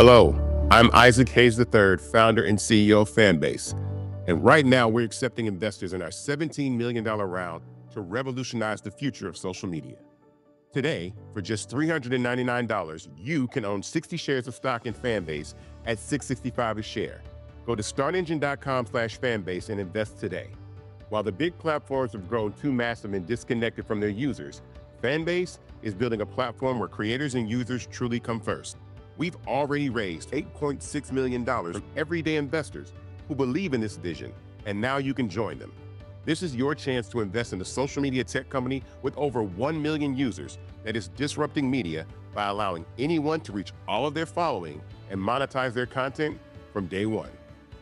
Hello, I'm Isaac Hayes III, founder and CEO of Fanbase. And right now, we're accepting investors in our $17 million round to revolutionize the future of social media. Today, for just $399, you can own 60 shares of stock in Fanbase at $665 a share. Go to startengine.com/fanbase and invest today. While the big platforms have grown too massive and disconnected from their users, Fanbase is building a platform where creators and users truly come first. We've already raised $8.6 million from everyday investors who believe in this vision, and now you can join them. This is your chance to invest in a social media tech company with over 1 million users that is disrupting media by allowing anyone to reach all of their following and monetize their content from day one.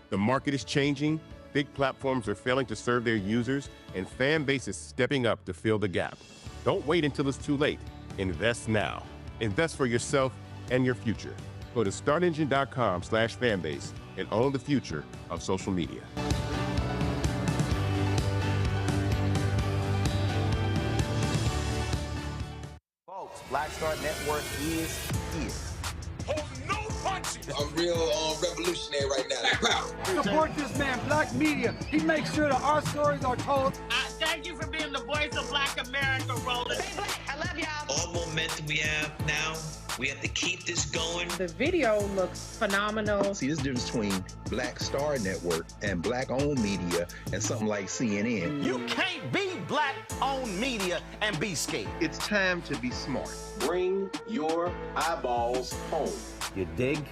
The market is changing, big platforms are failing to serve their users, and Fanbase is stepping up to fill the gap. Don't wait until it's too late. Invest now. Invest for yourself and your future. Go to startengine.com/fanbase and own the future of social media. Folks, Black Star Network is here. Hold no punches. I'm real revolutionary right now. Support this man, Black Media. He makes sure that our stories are told. Thank you for being the voice of Black America, Roland. Stay black. I love y'all. All momentum we have now, we have to keep this going. The video looks phenomenal. See, this difference between Black Star Network and Black-owned media and something like CNN. You can't be Black-owned media and be scared. It's time to be smart. Bring your eyeballs home. You dig?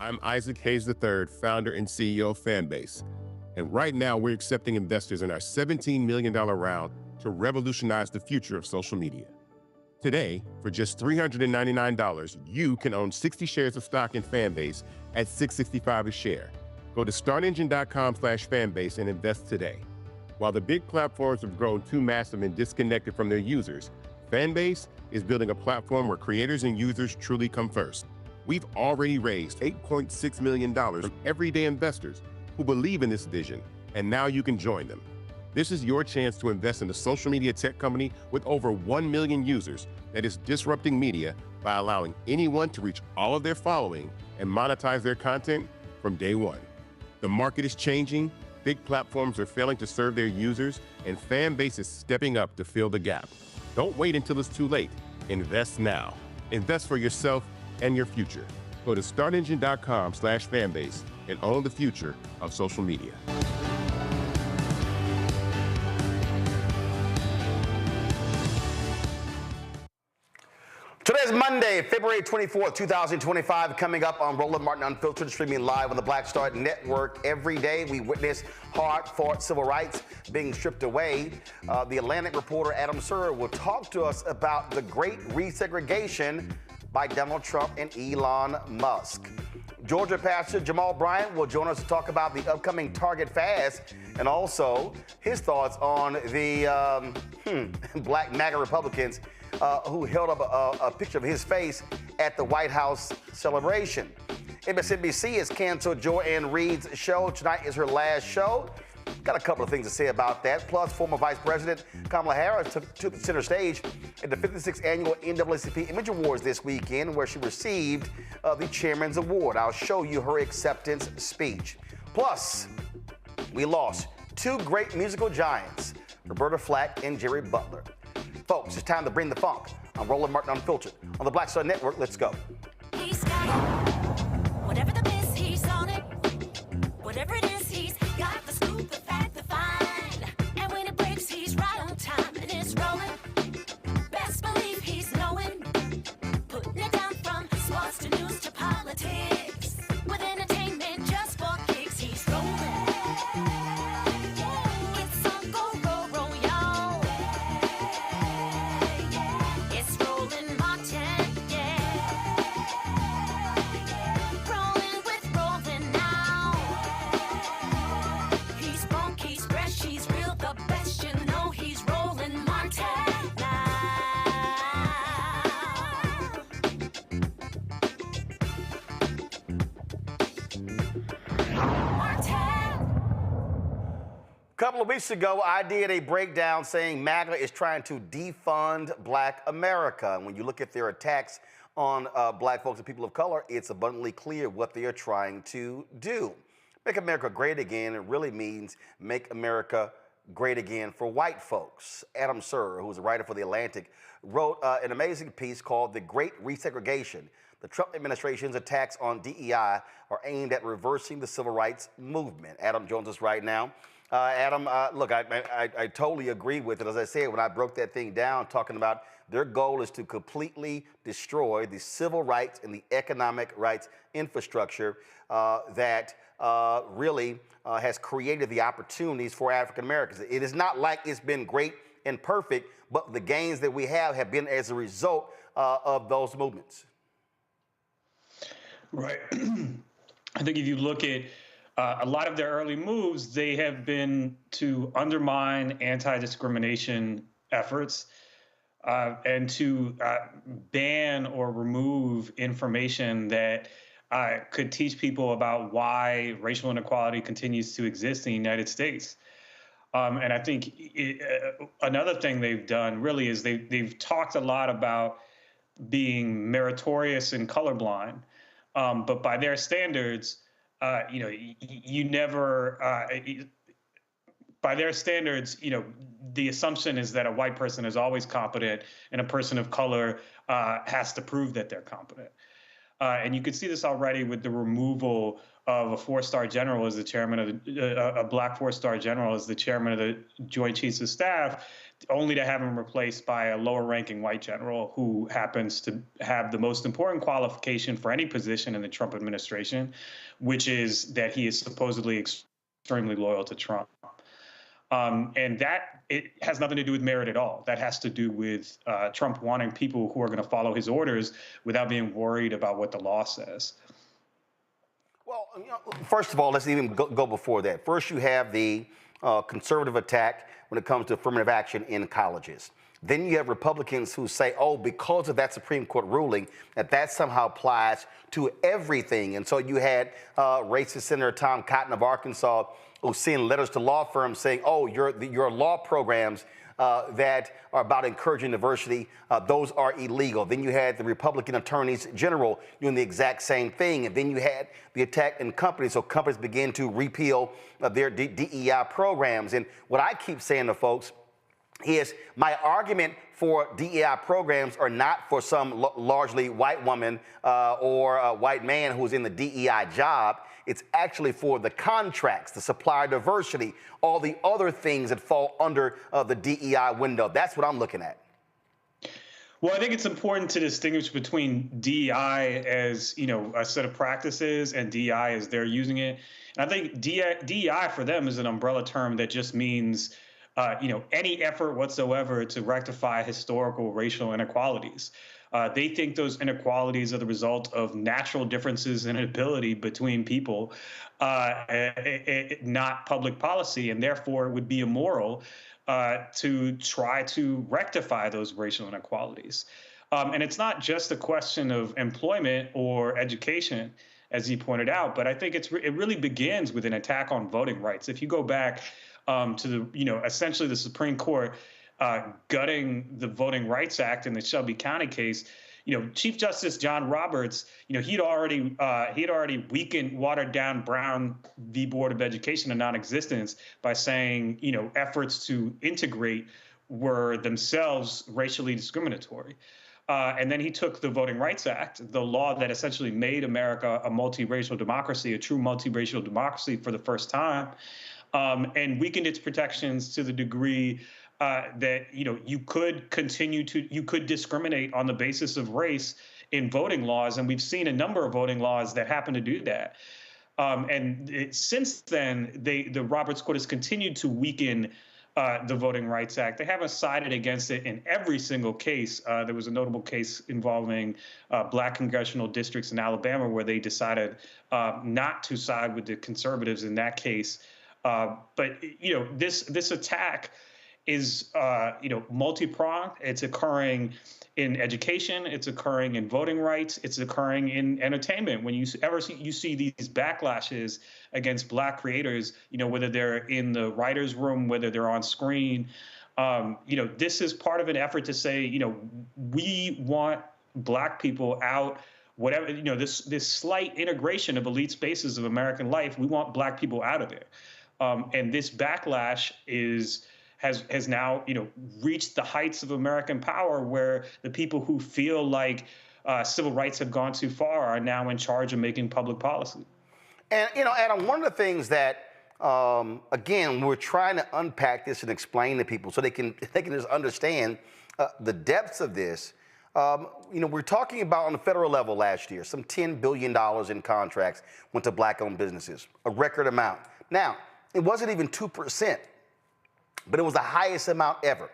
I'm Isaac Hayes III, founder and CEO of Fanbase. And right now, we're accepting investors in our $17 million round to revolutionize the future of social media. Today, for just $399, you can own 60 shares of stock in Fanbase at $665 a share. Go to startengine.com/fanbase and invest today. While the big platforms have grown too massive and disconnected from their users, Fanbase is building a platform where creators and users truly come first. We've already raised $8.6 million from everyday investors who believe in this vision, and now you can join them. This is your chance to invest in a social media tech company with over 1 million users that is disrupting media by allowing anyone to reach all of their following and monetize their content from day one. The market is changing, big platforms are failing to serve their users, and Fanbase is stepping up to fill the gap. Don't wait until it's too late. Invest now. Invest for yourself and your future. Go to startengine.com/fanbase and own the future of social media. Today's Monday, February 24th, 2025, coming up on Roland Martin Unfiltered, streaming live on the Black Star Network. Every day we witness hard-fought civil rights being stripped away. The Atlantic reporter Adam Serwer will talk to us about the Great Resegregation by Donald Trump and Elon Musk. Georgia Pastor Jamal Bryant will join us to talk about the upcoming Target fast and also his thoughts on the black MAGA Republicans who held up a picture of his face at the White House celebration. MSNBC has canceled Joy Reid's show. Tonight is her last show. Got a couple of things to say about that. Plus, former Vice President Kamala Harris took the center stage at the 56th annual NAACP Image Awards this weekend, where she received the Chairman's Award. I'll show you her acceptance speech. Plus, we lost two great musical giants, Roberta Flack and Jerry Butler. Folks, it's time to bring the funk. I'm Roland Martin Unfiltered on the Black Star Network. Let's go. He's got it. Whatever the miss, he's on it. Whatever it is, he's got the scoop, the fact, the find. And when it breaks, he's right on time and it's rolling. Best believe he's knowing. Putting it down from sports to news to politics. With entertainment just for kicks, he's rolling. It's on go, roll, roll, y'all. It's Roland Martin, yeah. Rolling with Roland now. He's funky, he's fresh, he's real, the best, you know he's Roland Martin now. A couple of weeks ago, I did a breakdown saying MAGA is trying to defund Black America. And when you look at their attacks on Black folks and people of color, it's abundantly clear what they are trying to do. Make America great again, it really means make America great again for white folks. Adam Serwer, who's a writer for The Atlantic, wrote an amazing piece called The Great Resegregation. The Trump administration's attacks on DEI are aimed at reversing the civil rights movement. Adam joins us right now. Adam, look, I totally agree with it. As I said, when I broke that thing down, talking about their goal is to completely destroy the civil rights and the economic rights infrastructure that really has created the opportunities for African Americans. It is not like it's been great and perfect, but the gains that we have been as a result of those movements. Right. I think if you look at a lot of their early moves, they have been to undermine anti-discrimination efforts and to ban or remove information that could teach people about why racial inequality continues to exist in the United States. And I think another thing they've done really is they've talked a lot about being meritorious and colorblind, but by their standards, you never, by their standards, the assumption is that a white person is always competent and a person of color has to prove that they're competent. And you could see this already with the removal of a four-star general as the chairman of a black four-star general as the chairman of the Joint Chiefs of Staff, only to have him replaced by a lower-ranking white general who happens to have the most important qualification for any position in the Trump administration, which is that he is supposedly extremely loyal to Trump. And that it has nothing to do with merit at all. That has to do with Trump wanting people who are going to follow his orders without being worried about what the law says. Well, first of all, let's even go before that. First, you have the conservative attack when it comes to affirmative action in colleges. Then you have Republicans who say, oh, because of that Supreme Court ruling, that somehow applies to everything. And so you had racist Senator Tom Cotton of Arkansas who sent letters to law firms saying, oh, your law programs that are about encouraging diversity, those are illegal. Then you had the Republican attorneys general doing the exact same thing. And then you had the attack in companies. So companies began to repeal their DEI programs. And what I keep saying to folks is my argument for DEI programs are not for some largely white woman or a white man who's in the DEI job. It's actually for the contracts, the supplier diversity, all the other things that fall under the DEI window. That's what I'm looking at. Well, I think it's important to distinguish between DEI as, a set of practices and DEI as they're using it. And I think DEI for them is an umbrella term that just means any effort whatsoever to rectify historical racial inequalities. They think those inequalities are the result of natural differences in ability between people, not public policy, and therefore it would be immoral to try to rectify those racial inequalities. And it's not just a question of employment or education, as you pointed out, but I think it really begins with an attack on voting rights. If you go back to the, essentially the Supreme Court gutting the Voting Rights Act in the Shelby County case, Chief Justice John Roberts, he'd already weakened, watered down Brown v. Board of Education to non-existence by saying, efforts to integrate were themselves racially discriminatory. And then he took the Voting Rights Act, the law that essentially made America a multiracial democracy, a true multiracial democracy for the first time, and weakened its protections to the degree that you could discriminate on the basis of race in voting laws, and we've seen a number of voting laws that happen to do that. Since then, the Roberts Court has continued to weaken the Voting Rights Act. They haven't sided against it in every single case. There was a notable case involving black congressional districts in Alabama where they decided not to side with the conservatives in that case. But this attack is multi-pronged. It's occurring in education. It's occurring in voting rights. It's occurring in entertainment. When you see these backlashes against black creators, whether they're in the writer's room, whether they're on screen, this is part of an effort to say, we want black people out. Whatever, this slight integration of elite spaces of American life, we want black people out of there. And this backlash has now, reached the heights of American power, where the people who feel like civil rights have gone too far are now in charge of making public policy. And, Adam, one of the things that, again, we're trying to unpack this and explain to people so they can just understand the depths of this. We're talking about on the federal level last year, some $10 billion in contracts went to black-owned businesses, a record amount. Now, it wasn't even 2%. But it was the highest amount ever.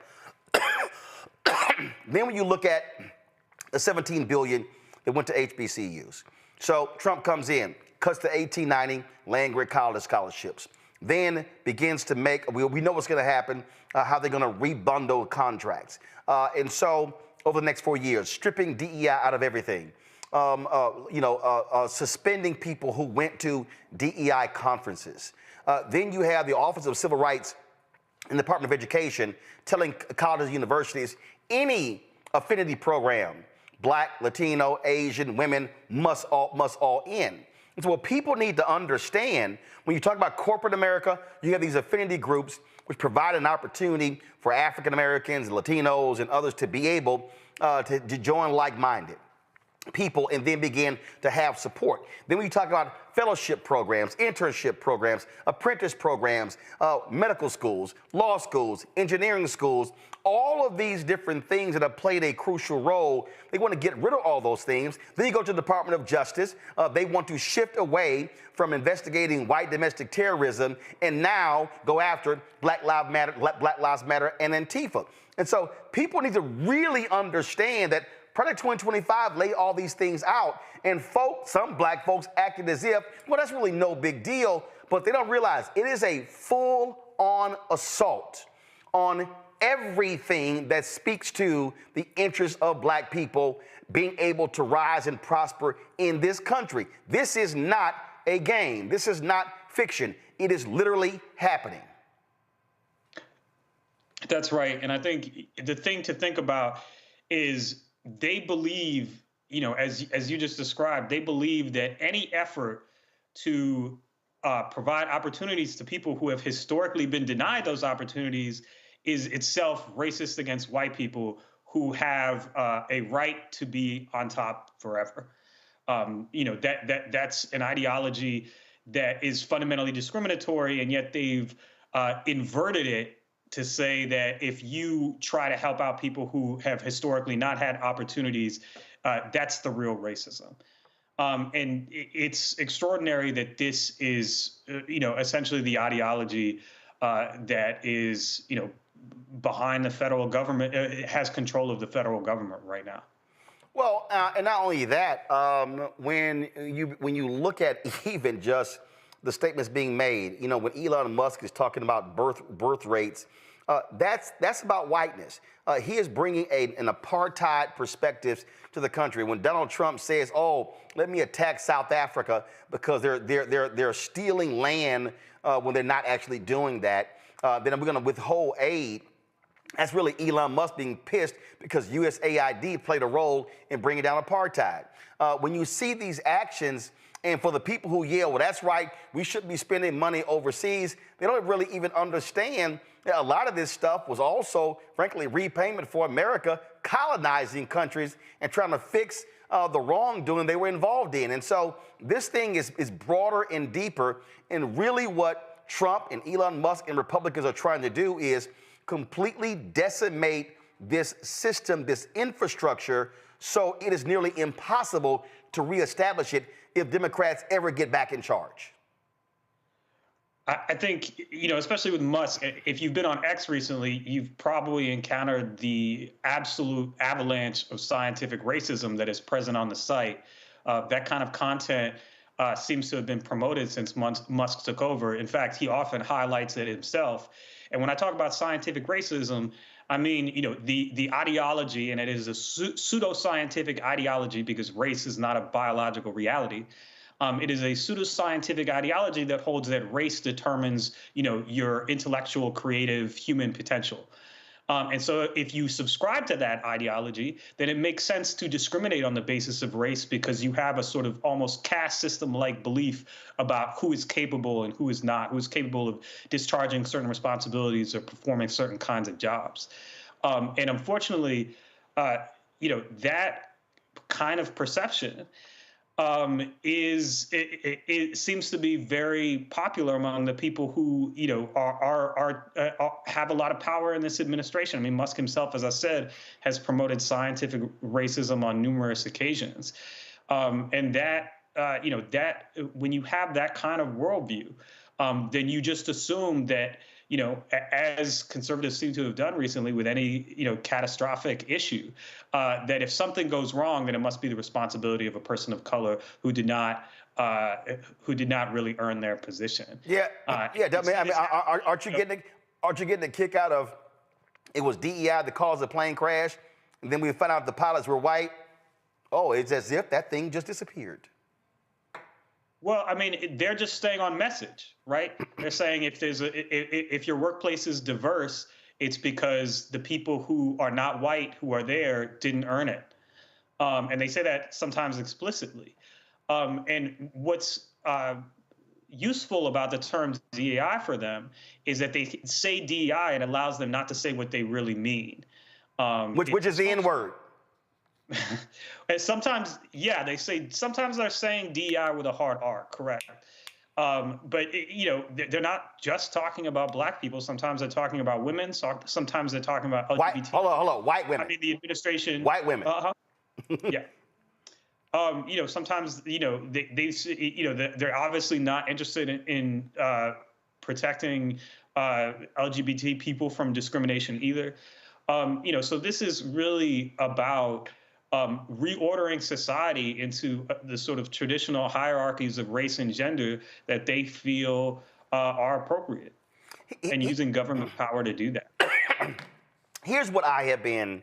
Then when you look at the $17 billion that went to HBCUs. So Trump comes in, cuts to $18.90 land-grant college scholarships. Then begins to make, we know what's going to happen, how they're going to rebundle contracts. And so over the next 4 years, stripping DEI out of everything. Suspending people who went to DEI conferences. Then you have the Office of Civil Rights in the Department of Education telling colleges and universities any affinity program, black, Latino, Asian, women must all in. And so what people need to understand, when you talk about corporate America, you have these affinity groups which provide an opportunity for African Americans, Latinos, and others to be able to join like-minded. people and then begin to have support. Then we talk about fellowship programs, internship programs, apprentice programs, medical schools, law schools, engineering schools, all of these different things that have played a crucial role. They want to get rid of all those things. Then you go to the Department of Justice. They want to shift away from investigating white domestic terrorism and now go after Black Lives Matter and Antifa. And so people need to really understand that Project 2025 lay all these things out, and some black folks acted as if, well, that's really no big deal, but they don't realize it is a full-on assault on everything that speaks to the interests of black people being able to rise and prosper in this country. This is not a game. This is not fiction. It is literally happening. That's right. And I think the thing to think about is they believe, as you just described, they believe that any effort to provide opportunities to people who have historically been denied those opportunities is itself racist against white people who have a right to be on top forever. That's an ideology that is fundamentally discriminatory, and yet they've inverted it to say that if you try to help out people who have historically not had opportunities, that's the real racism. And it's extraordinary that this is, essentially the ideology that is, behind the federal government, has control of the federal government right now. Well, and not only that, when you look at even just the statements being made, when Elon Musk is talking about birth rates, that's about whiteness. He is bringing an apartheid perspective to the country. When Donald Trump says, "Oh, let me attack South Africa because they're stealing land when they're not actually doing that, then we're going to withhold aid." That's really Elon Musk being pissed because USAID played a role in bringing down apartheid. When you see these actions, and for the people who yell, well, that's right, we shouldn't be spending money overseas, they don't really even understand that a lot of this stuff was also, frankly, repayment for America colonizing countries and trying to fix the wrongdoing they were involved in. And so this thing is broader and deeper, and really what Trump and Elon Musk and Republicans are trying to do is completely decimate this system, this infrastructure, so it is nearly impossible to reestablish it if Democrats ever get back in charge. I think, especially with Musk, if you've been on X recently, you've probably encountered the absolute avalanche of scientific racism that is present on the site. That kind of content seems to have been promoted since Musk took over. In fact, he often highlights it himself. And when I talk about scientific racism, I mean, the ideology, and it is a pseudoscientific ideology because race is not a biological reality. It is a pseudoscientific ideology that holds that race determines, your intellectual, creative, human potential. And so if you subscribe to that ideology, then it makes sense to discriminate on the basis of race because you have a sort of almost caste system-like belief about who is capable and who is not, who is capable of discharging certain responsibilities or performing certain kinds of jobs. And unfortunately, that kind of perception it seems to be very popular among the people who have a lot of power in this administration. I mean, Musk himself, as I said, has promoted scientific racism on numerous occasions, and that when you have that kind of worldview, then you just assume that as conservatives seem to have done recently with any, catastrophic issue, that if something goes wrong, then it must be the responsibility of a person of color who did not really earn their position. Yeah. Aren't you getting a kick out of it was DEI that caused the plane crash, and then we found out the pilots were white? Oh, it's as if that thing just disappeared. Well, I mean, they're just staying on message, right? They're saying if your workplace is diverse, it's because the people who are not white who are there didn't earn it. And they say that sometimes explicitly. And what's useful about the term DEI for them is that they say DEI and allows them not to say what they really mean. Which is the N-word. And sometimes, yeah, sometimes they're saying DEI with a hard R, correct. But they're not just talking about black people. Sometimes they're talking about women. Sometimes they're talking about LGBT. Hold on, white women. I mean, the administration. White women. Yeah. Sometimes they're obviously not interested in protecting LGBT people from discrimination either. So this is really about reordering society into the sort of traditional hierarchies of race and gender that they feel are appropriate, and using government power to do that. Here's what I have been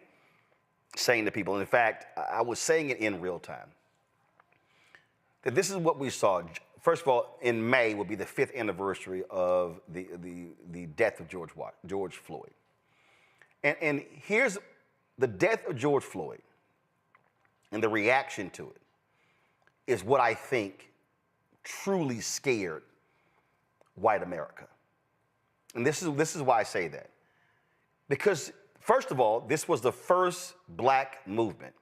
saying to people. In fact, I was saying it in real time. That this is what we saw. First of all, in May will be the 5th anniversary of the death of George Floyd. And here's the death of George Floyd and the reaction to it is what I think truly scared white America. And this is why I say that. Because, first of all, this was the first black movement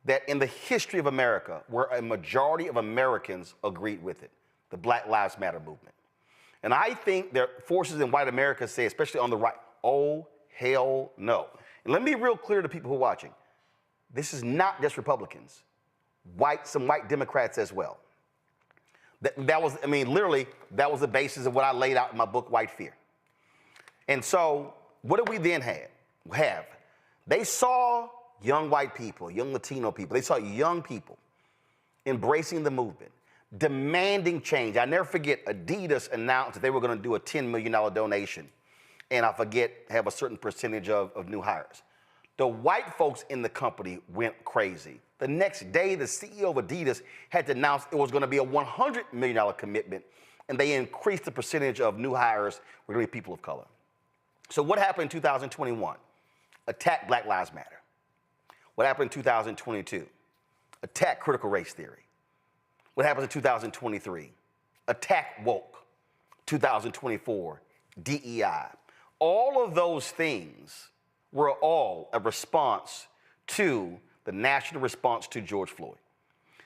that in the history of America where a majority of Americans agreed with it, the Black Lives Matter movement. And I think there are forces in white America say, especially on the right, oh, hell no. And let me be real clear to people who are watching. This is not just Republicans, some white Democrats as well. That was, literally, that was the basis of what I laid out in my book, White Fear. And so what do we then have? They saw young white people, young Latino people, they saw young people embracing the movement, demanding change. I never forget, Adidas announced that they were going to do a $10 million donation, and I forget, have a certain percentage of new hires. The white folks in the company went crazy. The next day, the CEO of Adidas had to announce it was going to be a $100 million commitment, and they increased the percentage of new hires were going to be people of color. So what happened in 2021? Attack Black Lives Matter. What happened in 2022? Attack critical race theory. What happens in 2023? Attack woke. 2024, DEI. All of those things were all a response to the national response to George Floyd.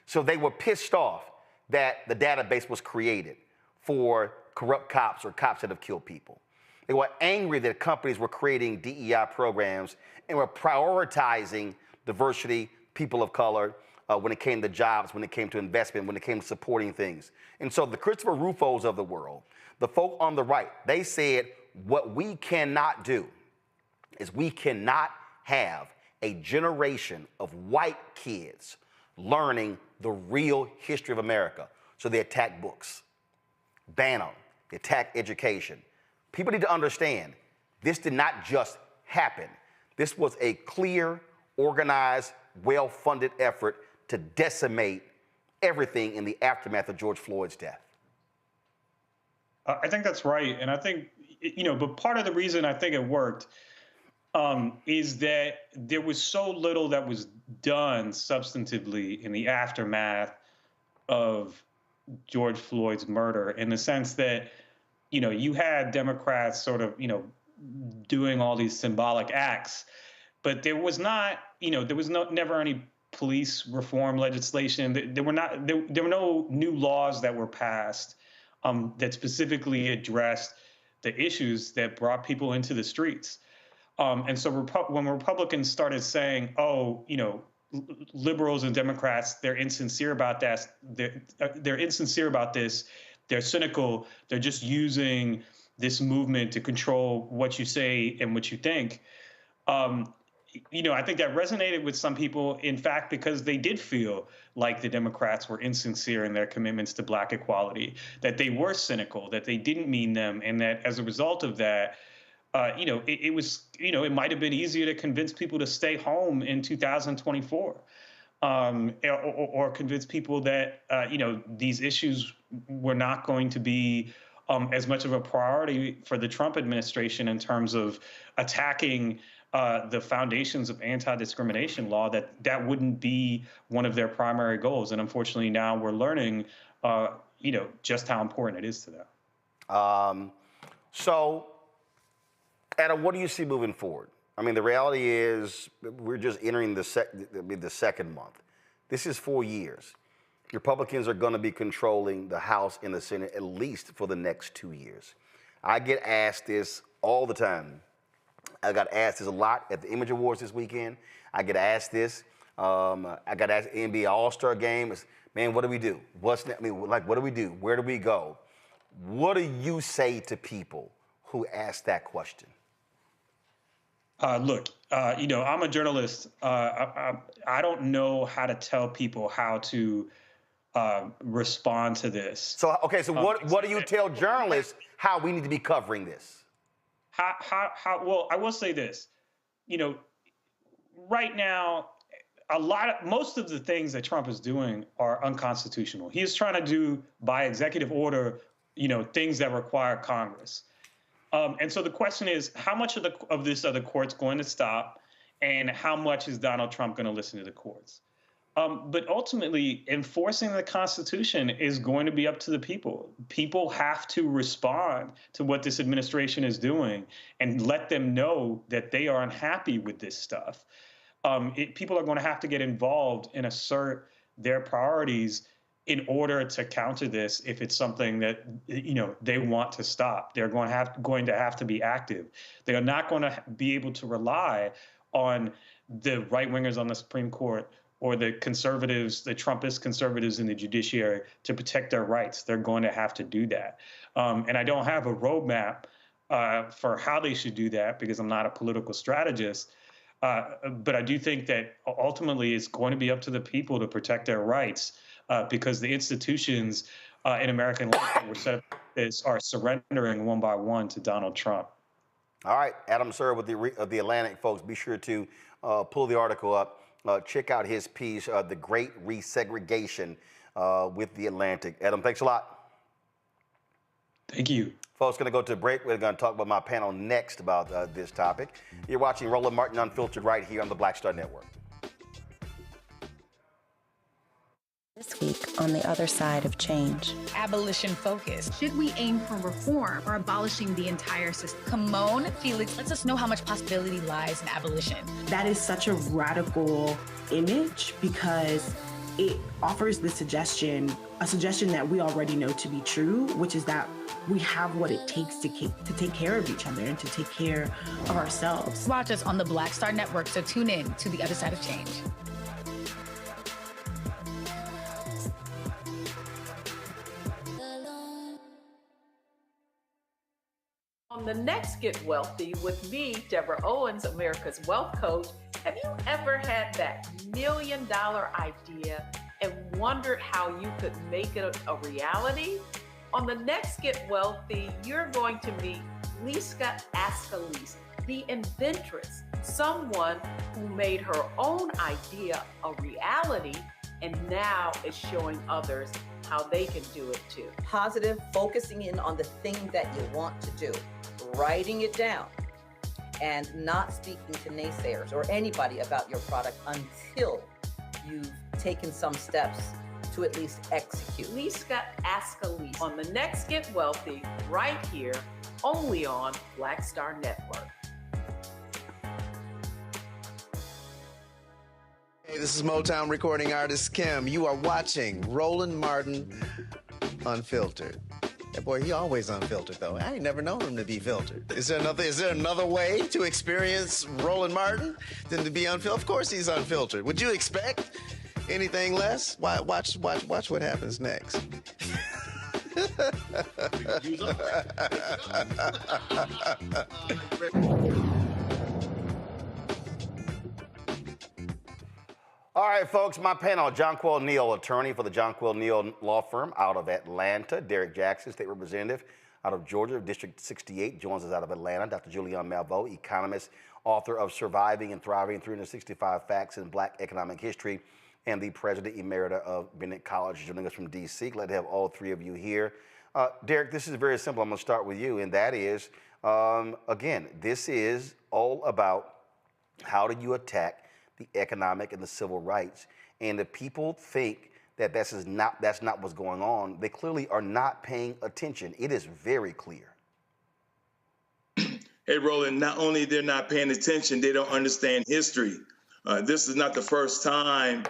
So they were pissed off that the database was created for corrupt cops or cops that have killed people. They were angry that companies were creating DEI programs and were prioritizing diversity, people of color, when it came to jobs, when it came to investment, when it came to supporting things. And so the Christopher Rufos of the world, the folk on the right, they said, what we cannot do is we cannot have a generation of white kids learning the real history of America. So they attack books, ban them, they attack education. People need to understand this did not just happen. This was a clear, organized, well-funded effort to decimate everything in the aftermath of George Floyd's death. I think that's right. And I think, but part of the reason I think it worked is that there was so little that was done substantively in the aftermath of George Floyd's murder, in the sense that, you had Democrats sort of, doing all these symbolic acts, but there was not, there was never any police reform legislation. There were no new laws that were passed that specifically addressed the issues that brought people into the streets. And so when Republicans started saying, oh, liberals and Democrats, they're insincere about that. They're insincere about this. They're cynical. They're just using this movement to control what you say and what you think. I think that resonated with some people, in fact, because they did feel like the Democrats were insincere in their commitments to Black equality, that they were cynical, that they didn't mean them, and that as a result of that, it might have been easier to convince people to stay home in 2024, or convince people that, these issues were not going to be as much of a priority for the Trump administration in terms of attacking the foundations of anti-discrimination law, that wouldn't be one of their primary goals. And unfortunately, now we're learning, just how important it is to them. So, Adam, what do you see moving forward? I mean, the reality is we're just entering the second month. This is 4 years. Republicans are going to be controlling the House and the Senate at least for the next 2 years. I get asked this all the time. I got asked this a lot at the Image Awards this weekend. I get asked this. I got asked NBA All-Star Game. It's, man, what do we do? What do we do? Where do we go? What do you say to people who ask that question? Look, I'm a journalist. I don't know how to tell people how to respond to this. So, okay, so what do you tell journalists how we need to be covering this? Well, I will say this, right now, most of the things that Trump is doing are unconstitutional. He is trying to do by executive order, things that require Congress. And so the question is, how much of this are the courts going to stop, and how much is Donald Trump going to listen to the courts? But ultimately, enforcing the Constitution is going to be up to the people. People have to respond to what this administration is doing and let them know that they are unhappy with this stuff. People are going to have to get involved and assert their priorities in order to counter this. If it's something that they want to stop, they're going to have to be active. They are not going to be able to rely on the right-wingers on the Supreme Court or the conservatives, the Trumpist conservatives in the judiciary to protect their rights. They're going to have to do that. And I don't have a roadmap for how they should do that because I'm not a political strategist. But I do think that ultimately it's going to be up to the people to protect their rights because the institutions in American life that were set up are surrendering one by one to Donald Trump. All right, Adam Serwer with the Atlantic, folks. Be sure to pull the article up. Check out his piece, The Great Resegregation with the Atlantic. Adam, thanks a lot. Thank you. Folks, going to go to a break. We're going to talk about my panel next about this topic. You're watching Roland Martin Unfiltered right here on the Black Star Network. This week on the other side of change. Abolition focus. Should we aim for reform or abolishing the entire system? Kimon Felix lets us know how much possibility lies in abolition. That is such a radical image because it offers the suggestion that we already know to be true, which is that we have what it takes to take care of each other and to take care of ourselves. Watch us on the Black Star Network, so tune in to the other side of change. On the next Get Wealthy with me, Deborah Owens, America's Wealth Coach, have you ever had that $1 million idea and wondered how you could make it a reality? On the next Get Wealthy, you're going to meet Liska Askalise, the inventress, someone who made her own idea a reality and now is showing others how they can do it too. Positive, focusing in on the thing that you want to do, writing it down, and not speaking to naysayers or anybody about your product until you've taken some steps to at least execute. Liska Askalise on the next Get Wealthy, right here, only on Black Star Network. Hey, this is Motown recording artist Kim. You are watching Roland Martin Unfiltered. That boy, he always unfiltered though. I ain't never known him to be filtered. Is there another way to experience Roland Martin than to be unfiltered? Of course he's unfiltered. Would you expect anything less? Watch what happens next. All right, folks, my panel, Jonquil Neal, attorney for the Jonquil Neal Law Firm out of Atlanta. Derek Jackson, state representative out of Georgia, District 68, joins us out of Atlanta. Dr. Julianne Malveaux, economist, author of Surviving and Thriving, 365 Facts in Black Economic History, and the president emerita of Bennett College, joining us from D.C. Glad to have all three of you here. Derek, this is very simple. I'm going to start with you, and that is, again, this is all about how do you attack the economic and the civil rights. And if people think that that's not what's going on, they clearly are not paying attention. It is very clear. Hey, Roland, not only they're not paying attention, they don't understand history. This is not the first time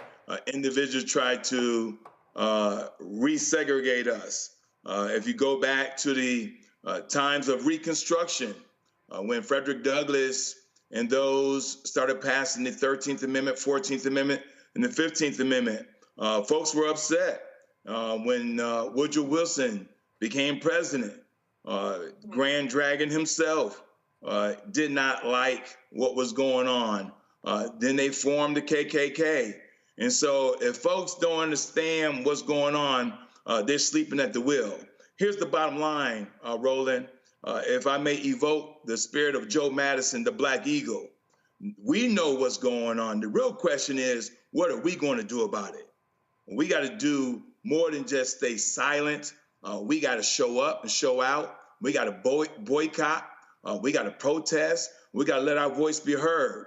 individuals try to resegregate us. If you go back to the times of Reconstruction, when Frederick Douglass and those started passing the 13th Amendment, 14th Amendment, and the 15th Amendment, folks were upset when Woodrow Wilson became president. Grand Dragon himself did not like what was going on. Then they formed the KKK. And so if folks don't understand what's going on, they're sleeping at the wheel. Here's the bottom line, Roland. If I may evoke the spirit of Joe Madison, the Black Eagle, we know what's going on. The real question is, what are we going to do about it? We got to do more than just stay silent. We got to show up and show out. We got to boycott. We got to protest. We got to let our voice be heard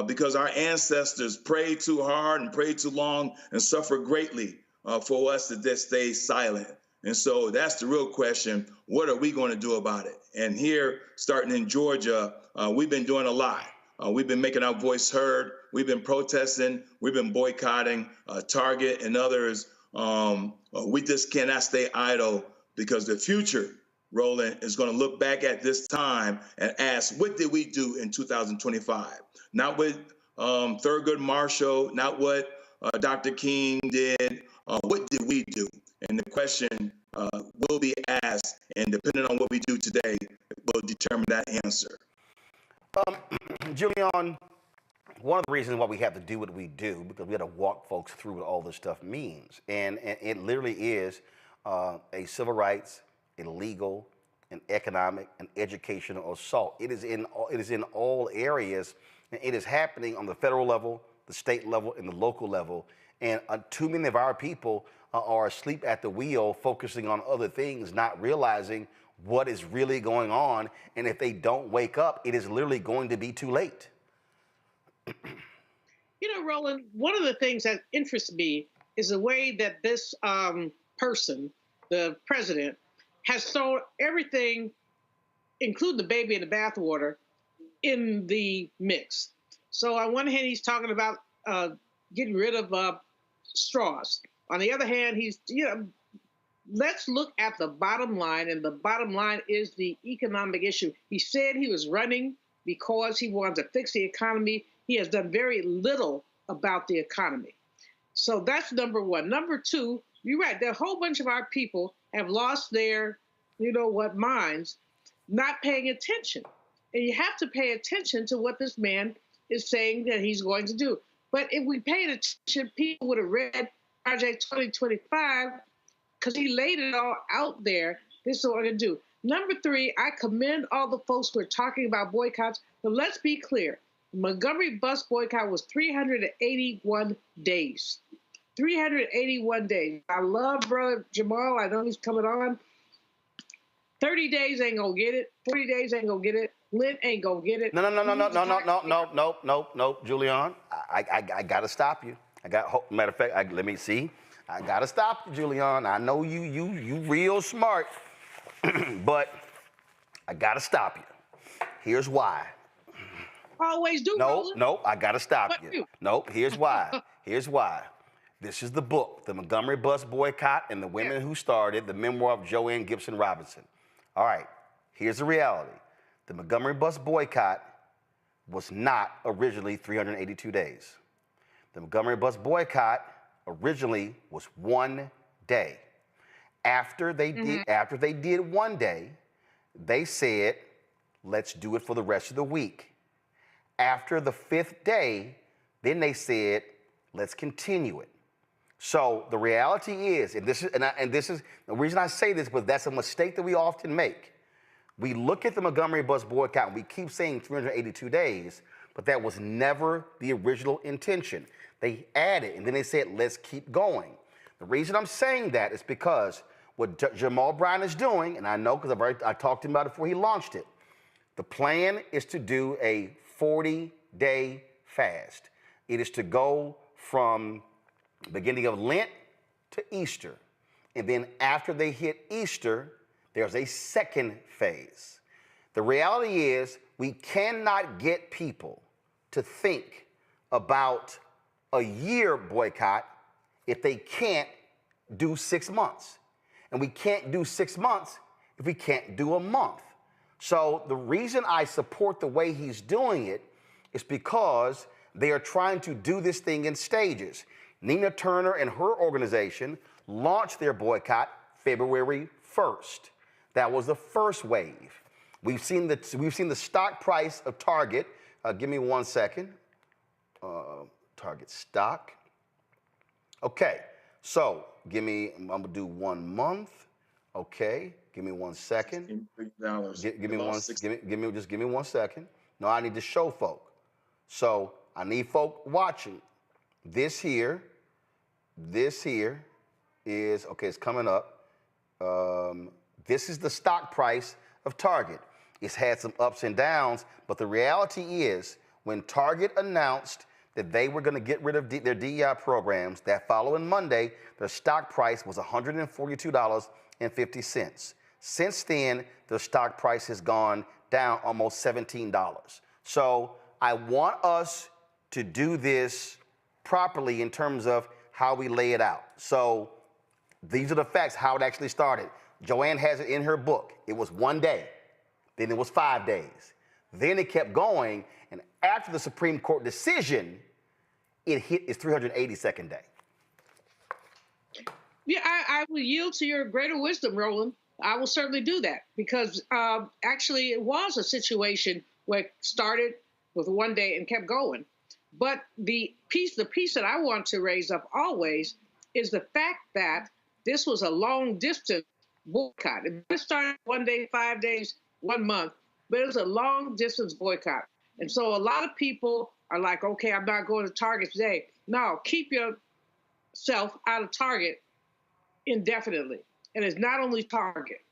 because our ancestors prayed too hard and prayed too long and suffered greatly for us to just stay silent. And so that's the real question. What are we going to do about it? And here, starting in Georgia, we've been doing a lot. We've been making our voice heard. We've been protesting. We've been boycotting Target and others. We just cannot stay idle because the future, Roland, is going to look back at this time and ask, what did we do in 2025? Not what Thurgood Marshall, not what Dr. King did. What did we do? And the question will be asked, and depending on what we do today, will determine that answer. Julian, one of the reasons why we have to do what we do, because we have to walk folks through what all this stuff means. And it literally is a civil rights, a legal, an economic, an educational assault. It is in all areas, and it is happening on the federal level, the state level, and the local level. And too many of our people are asleep at the wheel, focusing on other things, not realizing what is really going on. And if they don't wake up, it is literally going to be too late. You know, Roland, one of the things that interests me is the way that this person, the president, has thrown everything, including the baby in the bathwater, in the mix. So on one hand, he's talking about getting rid of straws. On the other hand, he's, let's look at the bottom line, and the bottom line is the economic issue. He said he was running because he wanted to fix the economy. He has done very little about the economy. So that's number one. Number two, you're right, there are a whole bunch of our people have lost their, minds, not paying attention. And you have to pay attention to what this man is saying that he's going to do. But if we paid attention, people would have read Project 2025, because he laid it all out there. This is what we're going to do. Number three, I commend all the folks who are talking about boycotts, but let's be clear. The Montgomery bus boycott was 381 days. 381 days. I love Brother Jamal. I know he's coming on. 30 days ain't going to get it. 40 days ain't going to get it. Lynn ain't going to get it. No, Julian. I got to stop you. Matter of fact, let me see. I got to stop you, Julian. I know you real smart, but I got to stop you. Here's why. Always do. No, I got to stop you. No, here's why. Here's why. This is the book, The Montgomery Bus Boycott and the Women Who Started, the memoir of Joanne Gibson Robinson. All right, here's the reality. The Montgomery Bus Boycott was not originally 382 days. The Montgomery Bus Boycott originally was 1 day. After they did 1 day, they said, let's do it for the rest of the week. After the 5th day, then they said, let's continue it. So the reality is, and this is the reason I say this, but that's a mistake that we often make. We look at the Montgomery Bus Boycott and we keep saying 382 days, but that was never the original intention. They added, and then they said, let's keep going. The reason I'm saying that is because what Jamal Bryant is doing, and I know because I talked to him about it before he launched it, the plan is to do a 40-day fast. It is to go from the beginning of Lent to Easter. And then after they hit Easter, there's a second phase. The reality is we cannot get people to think about a year boycott if they can't do 6 months. And we can't do 6 months if we can't do a month. So the reason I support the way he's doing it is because they are trying to do this thing in stages. Nina Turner and her organization launched their boycott February 1st. That was the first wave. We've seen the stock price of Target. Give me 1 second. Target stock. Okay, so I'm gonna do 1 month. Okay, give me 1 second. Give me 1 second. No, I need to show folk. So I need folk watching. This here is, okay, it's coming up. This is the stock price of Target. It's had some ups and downs, but the reality is when Target announced that they were going to get rid of their DEI programs, that following Monday, their stock price was $142.50. Since then, the stock price has gone down almost $17. So I want us to do this properly in terms of how we lay it out. So these are the facts, how it actually started. Joanne has it in her book. It was 1 day, then it was 5 days. Then it kept going, and after the Supreme Court decision, it hit its 382nd day. Yeah, I will yield to your greater wisdom, Roland. I will certainly do that because actually it was a situation where it started with 1 day and kept going. But the piece that I want to raise up always is the fact that this was a long distance boycott. It started 1 day, 5 days, 1 month, but it was a long distance boycott. And so a lot of people are like, okay, I'm not going to Target today. No, keep yourself out of Target indefinitely. And it's not only Target.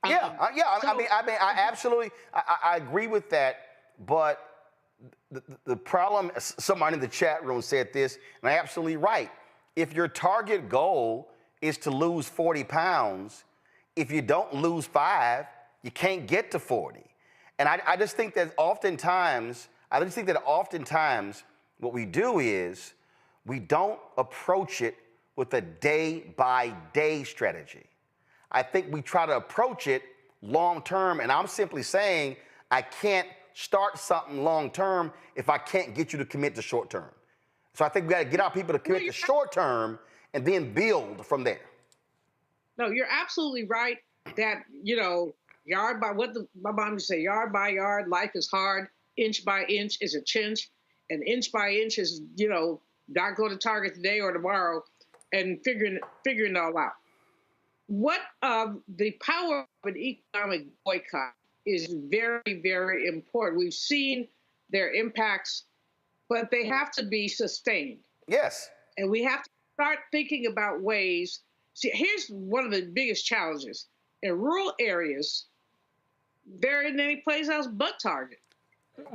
I absolutely, I agree with that. But the problem, somebody in the chat room said this, and I'm absolutely right. If your target goal is to lose 40 pounds, if you don't lose 5, you can't get to 40. And I just think that oftentimes what we do is we don't approach it with a day-by-day strategy. I think we try to approach it long-term, and I'm simply saying I can't start something long-term if I can't get you to commit to short-term. So I think we got to get our people to commit to short-term and then build from there. No, you're absolutely right that, yard by, my mom used to say, yard by yard, life is hard, inch by inch is a chinch, and inch by inch is, not go to Target today or tomorrow and figuring it all out. What the power of an economic boycott is very, very important. We've seen their impacts, but they have to be sustained. Yes. And we have to start thinking about ways. See, here's one of the biggest challenges. In rural areas, there isn't any place else but Target. Okay,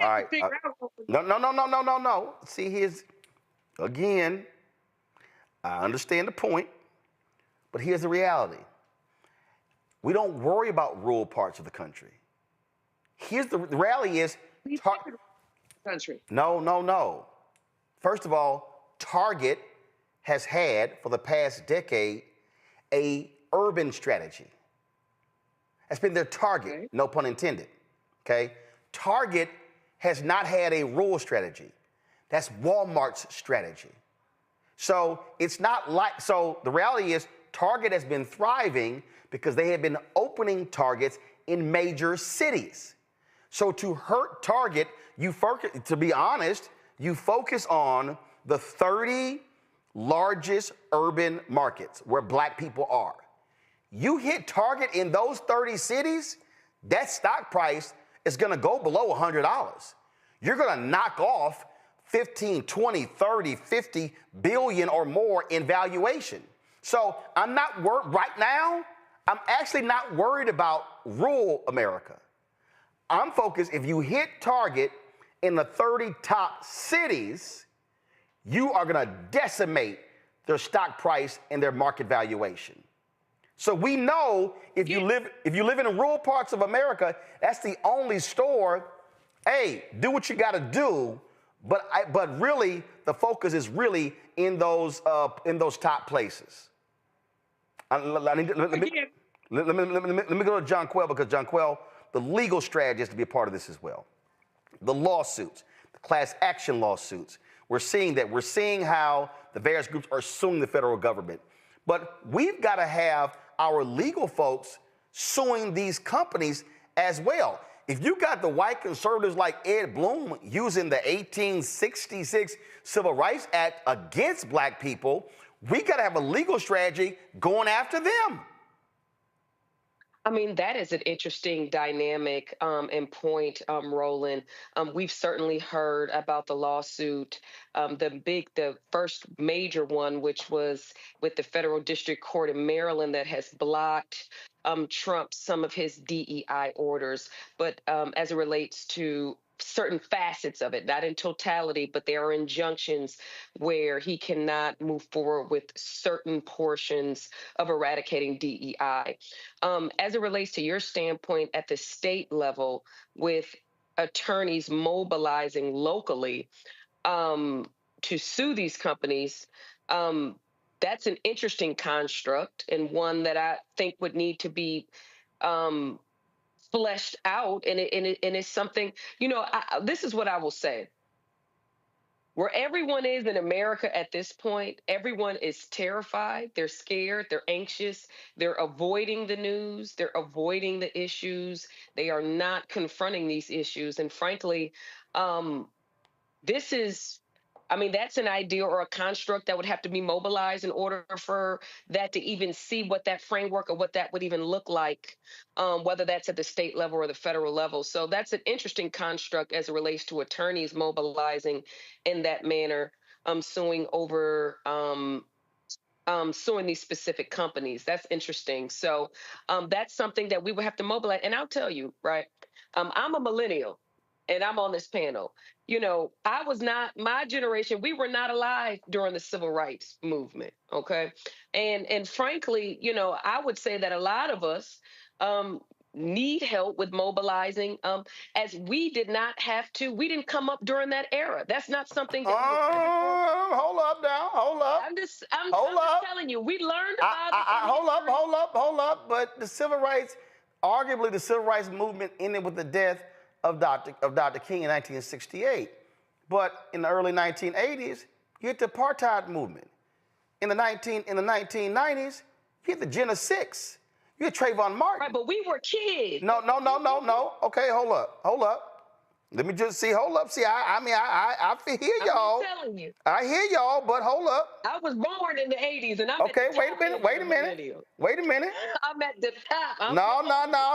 all right. No. See, here's, again, I understand the point, but here's the reality. We don't worry about rural parts of the country. Here's the reality is, country. No. First of all, Target has had, for the past decade, a urban strategy. That's been their target, okay. No pun intended, okay? Target has not had a rural strategy. That's Walmart's strategy. So it's not like, so the reality is Target has been thriving because they have been opening Targets in major cities. So to hurt Target, to be honest, you focus on the 30 largest urban markets where black people are. You hit Target in those 30 cities, that stock price is gonna go below $100. You're gonna knock off 15, 20, 30, 50 billion or more in valuation. So I'm not worried right now. I'm actually not worried about rural America. I'm focused, if you hit Target in the 30 top cities, you are gonna decimate their stock price and their market valuation. So we know if you live in rural parts of America, that's the only store. Hey, do what you got to do, but really the focus is really in those top places. Let me go to John Quell, because John Quell, the legal strategy has to be a part of this as well. The lawsuits, the class action lawsuits. We're seeing how the various groups are suing the federal government. But we've got to have our legal folks suing these companies as well. If you got the white conservatives like Ed Blum using the 1866 Civil Rights Act against black people, we got to have a legal strategy going after them. I mean, that is an interesting dynamic and point, Roland. We've certainly heard about the lawsuit, the first major one, which was with the Federal District Court in Maryland that has blocked Trump some of his DEI orders. But as it relates to certain facets of it, not in totality, but there are injunctions where he cannot move forward with certain portions of eradicating DEI. As it relates to your standpoint at the state level, with attorneys mobilizing locally to sue these companies, that's an interesting construct, and one that I think would need to be fleshed out, and it's something, this is what I will say. Where everyone is in America at this point, everyone is terrified, they're scared, they're anxious, they're avoiding the news, they're avoiding the issues, they are not confronting these issues. And frankly, that's an idea or a construct that would have to be mobilized in order for that to even see what that framework or what that would even look like, whether that's at the state level or the federal level. So that's an interesting construct as it relates to attorneys mobilizing in that manner, suing these specific companies. That's interesting. So that's something that we would have to mobilize. And I'll tell you, right, I'm a millennial. And I'm on this panel. My generation, we were not alive during the civil rights movement, okay? And frankly, I would say that a lot of us need help with mobilizing, as we did not have to. We didn't come up during that era. That's not something that hold up now, hold up. I'm just telling you, we learned about it. Hold up. But arguably the civil rights movement ended with the death of Dr. King in 1968. But in the early 1980s, you had the apartheid movement. In the 1990s, you had the Gen 6. You had Trayvon Martin. Right, but we were kids. No. Okay, hold up. Let me just see. Hold up. See, I hear y'all. I'm telling you. I hear y'all, but hold up. I was born in the 80s, and I'm okay. Wait a minute. I'm at the top. No.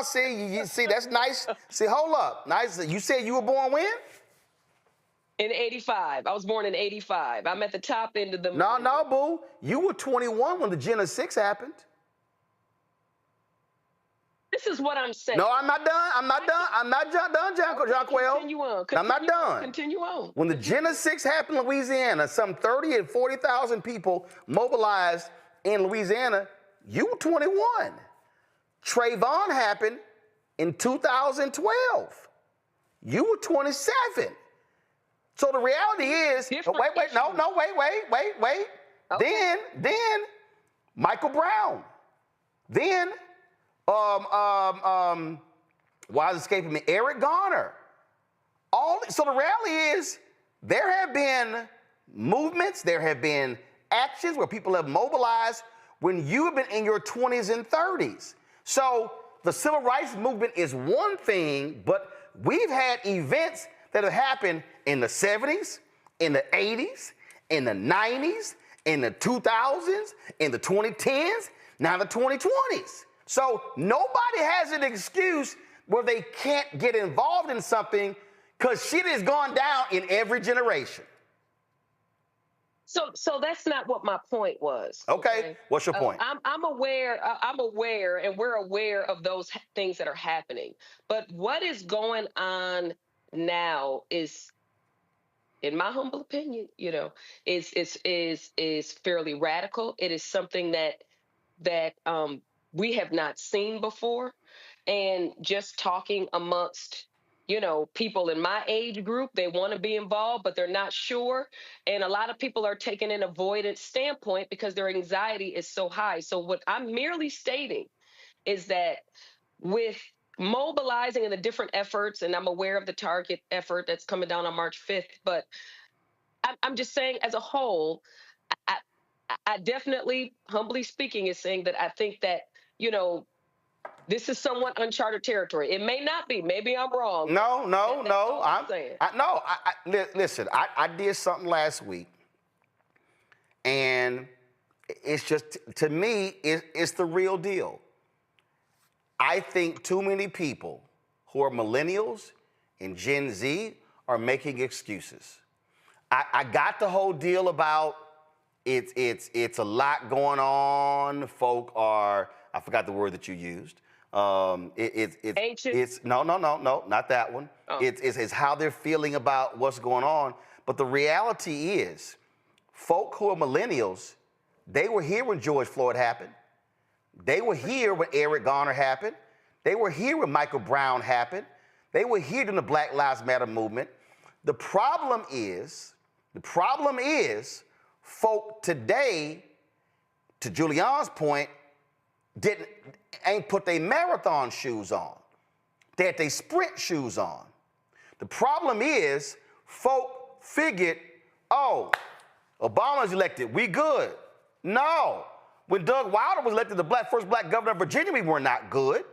See, that's nice. See, hold up. Nice. You said you were born when? In 85. I was born in 85. I'm at the top end of the. No, boo. You were 21 when the Gen 6 happened. This is what I'm saying. No, I'm not done. I'm not done, John Quell. Continue on. I'm not done. Continue on. When the Gen 6 happened in Louisiana, some 30 and 40,000 people mobilized in Louisiana. You were 21. Trayvon happened in 2012. You were 27. So the reality is, wait. Okay. Then Michael Brown. Then why is it escaping me? Eric Garner. So the reality is, there have been movements, there have been actions where people have mobilized when you have been in your 20s and 30s. So the civil rights movement is one thing, but we've had events that have happened in the 70s, in the 80s, in the 90s, in the 2000s, in the 2010s, now the 2020s. So nobody has an excuse where they can't get involved in something, because shit has gone down in every generation. So that's not what my point was. Okay. What's your point? I'm aware, and we're aware of those things that are happening. But what is going on now is, in my humble opinion, is fairly radical. It is something that we have not seen before. And just talking amongst, people in my age group, they want to be involved, but they're not sure. And a lot of people are taking an avoidance standpoint because their anxiety is so high. So what I'm merely stating is that with mobilizing and the different efforts, and I'm aware of the Target effort that's coming down on March 5th, but I'm just saying as a whole, I definitely, humbly speaking, is saying that I think that, this is somewhat uncharted territory. It may not be. Maybe I'm wrong. No. I'm saying. Listen, I did something last week, and it's just, to me, it's the real deal. I think too many people who are millennials and Gen Z are making excuses. I got the whole deal about it's a lot going on. Folk are, I forgot the word that you used. Anxious? No, not that one. Oh. It's how they're feeling about what's going on. But the reality is, folk who are millennials, they were here when George Floyd happened. They were here when Eric Garner happened. They were here when Michael Brown happened. They were here during the Black Lives Matter movement. The problem is, folk today, to Julian's point, ain't put their marathon shoes on. They had their sprint shoes on. The problem is, folk figured, oh, Obama's elected, we good. No. When Doug Wilder was elected the first black governor of Virginia, we were not good.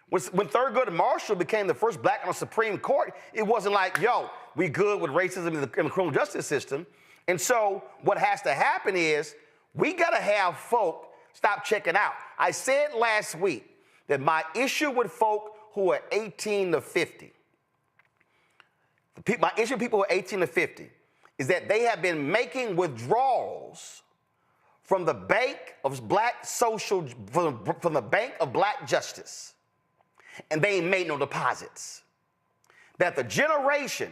When Thurgood Marshall became the first black on the Supreme Court, it wasn't like, yo, we good with racism in the criminal justice system. And so what has to happen is we got to have folk stop checking out. I said last week that my issue with folk who are 18 to 50, my issue with people who are 18 to 50 is that they have been making withdrawals from the bank of black social, from the bank of black justice, and they ain't made no deposits. That the generation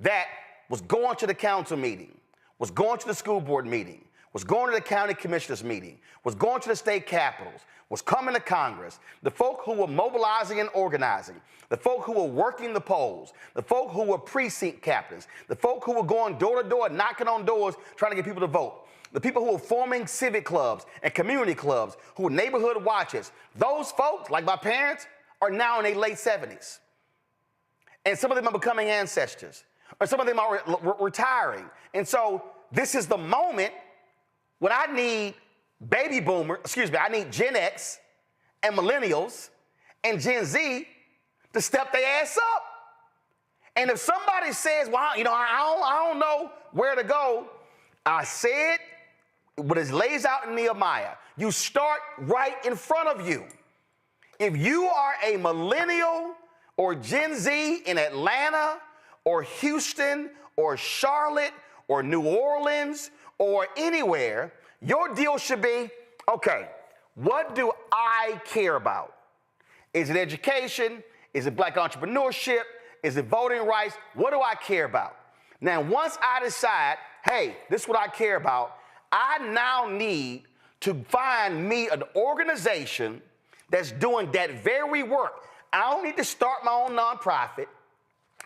that was going to the council meeting, was going to the school board meeting, was going to the county commissioners meeting, was going to the state capitals, was coming to Congress, the folk who were mobilizing and organizing, the folk who were working the polls, the folk who were precinct captains, the folk who were going door to door, knocking on doors, trying to get people to vote, the people who were forming civic clubs and community clubs, who were neighborhood watchers, those folks, like my parents, are now in their late 70s. And some of them are becoming ancestors, or some of them are retiring. And so this is the moment when I need I need Gen X and millennials and Gen Z to step their ass up. And if somebody says, well, I don't know where to go, I said what it lays out in Nehemiah. You start right in front of you. If you are a millennial or Gen Z in Atlanta or Houston or Charlotte or New Orleans or anywhere, your deal should be, okay, what do I care about? Is it education? Is it black entrepreneurship? Is it voting rights? What do I care about? Now, once I decide, hey, this is what I care about, I now need to find me an organization that's doing that very work. I don't need to start my own nonprofit.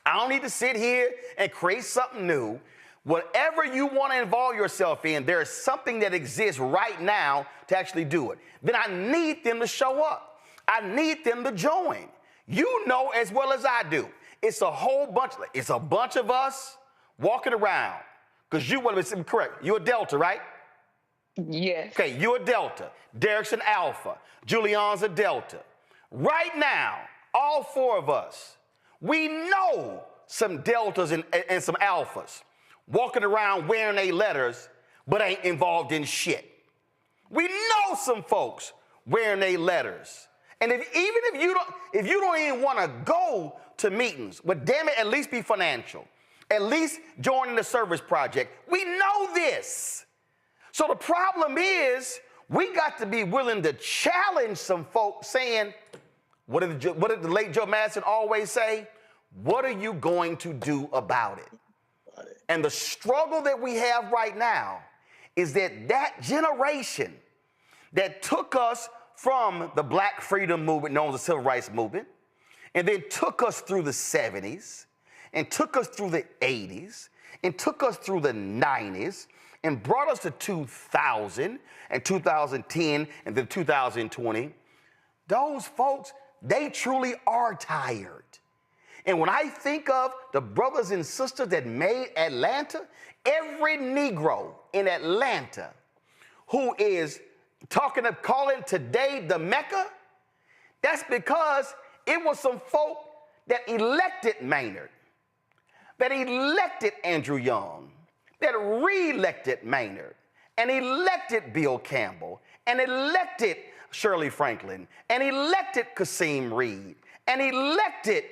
I don't need to sit here and create something new. Whatever you want to involve yourself in, there is something that exists right now to actually do it. Then I need them to show up. I need them to join. You know as well as I do, it's a bunch of us walking around. Because you want to be correct, you're a Delta, right? Yes. Okay, you're a Delta. Derek's an Alpha. Julian's a Delta. Right now, all four of us, we know some Deltas and some Alphas walking around wearing their letters, but ain't involved in shit. We know some folks wearing their letters. And if you don't even want to go to meetings, but damn it, at least be financial. At least join the service project. We know this. So the problem is, we got to be willing to challenge some folks saying, what did the late Joe Madison always say? What are you going to do about it? And the struggle that we have right now is that generation that took us from the Black freedom movement known as the Civil Rights Movement, and then took us through the 70s, and took us through the 80s, and took us through the 90s, and brought us to 2000 and 2010 and then 2020, those folks, they truly are tired. And when I think of the brothers and sisters that made Atlanta, every Negro in Atlanta who is calling today the Mecca, that's because it was some folk that elected Maynard, that elected Andrew Young, that re-elected Maynard, and elected Bill Campbell, and elected Shirley Franklin, and elected Kasim Reed, and elected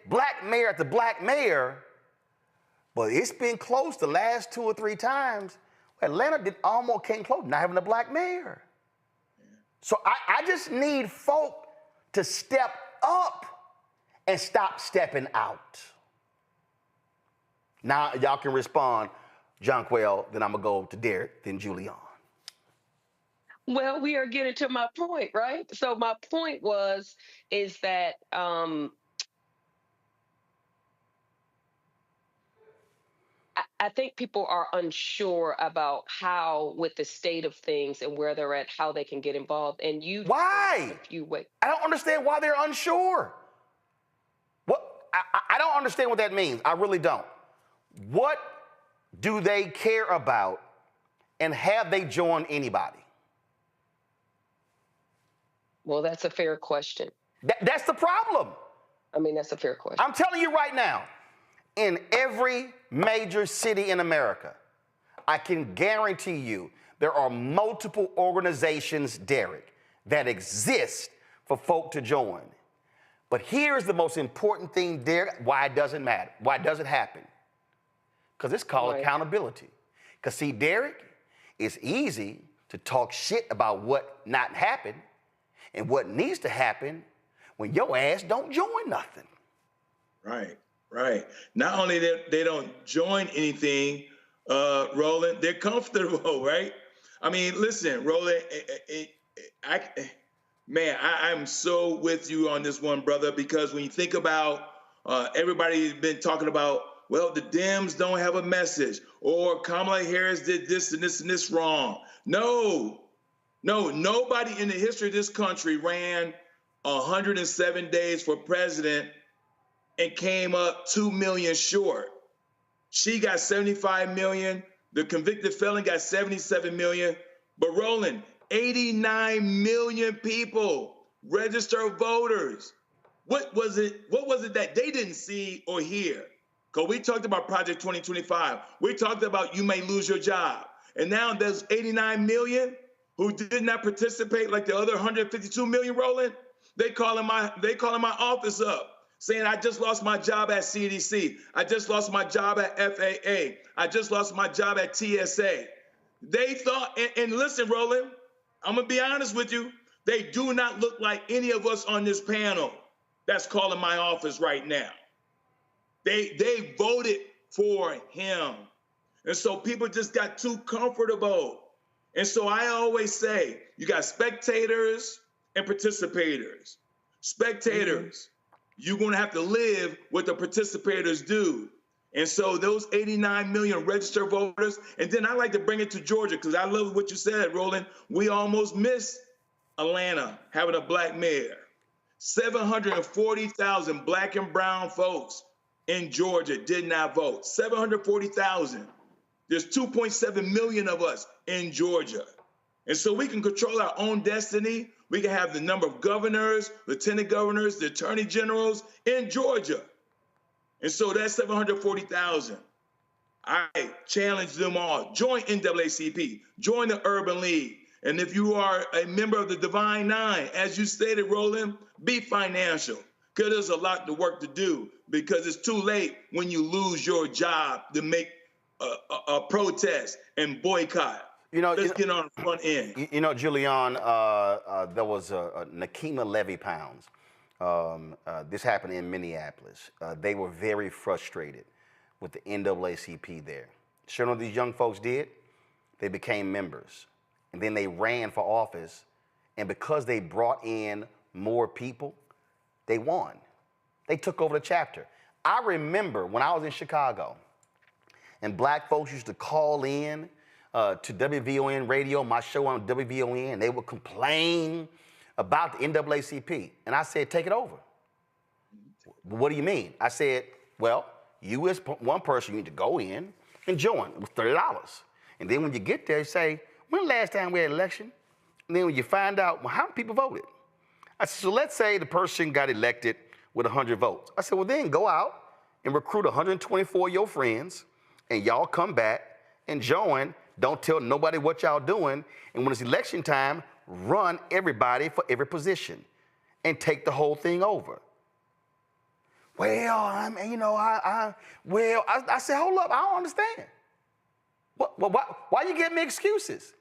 black mayor after black mayor. But it's been close the last 2 or 3 times. Atlanta almost came close not having a black mayor. So I just need folk to step up and stop stepping out. Now y'all can respond, Jonquel, then I'm gonna go to Derek, then Julian. Well, we are getting to my point, right? So my point is that I think people are unsure about how, with the state of things and where they're at, how they can get involved. And you, why? I don't understand why they're unsure. What? I don't understand what that means. I really don't. What do they care about, and have they joined anybody? Well, that's a fair question. That's the problem. I mean, that's a fair question. I'm telling you right now, in every major city in America, I can guarantee you there are multiple organizations, Derek, that exist for folk to join. But here's the most important thing, Derek, why it doesn't matter, why it doesn't happen. Because it's called accountability. Because see, Derek, it's easy to talk shit about what not happened and what needs to happen when your ass don't join nothing. Right, right. Not only they don't join anything, Roland, they're comfortable, right? I mean, listen, Roland, I'm so with you on this one, brother, because when you think about everybody's been talking about, well, the Dems don't have a message, or Kamala Harris did this and this and this wrong. No, nobody in the history of this country ran 107 days for president and came up 2 million short. She got 75 million. The convicted felon got 77 million. But Roland, 89 million people, registered voters. What was it that they didn't see or hear? Because we talked about Project 2025. We talked about you may lose your job. And now there's 89 million who did not participate like the other 152 million, Roland. They calling my office up saying, I just lost my job at CDC. I just lost my job at FAA. I just lost my job at TSA. They thought, and listen, Roland, I'm gonna be honest with you, they do not look like any of us on this panel that's calling my office right now. They voted for him. And so people just got too comfortable. And so I always say, you got spectators and participators. Spectators, you're gonna have to live what the participators do. And so those 89 million registered voters, and then I like to bring it to Georgia, because I love what you said, Roland. We almost missed Atlanta having a black mayor. 740,000 black and brown folks in Georgia did not vote. 740,000. There's 2.7 million of us in Georgia. And so we can control our own destiny. We can have the number of governors, lieutenant governors, the attorney generals in Georgia. And so that's 740,000. I challenge them all. Join NAACP, join the Urban League. And if you are a member of the Divine Nine, as you stated, Roland, be financial, because there's a lot of work to do, because it's too late when you lose your job to make a protest and boycott. Let's get on the front end. You know, Julian, there was Nakima Levy Pounds. This happened in Minneapolis. They were very frustrated with the NAACP there. Sure, what these young folks did? They became members. and then they ran for office. And because they brought in more people, they won. They took over the chapter. I remember when I was in Chicago, and black folks used to call in to WVON radio, my show on WVON, and they would complain about the NAACP. And I said, take it over. What do you mean? I said, well, you as one person, you need to go in and join with $30. And then when you get there, you say, when the last time we had an election? And then when you find out, well, how many people voted? I said, so let's say the person got elected with 100 votes. I said, well, then go out and recruit 124 of your friends, and y'all come back and join. Don't tell nobody what y'all doing. And when it's election time, run everybody for every position and take the whole thing over. Well, I said, hold up, I don't understand. Why you give me excuses?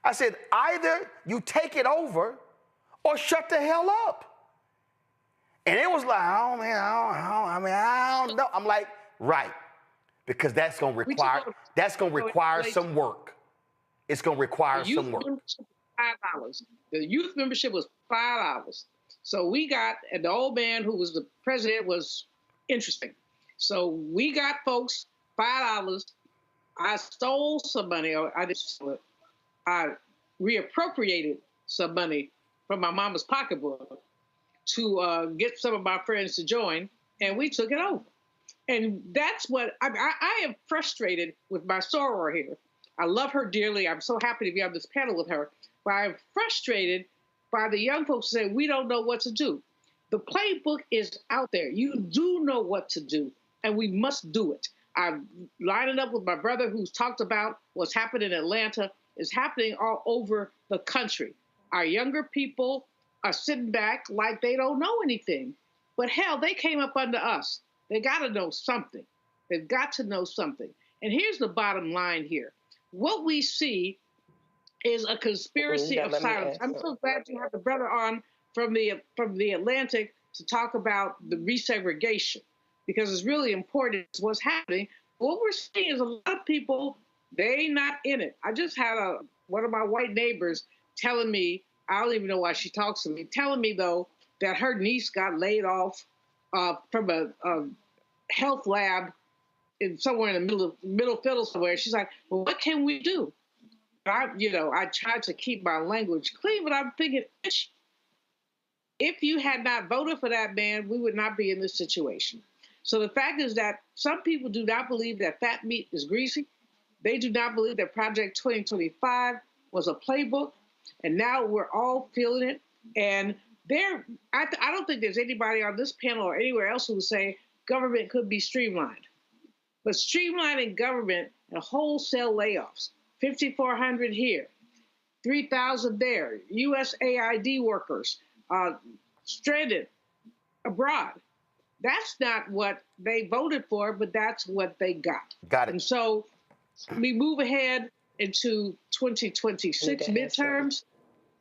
I said, either you take it over or shut the hell up. And it was like, I don't know. I'm like, right. Because that's gonna require some work. It's gonna require some work. $5. The youth membership was $5. So we got, and the old man who was the president was interesting. So we got folks $5. I stole some money, or I didn't steal it. I reappropriated some money from my mama's pocketbook to get some of my friends to join, and we took it over. And that's what I am frustrated with my soror here. I love her dearly. I'm so happy to be on this panel with her. But I'm frustrated by the young folks who say, we don't know what to do. The playbook is out there. You do know what to do, and we must do it. I'm lining up with my brother who's talked about what's happened in Atlanta. Is happening all over the country. Our younger people are sitting back like they don't know anything. But hell, they came up under us. They got to know something. They've got to know something. And here's the bottom line here. What we see is a conspiracy of silence. I'm so glad you have the brother on from the Atlantic to talk about the resegregation, because it's really important what's happening. What we're seeing is a lot of people, they not in it. I just had one of my white neighbors telling me, I don't even know why she talks to me, telling me, though, that her niece got laid off from a health lab somewhere in the middle fiddle somewhere. She's like, well, what can we do? I tried to keep my language clean, but I'm thinking, if you had not voted for that man, we would not be in this situation. So the fact is that some people do not believe that fat meat is greasy. They do not believe that Project 2025 was a playbook, and now we're all feeling it. And I don't think there's anybody on this panel or anywhere else who would say government could be streamlined. But streamlining government and wholesale layoffs, 5,400 here, 3,000 there, USAID workers stranded abroad. That's not what they voted for, but that's what they got. Got it. And so we move ahead into 2026 midterms.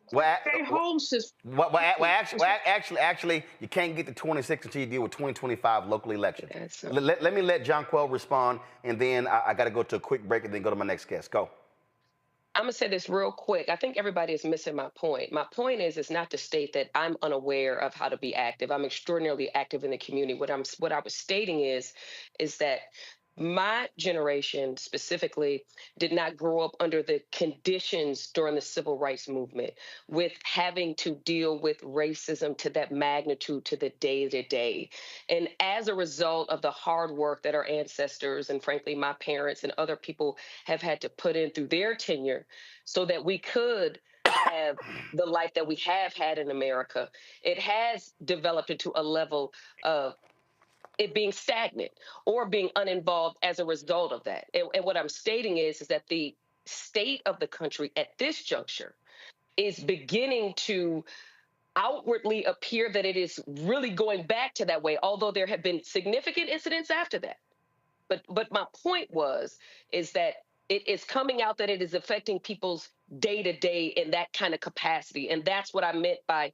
Stay home system. Actually, you can't get to 26 until you deal with 2025 local elections. Let me let Jonquel respond, and then I got to go to a quick break and then go to my next guest. Go. I'm gonna say this real quick. I think everybody is missing my point. My point is not to state that I'm unaware of how to be active. I'm extraordinarily active in the community. What I was stating is that my generation specifically did not grow up under the conditions during the civil rights movement with having to deal with racism to that magnitude to the day-to-day. And as a result of the hard work that our ancestors and frankly my parents and other people have had to put in through their tenure so that we could have the life that we have had in America, it has developed into a level of it being stagnant or being uninvolved as a result of that. And what I'm stating is that the state of the country at this juncture is beginning to outwardly appear that it is really going back to that way, although there have been significant incidents after that. But my point is that it is coming out that it is affecting people's day-to-day in that kind of capacity. And that's what I meant by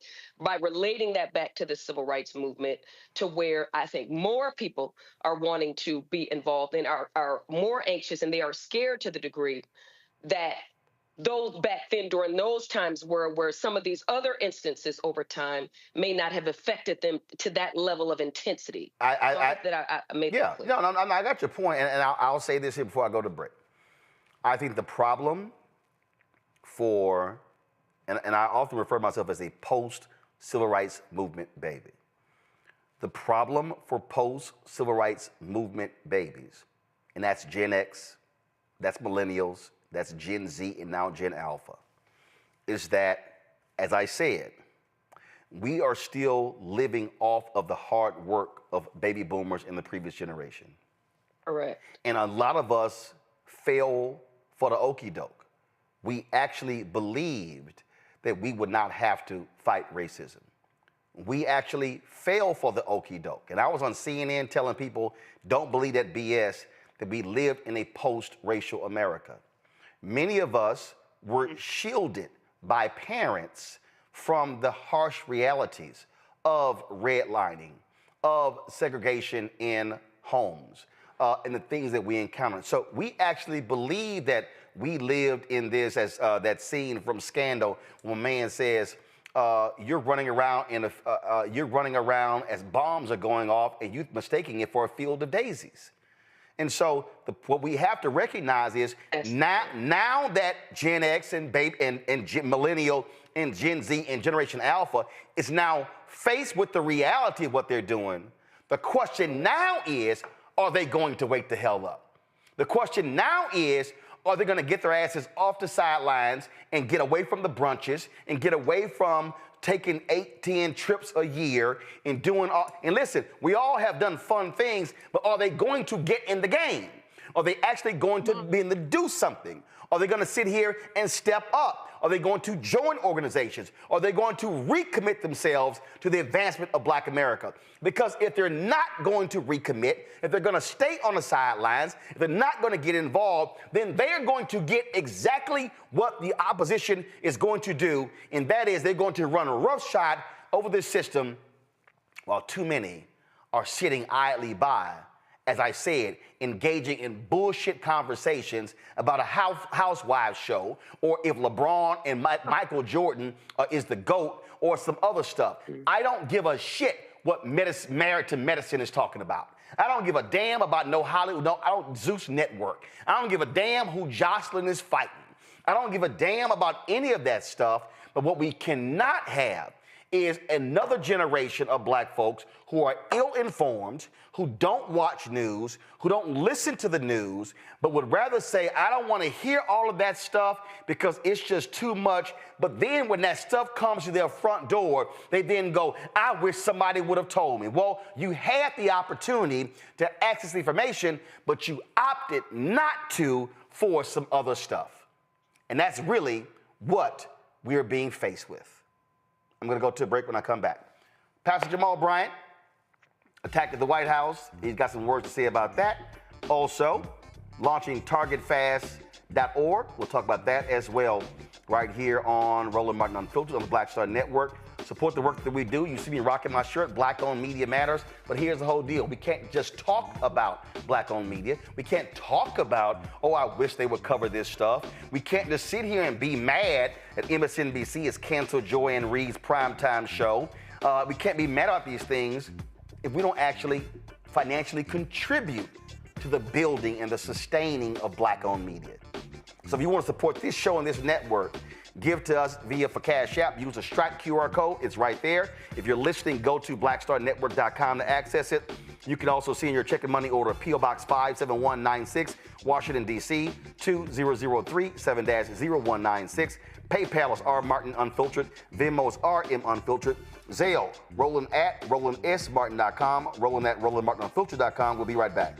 relating that back to the civil rights movement, to where I think more people are wanting to be involved and are more anxious, and they are scared to the degree that those back then during those times were where some of these other instances over time may not have affected them to that level of intensity. I made that clear. No, I got your point, and I'll say this here before I go to break. I think the problem for, and I often refer to myself as a post-civil rights movement baby. The problem for post-civil rights movement babies, and that's Gen X, that's millennials, that's Gen Z, and now Gen Alpha, is that, as I said, we are still living off of the hard work of baby boomers in the previous generation. Correct. And a lot of us fell for the okie doke. We actually believed that we would not have to fight racism. We actually fell for the okie doke. And I was on CNN telling people, don't believe that BS, that we lived in a post-racial America. Many of us were shielded by parents from the harsh realities of redlining, of segregation in homes, and the things that we encountered. So we actually believe that we lived in this, as that scene from Scandal, when a man says, you're running around as bombs are going off, and you're mistaking it for a field of daisies. And so what we have to recognize is now that Gen X and Millennial and Gen Z and Generation Alpha is now faced with the reality of what they're doing, the question now is, are they going to wake the hell up? The question now is, are they going to get their asses off the sidelines and get away from the brunches and get away from taking 8-10 trips a year and doing all, and listen, we all have done fun things, but are they going to get in the game? Are they actually going to be able to do something? Are they going to sit here and step up? Are they going to join organizations? Are they going to recommit themselves to the advancement of Black America? Because if they're not going to recommit, if they're going to stay on the sidelines, if they're not going to get involved, then they're going to get exactly what the opposition is going to do, and that is they're going to run roughshod over this system while too many are sitting idly by, as I said, engaging in bullshit conversations about a housewives show, or if LeBron and Michael Jordan is the GOAT, or some other stuff. I don't give a shit what Married to Medicine is talking about. I don't give a damn about no Hollywood, Zeus Network. I don't give a damn who Jocelyn is fighting. I don't give a damn about any of that stuff, but what we cannot have is another generation of Black folks who are ill-informed, who don't watch news, who don't listen to the news, but would rather say, I don't want to hear all of that stuff because it's just too much. But then when that stuff comes to their front door, they then go, I wish somebody would have told me. Well, you had the opportunity to access the information, but you opted not to for some other stuff. And that's really what we're being faced with. I'm going to go to a break when I come back. Pastor Jamal Bryant attacked at the White House. He's got some words to say about that. Also, launching targetfast.org. We'll talk about that as well right here on Roland Martin Unfiltered on the Black Star Network. Support the work that we do. You see me rocking my shirt, Black-owned media matters. But here's the whole deal. We can't just talk about Black-owned media. We can't talk about, oh, I wish they would cover this stuff. We can't just sit here and be mad that MSNBC has canceled Joy Reid's primetime show. We can't be mad about these things if we don't actually financially contribute to the building and the sustaining of Black-owned media. So if you want to support this show and this network, give to us via Cash App. Use a Stripe QR code. It's right there. If you're listening, go to blackstarnetwork.com to access it. You can also see in your check and money order P.O. Box 57196, Washington, D.C. 20037 7-0196. PayPal is R Martin Unfiltered. Venmo is RM Unfiltered. Zelle, Roland at RolandSMartin.com. Roland at RolandMartinUnfiltered.com. We'll be right back.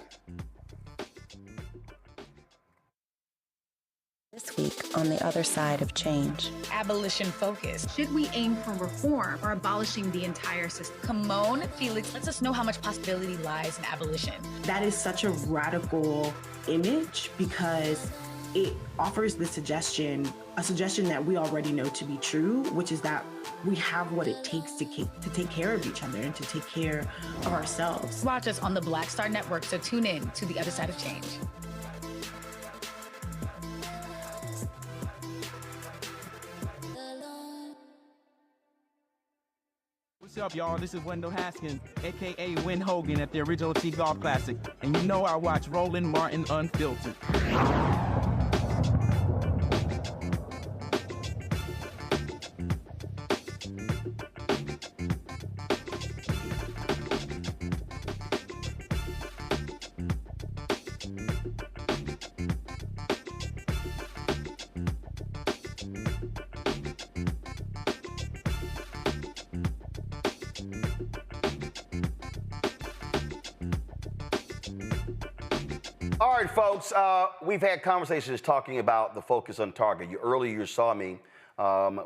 This week on the other side of change. Abolition focus. Should we aim for reform or abolishing the entire system? Come on, Felix, lets us know how much possibility lies in abolition. That is such a radical image because it offers the suggestion, a suggestion that we already know to be true, which is that we have what it takes to take care of each other and to take care of ourselves. Watch us on the Black Star Network, so tune in to the other side of change. What's up, y'all? This is Wendell Haskins, a.k.a. Win Hogan at the Original T Golf Classic. And you know I watch Roland Martin Unfiltered. All right, folks, we've had conversations talking about the focus on Target. Earlier you saw me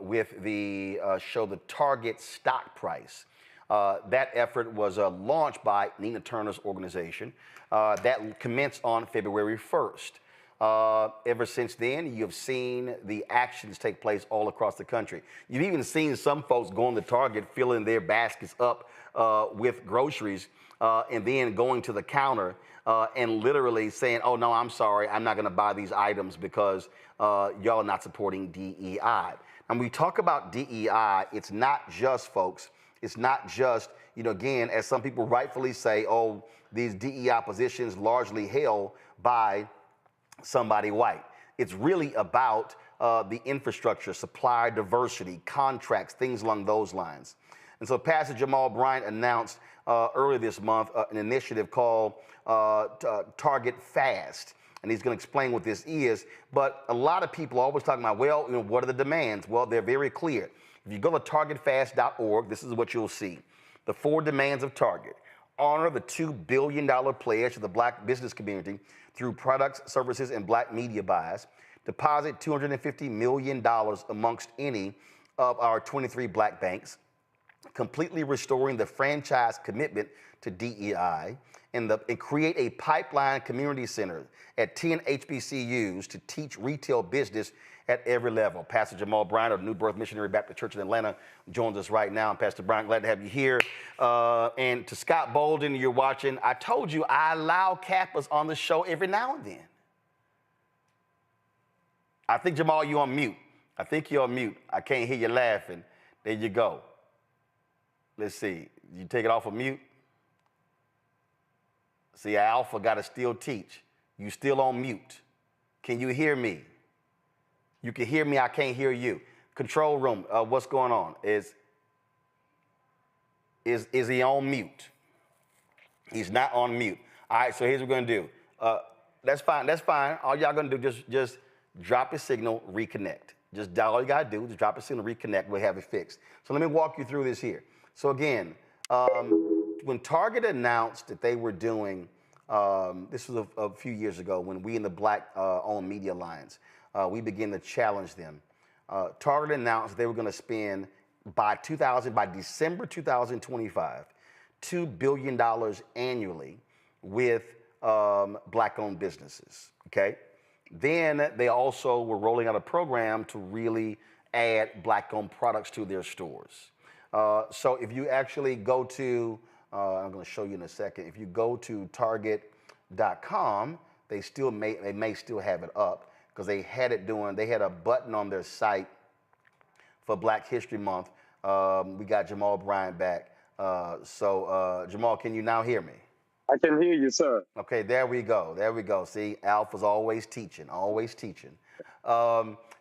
with the show The Target Stock Price. That effort was launched by Nina Turner's organization. That commenced on February 1st. Ever since then, you've seen the actions take place all across the country. You've even seen some folks going to Target, filling their baskets up with groceries, and then going to the counter and literally saying, oh, no, I'm sorry, I'm not going to buy these items because y'all are not supporting DEI. And we talk about DEI, it's not just, folks, it's not just, again, as some people rightfully say, oh, these DEI positions largely held by somebody white. It's really about the infrastructure, supplier diversity, contracts, things along those lines. And so Pastor Jamal Bryant announced earlier this month an initiative called Target Fast. And he's going to explain what this is. But a lot of people are always talking about, well, what are the demands? Well, they're very clear. If you go to targetfast.org, this is what you'll see. The 4 demands of Target. Honor the $2 billion pledge to the black business community through products, services, and black media buys. Deposit $250 million amongst any of our 23 black banks. Completely restoring the franchise commitment to DEI, and create a pipeline community center at 10 HBCUs to teach retail business at every level. Pastor Jamal Bryant of New Birth Missionary Baptist Church in Atlanta joins us right now. And Pastor Bryant, glad to have you here. And to Scott Bolden, you're watching. I told you I allow Kappas on the show every now and then. I think, Jamal, you're on mute. I think you're on mute. I can't hear you laughing. There you go. Let's see. You take it off of mute? See, Alpha got to still teach. You still on mute. Can you hear me? You can hear me. I can't hear you. Control room, what's going on? Is he on mute? He's not on mute. All right, so here's what we're going to do. That's fine. That's fine. All y'all going to do, just drop a signal, reconnect. Just all you got to do is drop a signal, reconnect. We'll have it fixed. So let me walk you through this here. So again, when Target announced that they were doing, this was a few years ago when we in the Black-owned Media Alliance, we began to challenge them. Target announced they were going to spend by December 2025, $2 billion annually with Black-owned businesses. Okay. Then they also were rolling out a program to really add Black-owned products to their stores. So if you actually go to, I'm going to show you in a second. If you go to Target.com, they may still have it up because they had a button on their site for Black History Month. We got Jamal Bryant back. Jamal, can you now hear me? I can hear you, sir. Okay, there we go. There we go. See, Alpha's always teaching, always teaching.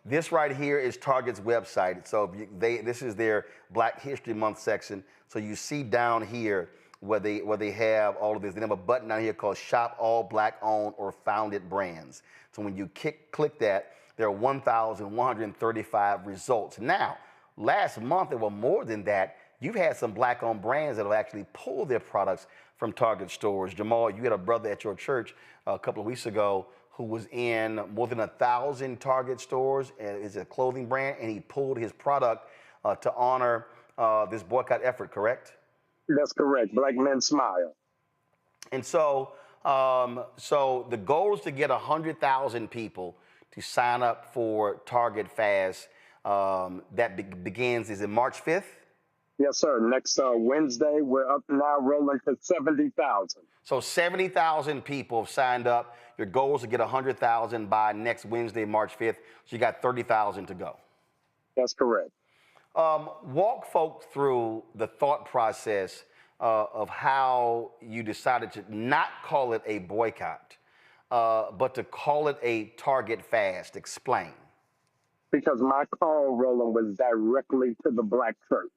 This right here is Target's website. So this is their Black History Month section. So you see down here where they have all of this. They have a button down here called Shop All Black-Owned or Founded Brands. So when you click that, there are 1,135 results. Now, last month there were more than that. You've had some Black-owned brands that have actually pulled their products from Target stores. Jamal, you had a brother at your church a couple of weeks ago who was in more than 1,000 Target stores, and is a clothing brand, and he pulled his product to honor this boycott effort, correct? That's correct. Black Men Smile. And so, so the goal is to get 100,000 people to sign up for Target Fast. That begins, is it March 5th? Yes, sir. Next Wednesday, we're up now rolling to 70,000. So 70,000 people have signed up. Your goal is to get 100,000 by next Wednesday, March 5th. So you got 30,000 to go. That's correct. Walk folks through the thought process of how you decided to not call it a boycott, but to call it a Target fast. Explain. Because my call, Roland, was directly to the Black church.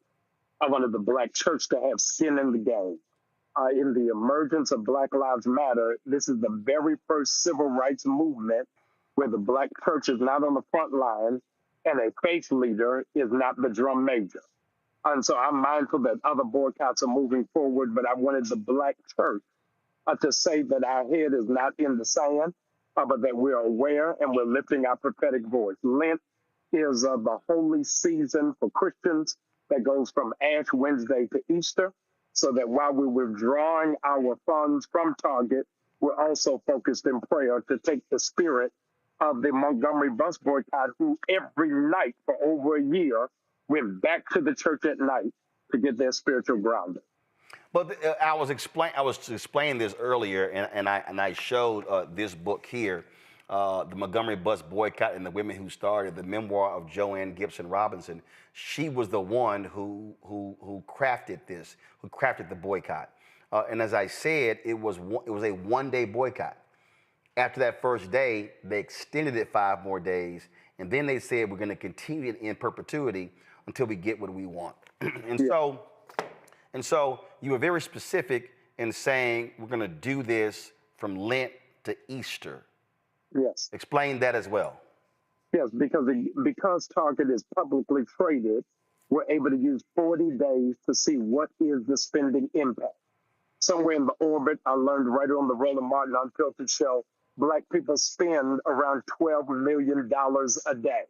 I wanted the Black church to have skin in the game. In the emergence of Black Lives Matter, this is the very first civil rights movement where the Black church is not on the front line and a faith leader is not the drum major. And so I'm mindful that other boycotts are moving forward, but I wanted the Black church to say that our head is not in the sand, but that we're aware and we're lifting our prophetic voice. Lent is the holy season for Christians that goes from Ash Wednesday to Easter, so that while we're withdrawing our funds from Target, we're also focused in prayer to take the spirit of the Montgomery bus boycott, who every night for over a year went back to the church at night to get their spiritual grounding. But I was explaining this earlier, and I showed this book here, the Montgomery bus boycott and the women who started, the memoir of Joanne Gibson Robinson. She was the one who crafted this, who crafted the boycott. And as I said, it was a one-day boycott. After that first day, they extended it 5 more days, and then they said we're going to continue it in perpetuity until we get what we want. And so you were very specific in saying we're going to do this from Lent to Easter. Yes. Explain that as well. Yes, because Target is publicly traded, we're able to use 40 days to see what is the spending impact. Somewhere in the orbit, I learned right on the Roland Martin Unfiltered show, Black people spend around $12 million a day.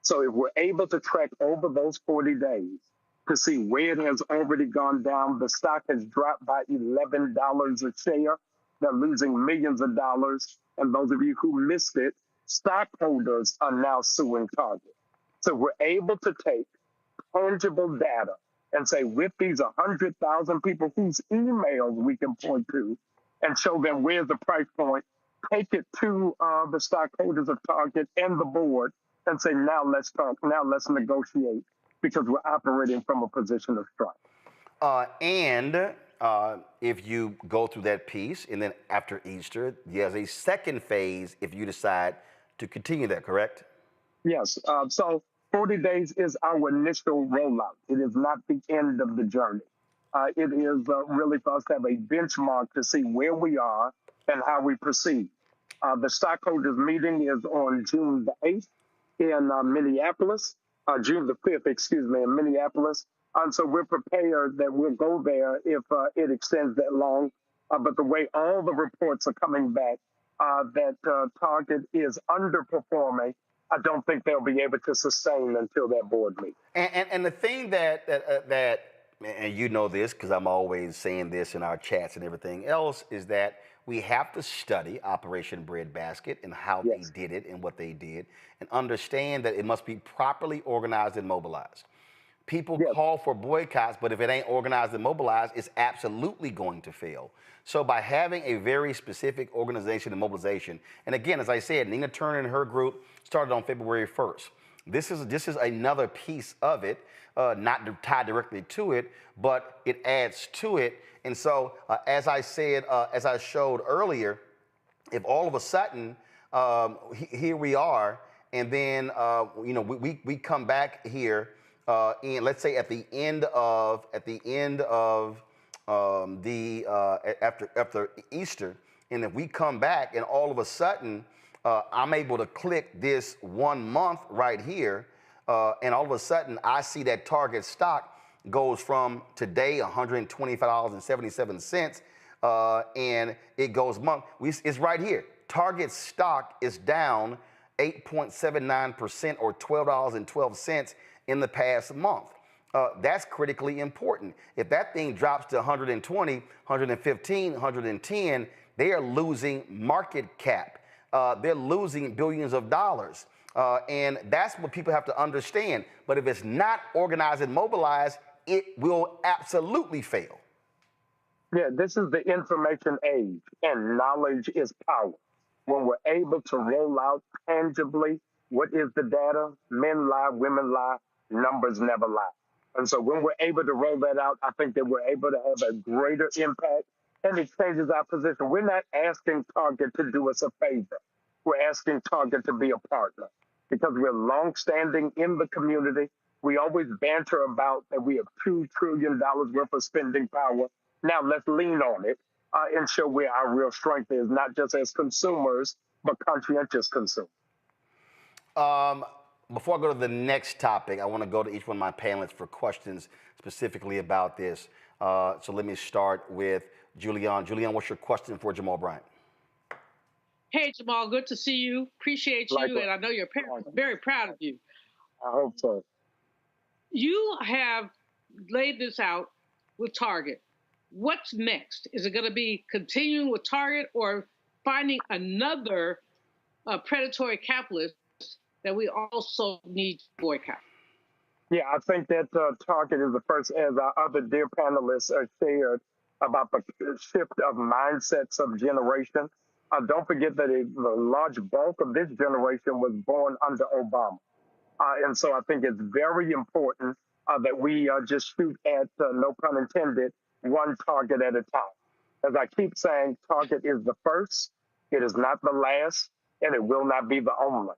So if we're able to track over those 40 days to see where it has already gone down, the stock has dropped by $11 a share. They're losing millions of dollars. And those of you who missed it, stockholders are now suing Target. So we're able to take tangible data and say, with these 100,000 people whose emails we can point to and show them where's the price point, take it to the stockholders of Target and the board and say, now let's talk, now let's negotiate, because we're operating from a position of strength. And if you go through that piece, and then after Easter, there's a second phase if you decide to continue that, correct? Yes. So 40 days is our initial rollout. It is not the end of the journey. It is really for us to have a benchmark to see where we are and how we proceed. The stockholders meeting is on June the 8th in Minneapolis, June the 5th, in Minneapolis. And so we're prepared that we'll go there if it extends that long. But the way all the reports are coming back, that Target is underperforming, I don't think they'll be able to sustain until that board meeting. And the thing that and you know this because I'm always saying this in our chats and everything else, is that we have to study Operation Breadbasket and how they did it and what they did, and understand that it must be properly organized and mobilized. People call for boycotts, but if it ain't organized and mobilized, it's absolutely going to fail. So by having a very specific organization and mobilization, and again, as I said, Nina Turner and her group started on February 1st. This is another piece of it, not tied directly to it, but it adds to it. And so, as I said, as I showed earlier, if all of a sudden here we are, and then we come back here, and let's say at the end of after Easter, and if we come back and all of a sudden I'm able to click this 1 month right here, and all of a sudden I see that Target stock goes from today $125.77, and it goes month. It's right here. Target stock is down 8.79% or $12.12 in the past month. That's critically important. If that thing drops to 120, 115, 110, they are losing market cap. They're losing billions of dollars. And that's what people have to understand. But if it's not organized and mobilized, it will absolutely fail. Yeah, this is the information age, and knowledge is power. When we're able to roll out tangibly what is the data, men lie, women lie, numbers never lie. And so when we're able to roll that out, I think that we're able to have a greater impact, and it changes our position. We're not asking Target to do us a favor. We're asking Target to be a partner because we're longstanding in the community. We always banter about that we have $2 trillion worth of spending power. Now let's lean on it and show where our real strength is, not just as consumers, but conscientious consumers. Before I go to the next topic, I want to go to each one of my panelists for questions specifically about this. So let me start with Julianne. Julianne, what's your question for Jamal Bryant? Hey, Jamal, good to see you. Appreciate you, and I know your parents are very proud of you. I hope so. You have laid this out with Target. What's next? Is it going to be continuing with Target or finding another predatory capitalist that we also need to boycott? Yeah, I think that Target is the first, as our other dear panelists shared, about the shift of mindsets of generation. Don't forget that the large bulk of this generation was born under Obama. And so I think it's very important that we just shoot at, no pun intended, one target at a time. As I keep saying, Target is the first, it is not the last, and it will not be the only.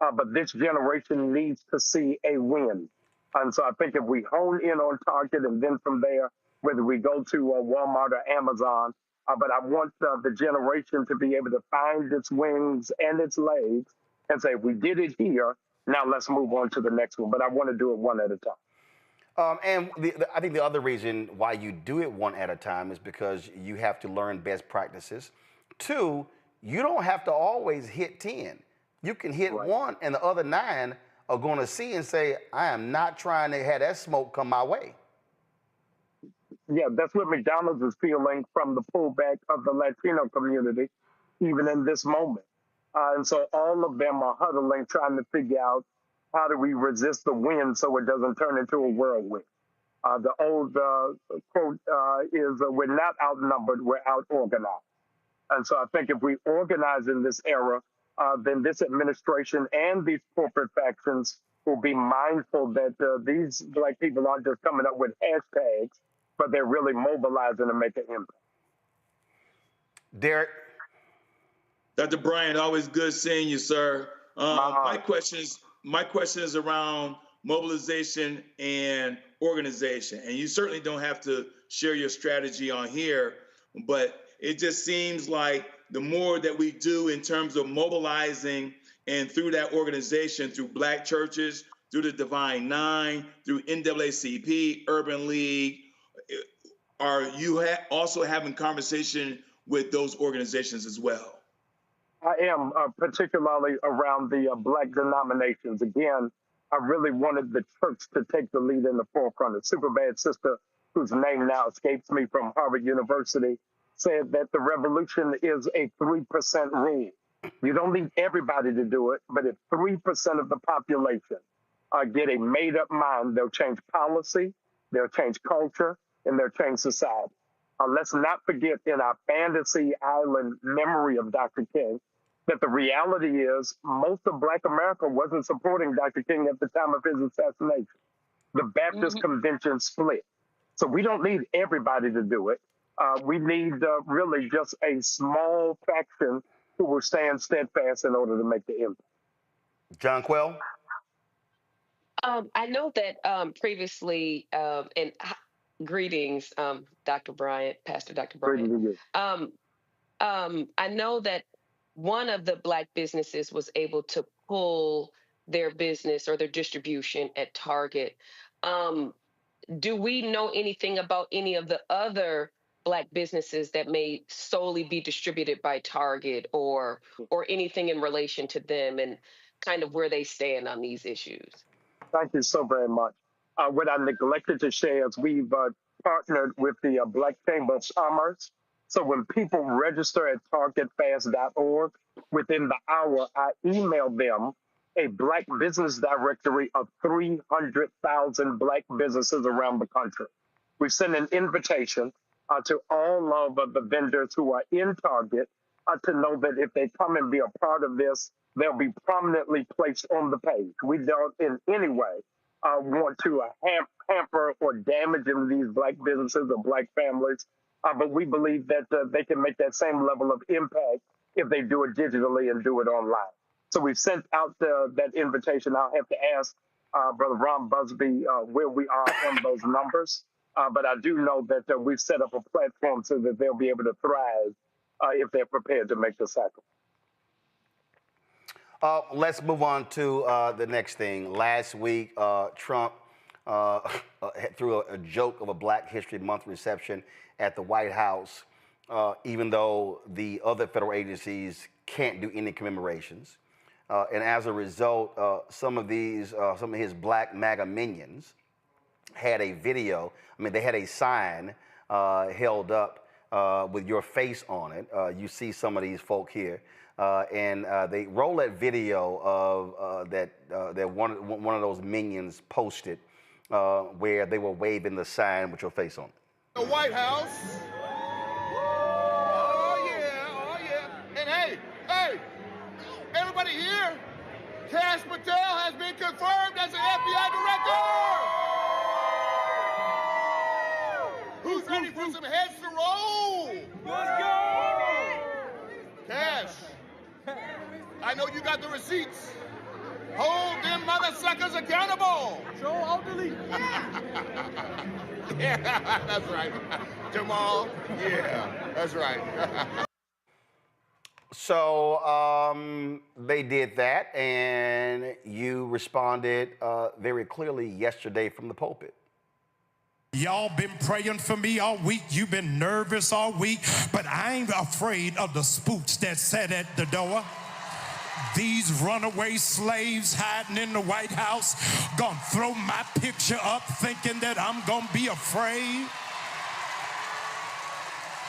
But this generation needs to see a win. And so I think if we hone in on Target and then from there, whether we go to Walmart or Amazon, but I want the generation to be able to find its wings and its legs and say, we did it here, now let's move on to the next one. But I want to do it one at a time. And I think the other reason why you do it one at a time is because you have to learn best practices. 2, you don't have to always hit 10. You can hit one, and the other 9 are going to see and say, I am not trying to have that smoke come my way. Yeah, that's what McDonald's is feeling from the pullback of the Latino community, even in this moment. And so all of them are huddling, trying to figure out how do we resist the wind so it doesn't turn into a whirlwind. The old quote is, we're not outnumbered, we're out-organized. And so I think if we organize in this era, then this administration and these corporate factions will be mindful that these Black people aren't just coming up with hashtags, but they're really mobilizing to make an impact. Derek? Dr. Bryant, always good seeing you, sir. My question is around mobilization and organization. And you certainly don't have to share your strategy on here, but it just seems like the more that we do in terms of mobilizing and through that organization, through Black churches, through the Divine Nine, through NAACP, Urban League, are you also having conversation with those organizations as well? I am, particularly around the Black denominations. Again, I really wanted the church to take the lead in the forefront. A super bad sister, whose name now escapes me, from Harvard University, said that the revolution is a 3% rule. You don't need everybody to do it, but if 3% of the population get a made-up mind, they'll change policy, they'll change culture, and they'll change society. Let's not forget in our fantasy island memory of Dr. King that the reality is most of Black America wasn't supporting Dr. King at the time of his assassination. The Baptist convention split. So we don't need everybody to do it. We need really just a small faction who will stand steadfast in order to make the impact. John Quell? I know that previously, and greetings, Dr. Bryant, Pastor Dr. Bryant. I know that one of the Black businesses was able to pull their business or their distribution at Target. Do we know anything about any of the other Black businesses that may solely be distributed by Target or anything in relation to them and kind of where they stand on these issues? Thank you so very much. What I neglected to share is we've partnered with the Black Chamber of Commerce. So when people register at targetfast.org, within the hour, I email them a Black business directory of 300,000 Black businesses around the country. We send an invitation to all of the vendors who are in Target to know that if they come and be a part of this, they'll be prominently placed on the page. We don't in any way want to hamper or damage in these black businesses or black families. But we believe that they can make that same level of impact if they do it digitally and do it online. So we've sent out that invitation. I'll have to ask Brother Ron Busby where we are on those numbers. But I do know that we've set up a platform so that they'll be able to thrive if they're prepared to make the sacrifice. Let's move on to the next thing. Last week, Trump threw a joke of a Black History Month reception at the White House, even though the other federal agencies can't do any commemorations. And as a result, some of his Black MAGA minions had a video. I mean, they had a sign held up with your face on it. You see some of these folk here. And they roll that video of that one of those minions posted where they were waving the sign with your face on it. The White House. Oh yeah. And hey, everybody here, Kash Patel has been confirmed as an FBI director. Who's ready for some heads to roll? Let's go. Kash, I know you got the receipts. Hold them mother suckers accountable. Show all delete. Yeah, that's right. Jamal, yeah, that's right. So they did that, and you responded very clearly yesterday from the pulpit. Y'all been praying for me all week. You've been nervous all week, but I ain't afraid of the spooks that sat at the door. These runaway slaves hiding in the White House gonna throw my picture up thinking that I'm gonna be afraid.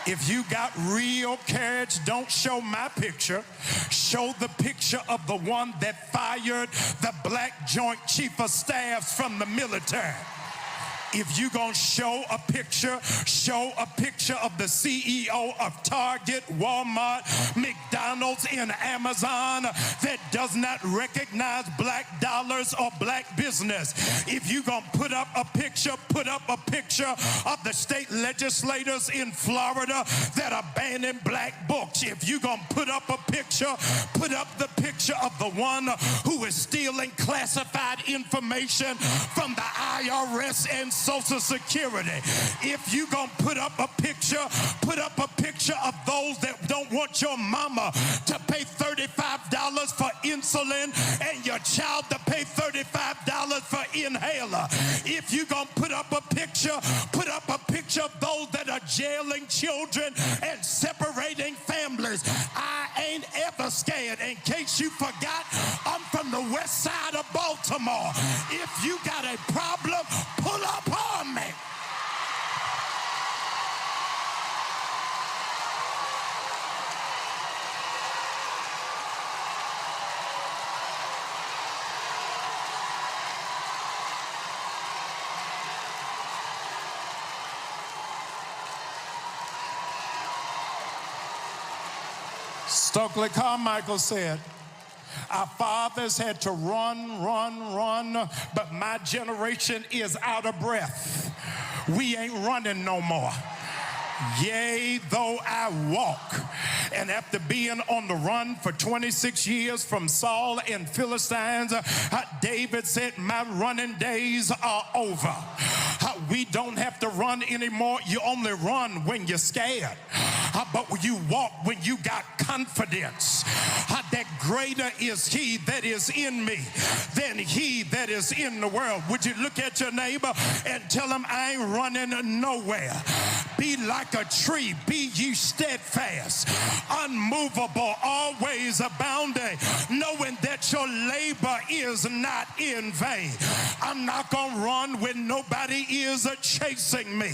If you got real courage, don't show my picture. Show the picture of the one that fired the Black Joint Chief of Staff from the military. If you gonna show a picture of the CEO of Target, Walmart, McDonald's, and Amazon that does not recognize black dollars or black business. If you gonna put up a picture of the state legislators in Florida that are banning black books. If you gonna put up the picture of the one who is stealing classified information from the IRS and Social Security. If you gonna put up a picture of those that don't want your mama to pay $35 for insulin and your child to pay $35 for inhaler. If you gonna put up a picture of those that are jailing children and separating families. I ain't ever scared. In case you forgot, I'm from the west side of Baltimore. If you got a problem, pull up on me. Stokely Carmichael said, our fathers had to run, but my generation is out of breath. We ain't running no more. Yea, though I walk. And after being on the run for 26 years from Saul and Philistines, David said, my running days are over. We don't have to run anymore. You only run when you're scared. But when you walk, when you got confidence, that greater is he that is in me than he that is in the world. Would you look at your neighbor and tell him, I ain't running nowhere. Be like a tree, be ye steadfast, unmovable, always abounding, knowing that your labor is not in vain. I'm not gonna run when nobody is chasing me,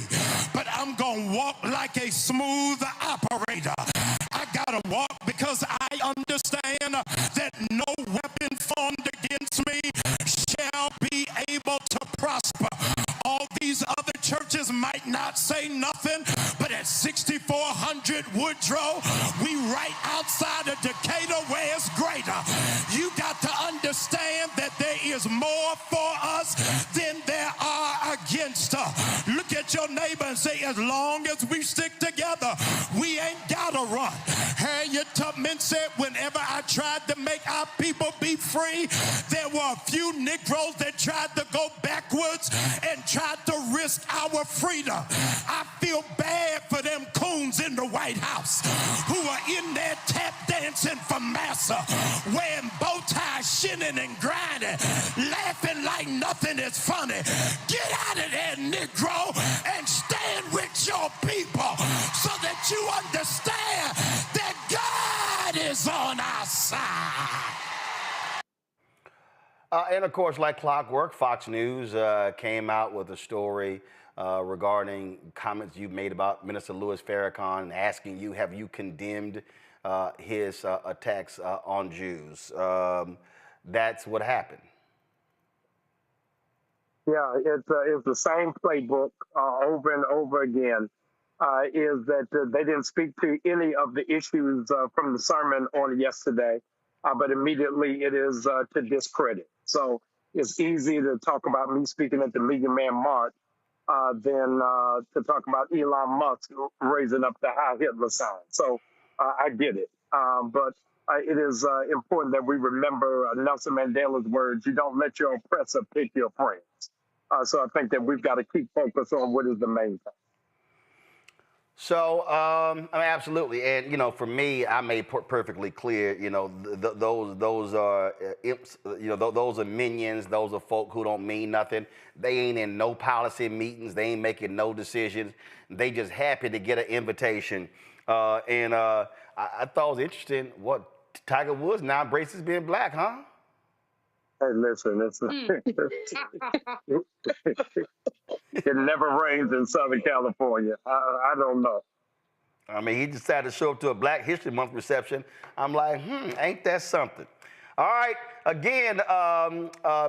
but I'm gonna walk like a smooth operator. I gotta walk because I understand that no weapon formed against me shall be able to prosper. All these other churches might not say nothing, but at 6400 Woodrow, we right outside of Decatur where it's greater. You got to understand that there is more for us against her. Look at your neighbor and say, as long as we stick together, we ain't gotta run. Harriet Tubman said, whenever I tried to make our people be free, there were a few Negroes that tried to go backwards and tried to risk our freedom. I feel bad for them coons in the White House who are in there tap dancing for massa, wearing bow ties, shinning and grinding, laughing like nothing is funny. Get out of there, Negro, and stand with your people so that you understand that God is on our side. And of course, like clockwork, Fox News came out with a story regarding comments you've made about Minister Louis Farrakhan and asking you, have you condemned his attacks on Jews? That's what happened. Yeah, it's the same playbook over and over again. Is that they didn't speak to any of the issues from the sermon on yesterday, but immediately it is to discredit. So it's easy to talk about me speaking at the Million Man March than to talk about Elon Musk raising up the Heil Hitler sign. So I get it. But it is important that we remember Nelson Mandela's words, you don't let your oppressor pick your friends. So I think that we've got to keep focused on what is the main thing. So, I mean, absolutely. And, you know, for me, I made perfectly clear, you know, those are imps, you know, those are minions. Those are folk who don't mean nothing. They ain't in no policy meetings. They ain't making no decisions. They just happy to get an invitation. I thought it was interesting what Tiger Woods now embraces being black, huh? Hey, listen, it never rains in Southern California. I don't know. I mean, he decided to show up to a Black History Month reception. I'm like, ain't that something? All right, again,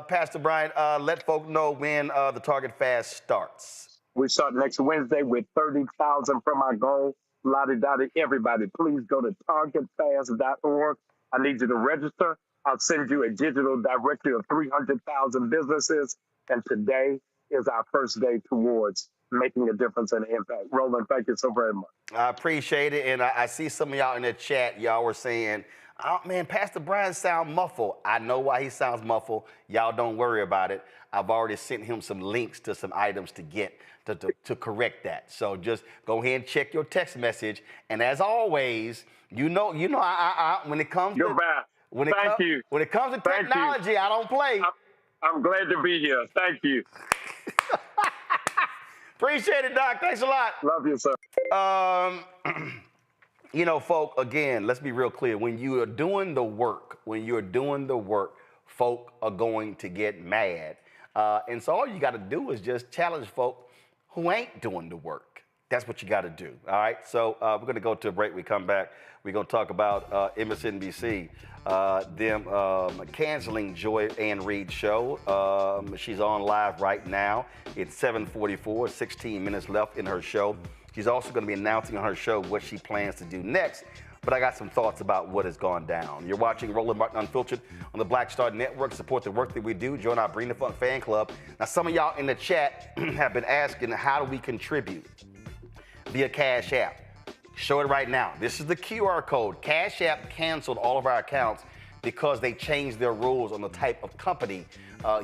Pastor Bryant, let folk know when the Target Fast starts. We start next Wednesday with 30,000 from our goal. Lottie-dottie, everybody, please go to targetfast.org. I need you to register. I'll send you a digital directory of 300,000 businesses. And today is our first day towards making a difference and impact. Roland, thank you so very much. I appreciate it. And I see some of y'all in the chat. Y'all were saying, oh, man, Pastor Bryant sound muffled. I know why he sounds muffled. Y'all don't worry about it. I've already sent him some links to some items to get to correct that. So just go ahead and check your text message. And as always, you know, I when it comes You're to back. When it comes to technology, I don't play. I'm glad to be here. Thank you. Appreciate it, Doc. Thanks a lot. Love you, sir. You know, folk, again, let's be real clear. When you are doing the work, folk are going to get mad. And so all you got to do is just challenge folk who ain't doing the work. That's what you got to do, all right? So we're going to go to a break. We come back. We're going to talk about MSNBC, them canceling Joy Reid's show. She's on live right now. It's 7:44, 16 minutes left in her show. She's also going to be announcing on her show what she plans to do next. But I got some thoughts about what has gone down. You're watching Roland Martin Unfiltered on the Black Star Network. Support the work that we do. Join our Bring the Funk fan club. Now, some of y'all in the chat have been asking, how do we contribute? Via Cash App. Show it right now. This is the QR code. Cash App canceled all of our accounts because they changed their rules on the type of company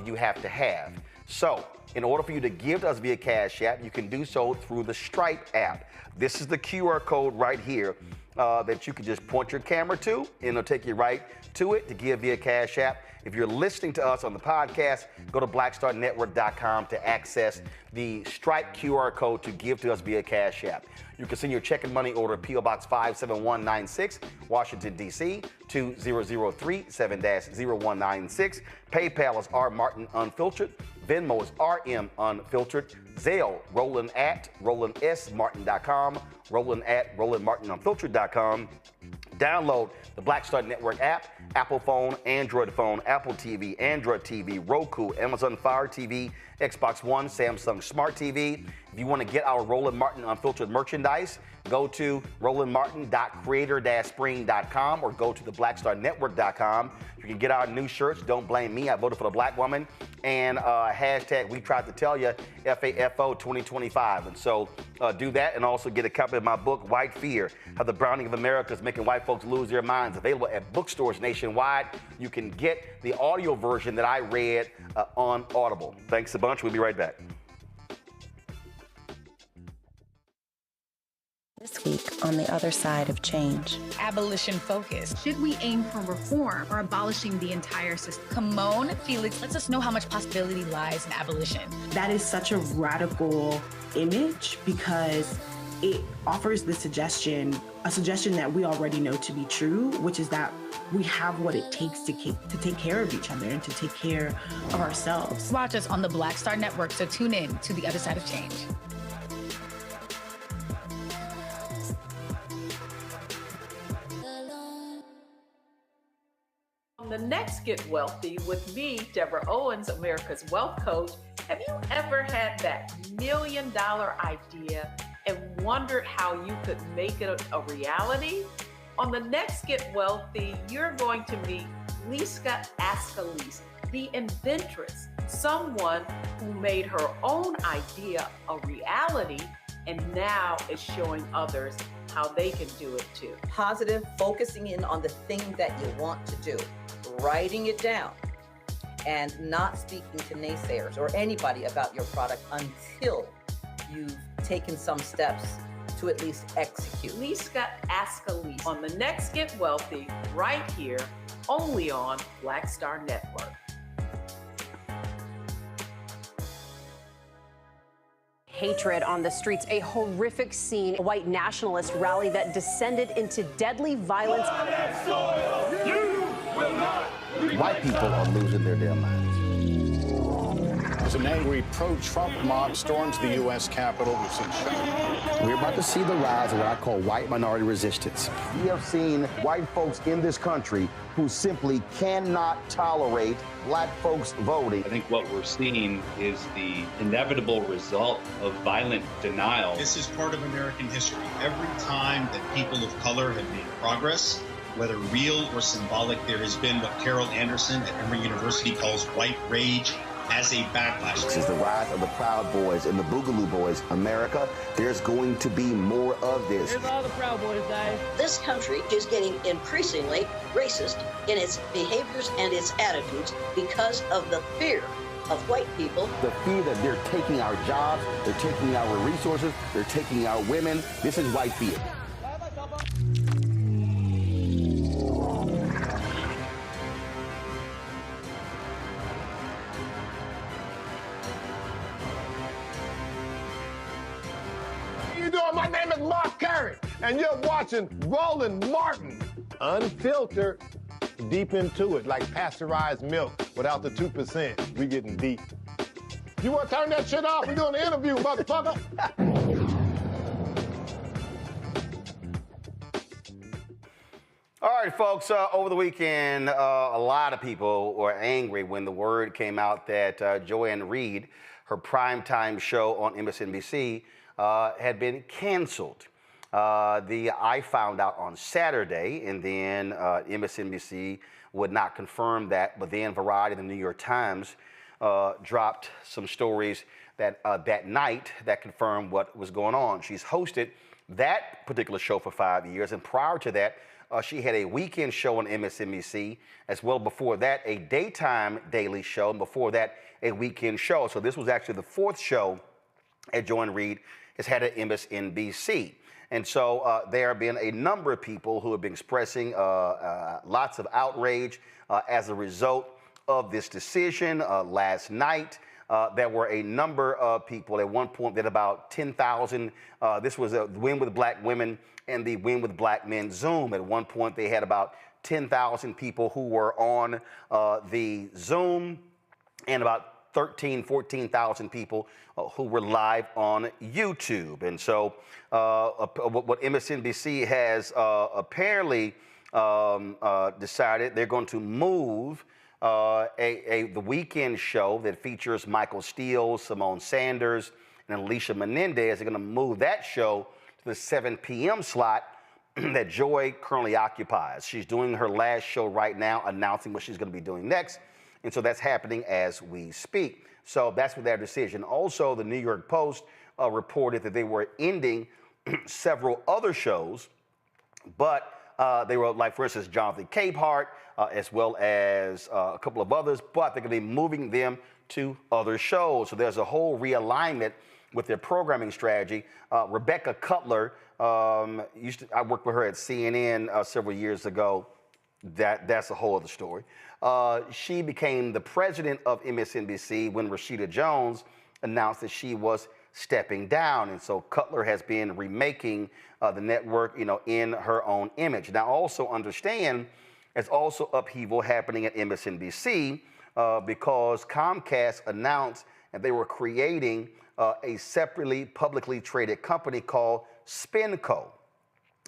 you have to have. So, in order for you to give to us via Cash App, you can do so through the Stripe app. This is the QR code right here that you can just point your camera to, and it'll take you right to it to give via Cash App. If you're listening to us on the podcast, go to blackstarnetwork.com to access the Stripe QR code to give to us via Cash App. You can send your check and money order P.O. Box 57196, Washington, D.C., 20037 7-0196. PayPal is R Martin Unfiltered. Venmo is RM Unfiltered. Zelle, Roland at RolandSMartin.com. Roland at RolandMartinUnfiltered.com. Download the Black Star Network app Apple phone, Android phone, Apple TV, Android TV, Roku, Amazon Fire TV, Xbox One, Samsung Smart TV. If you want to get our Roland Martin Unfiltered merchandise, go to rolandmartin.creator-spring.com or go to theblackstarnetwork.com. You can get our new shirts, Don't Blame Me, I Voted for the Black Woman, and hashtag We Tried to Tell You, FAFO 2025. And so do that, and also get a copy of my book, White Fear, How the Browning of America is Making White Folks Lose Their Minds, available at bookstores nationwide. You can get the audio version that I read on Audible. Thanks a bunch. We'll be right back. This week on the other side of change. Abolition focus. Should we aim for reform or abolishing the entire system? Kamon Felix lets us know how much possibility lies in abolition. That is such a radical image because it offers the suggestion, a suggestion that we already know to be true, which is that we have what it takes to take care of each other and to take care of ourselves. Watch us on the Black Star Network, so tune in to the other side of change. On the next Get Wealthy with me, Deborah Owens, America's Wealth Coach, have you ever had that $1 million idea and wondered how you could make it a reality? On the next Get Wealthy, you're going to meet Liska Askalise, the inventress, someone who made her own idea a reality and now is showing others how they can do it too. Positive, focusing in on the thing that you want to do, writing it down, and not speaking to naysayers or anybody about your product until you've taken some steps to at least execute. Liska Askalise on the next Get Wealthy, right here, only on Black Star Network. Hatred on the streets, a horrific scene, a white nationalist rally that descended into deadly violence. White people are losing their damn minds. As an angry pro-Trump mob storms the U.S. Capitol, we've seen shooting. We're about to see the rise of what I call white minority resistance. We have seen white folks in this country who simply cannot tolerate black folks voting. I think what we're seeing is the inevitable result of violent denial. This is part of American history. Every time that people of color have made progress, whether real or symbolic, there has been what Carol Anderson at Emory University calls white rage as a backlash. This is the rise of the Proud Boys and the Boogaloo Boys. America, there's going to be more of this. Here's all the Proud Boys, guys. This country is getting increasingly racist in its behaviors and its attitudes because of the fear of white people. The fear that they're taking our jobs, they're taking our resources, they're taking our women. This is white fear. My name is Mark Carey, and you're watching Roland Martin Unfiltered. Deep into it, like pasteurized milk without the 2%. We getting deep. You want to turn that shit off? We're doing an interview, motherfucker. All right, folks, over the weekend, a lot of people were angry when the word came out that Joy Reid, her primetime show on MSNBC, had been canceled. I found out on Saturday, and then MSNBC would not confirm that, but then Variety and the New York Times dropped some stories that that night that confirmed what was going on. She's hosted that particular show for 5 years, and prior to that, she had a weekend show on MSNBC, as well before that, a daytime daily show, and before that, a weekend show. So this was actually the fourth show at Joy Reid has had at MSNBC. And so there have been a number of people who have been expressing lots of outrage as a result of this decision. Last night, there were a number of people. At one point, that about 10,000, this was a Win with Black Women and the Win with Black Men Zoom. At one point, they had about 10,000 people who were on the Zoom, and about 14,000 people who were live on YouTube. And so what MSNBC has apparently decided they're going to move the weekend show that features Michael Steele, Simone Sanders, and Alicia Menendez. They're going to move that show to the 7 p.m. slot that Joy currently occupies. She's doing her last show right now, announcing what she's going to be doing next. And so that's happening as we speak. So that's with their decision. Also, the New York Post reported that they were ending several other shows, but they were, like, for instance, Jonathan Capehart, as well as a couple of others, but they're going to be moving them to other shows. So there's a whole realignment with their programming strategy. Rebecca Cutler, I worked with her at CNN several years ago. That's a whole other story. She became the president of MSNBC when Rashida Jones announced that she was stepping down. And so Cutler has been remaking the network, in her own image. Now, also understand there's also upheaval happening at MSNBC because Comcast announced that they were creating a separately publicly traded company called SpinCo.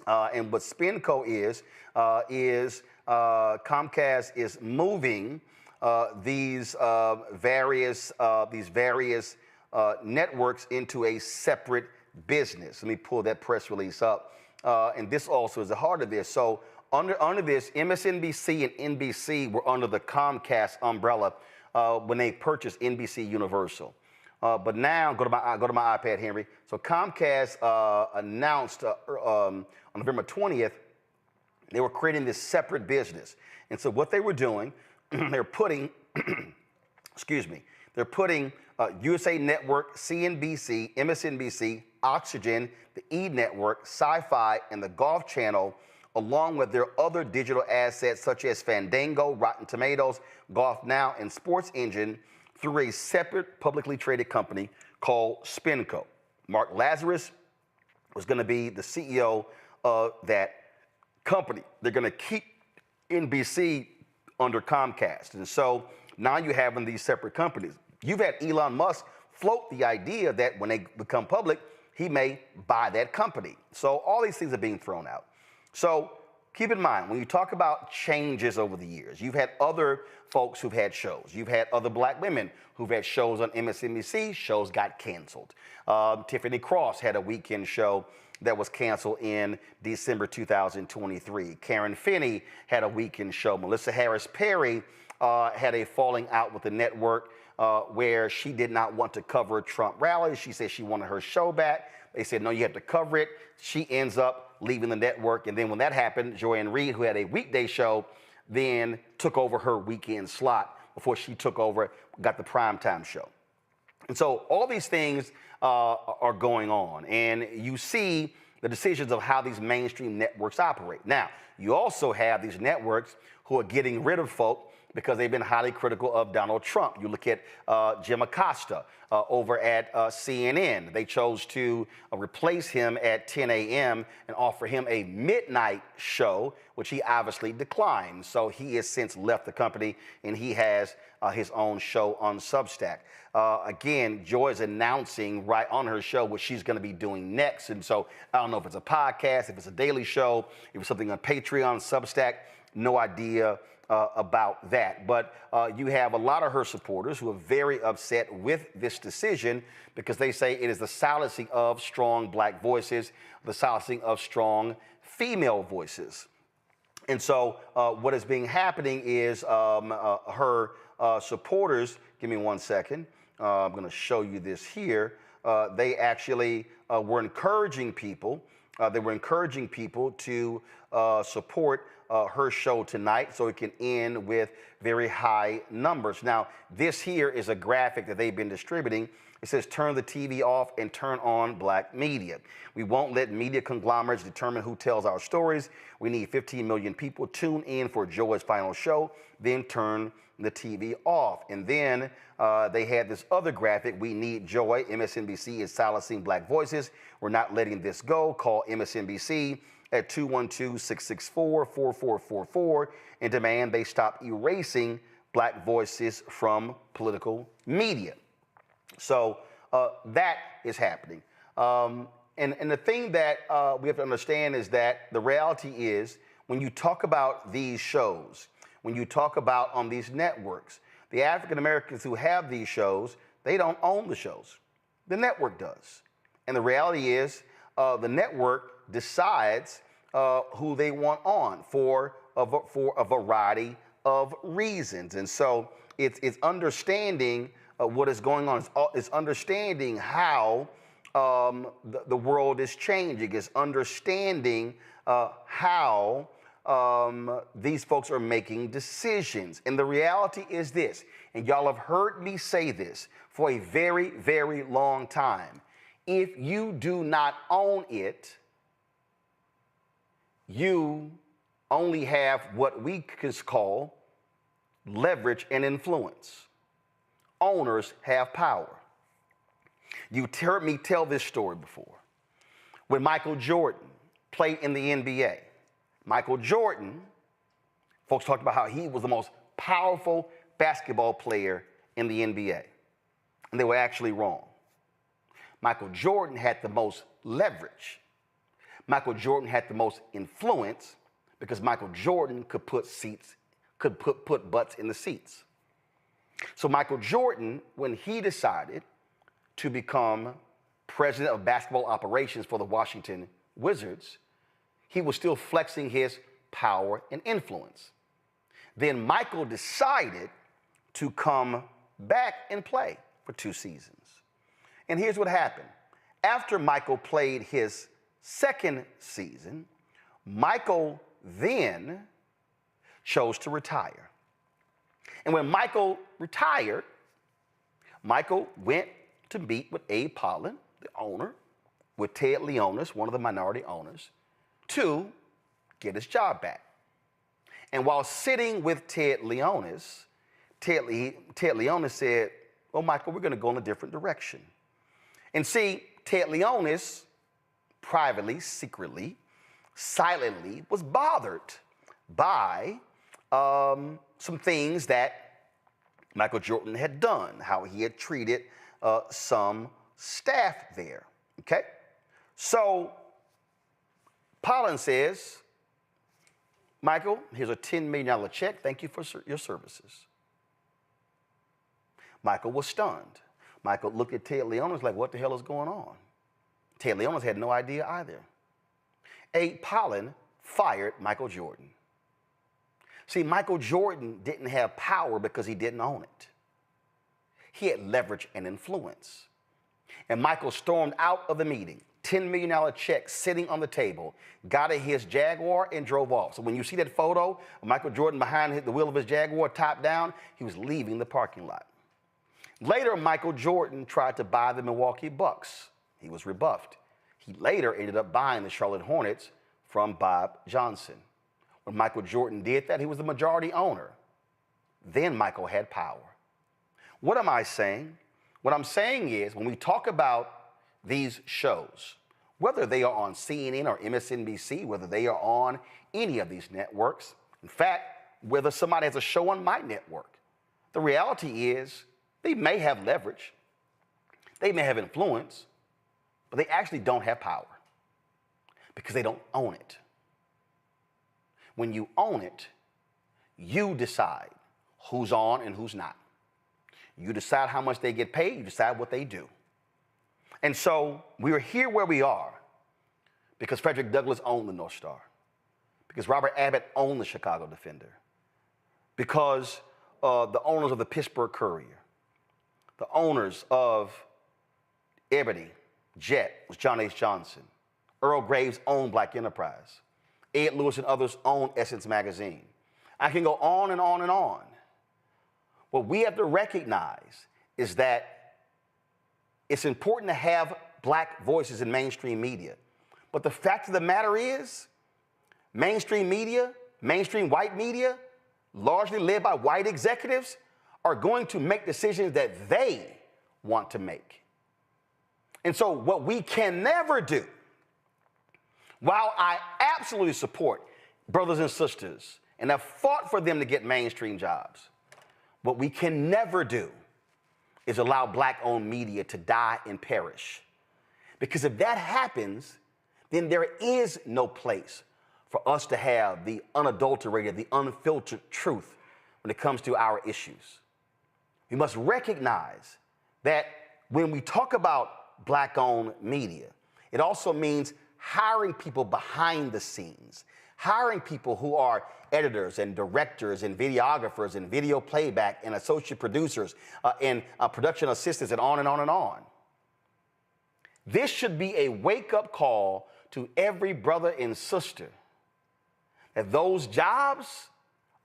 And what SpinCo is Comcast is moving these various networks into a separate business. Let me pull that press release up. And this also is a heart of this. So under this, MSNBC and NBC were under the Comcast umbrella when they purchased NBC Universal. But now, go to my iPad, Henry. So Comcast announced on November 20th, they were creating this separate business. And so what they were doing, they're putting, they're putting USA Network, CNBC, MSNBC, Oxygen, the E! Network, Sci-Fi, and the Golf Channel, along with their other digital assets such as Fandango, Rotten Tomatoes, Golf Now, and Sports Engine, through a separate publicly traded company called SpinCo. Mark Lazarus was going to be the CEO of that company. They're going to keep NBC under Comcast. And so now you're having these separate companies. You've had Elon Musk float the idea that when they become public, he may buy that company. So all these things are being thrown out. So keep in mind, when you talk about changes over the years, you've had other folks who've had shows. You've had other black women who've had shows on MSNBC. Shows got canceled. Tiffany Cross had a weekend show that was canceled in December 2023. Karen Finney had a weekend show. Melissa Harris Perry had a falling out with the network where she did not want to cover Trump rallies. She said she wanted her show back. They said, no, you have to cover it. She ends up leaving the network. And then when that happened, Joy Reid, who had a weekday show, then took over her weekend slot before she took over, got the primetime show. And so all these things are going on. And you see the decisions of how these mainstream networks operate. Now, you also have these networks who are getting rid of folk because they've been highly critical of Donald Trump. You look at Jim Acosta over at CNN. They chose to replace him at 10 a.m. and offer him a midnight show, which he obviously declined. So he has since left the company, and he has his own show on Substack. Again, Joy is announcing right on her show what she's going to be doing next. And so I don't know if it's a podcast, if it's a daily show, if it's something on Patreon, Substack, no idea about that. But you have a lot of her supporters who are very upset with this decision because they say it is the silencing of strong black voices, the silencing of strong female voices. And so what is being happening is her supporters, give me 1 second, I'm going to show you this here. They actually were encouraging people. They were encouraging people to support her show tonight so it can end with very high numbers. Now, this here is a graphic that they've been distributing. It says, turn the TV off and turn on black media. We won't let media conglomerates determine who tells our stories. We need 15 million people tune in for Joy's final show, then turn the TV off. And then they had this other graphic, we need Joy. MSNBC is silencing black voices. We're not letting this go. Call MSNBC at 212-664-4444 and demand they stop erasing black voices from political media. So that is happening. And the thing that we have to understand is that the reality is when you talk about these shows, when you talk about on these networks, the African Americans who have these shows, they don't own the shows. The network does. And the reality is the network decides who they want on for a variety of reasons. And so it's understanding what is going on. It's understanding how the world is changing. It's understanding how these folks are making decisions. And the reality is this, and y'all have heard me say this for a very, very long time. If you do not own it, you only have what we can call leverage and influence. Owners have power. You heard me tell this story before. When Michael Jordan played in the NBA, Michael Jordan, folks talked about how he was the most powerful basketball player in the NBA. And they were actually wrong. Michael Jordan had the most leverage. Michael Jordan had the most influence because Michael Jordan could put butts in the seats. So Michael Jordan, when he decided to become president of basketball operations for the Washington Wizards, he was still flexing his power and influence. Then Michael decided to come back and play for 2 seasons. And here's what happened. After Michael played his second season, Michael then chose to retire. And when Michael retired, Michael went to meet with Abe Pollin, the owner, with Ted Leonis, one of the minority owners, to get his job back. And while sitting with Ted Leonis, Ted Leonis said, well, Michael, we're going to go in a different direction. And see, Ted Leonis, privately, secretly, silently, was bothered by some things that Michael Jordan had done, how he had treated some staff there, okay? So Pollin says, Michael, here's a $10 million check. Thank you for your services. Michael was stunned. Michael looked at Ted Leonis like, what the hell is going on? Ted Leonis had no idea either. Abe Pollin fired Michael Jordan. See, Michael Jordan didn't have power because he didn't own it. He had leverage and influence. And Michael stormed out of the meeting, $10 million check sitting on the table, got in his Jaguar and drove off. So when you see that photo of Michael Jordan behind the wheel of his Jaguar, top down, he was leaving the parking lot. Later, Michael Jordan tried to buy the Milwaukee Bucks. He was rebuffed. He later ended up buying the Charlotte Hornets from Bob Johnson. When Michael Jordan did that, he was the majority owner. Then Michael had power. What am I saying? What I'm saying is when we talk about these shows, whether they are on CNN or MSNBC, whether they are on any of these networks, in fact, whether somebody has a show on my network, the reality is they may have leverage, they may have influence, but they actually don't have power because they don't own it. When you own it, you decide who's on and who's not. You decide how much they get paid, you decide what they do. And so we are here where we are because Frederick Douglass owned the North Star, because Robert Abbott owned the Chicago Defender, because the owners of the Pittsburgh Courier, the owners of Ebony, Jet was John H. Johnson. Earl Graves owned Black Enterprise. Ed Lewis and others owned Essence Magazine. I can go on and on and on. What we have to recognize is that it's important to have black voices in mainstream media. But the fact of the matter is, mainstream media, mainstream white media, largely led by white executives, are going to make decisions that they want to make. And so what we can never do, while I absolutely support brothers and sisters and have fought for them to get mainstream jobs, what we can never do is allow black-owned media to die and perish. Because if that happens, then there is no place for us to have the unadulterated, the unfiltered truth when it comes to our issues. We must recognize that when we talk about Black-owned media, it also means hiring people behind the scenes, hiring people who are editors and directors and videographers and video playback and associate producers and production assistants and on and on and on. This should be a wake-up call to every brother and sister that those jobs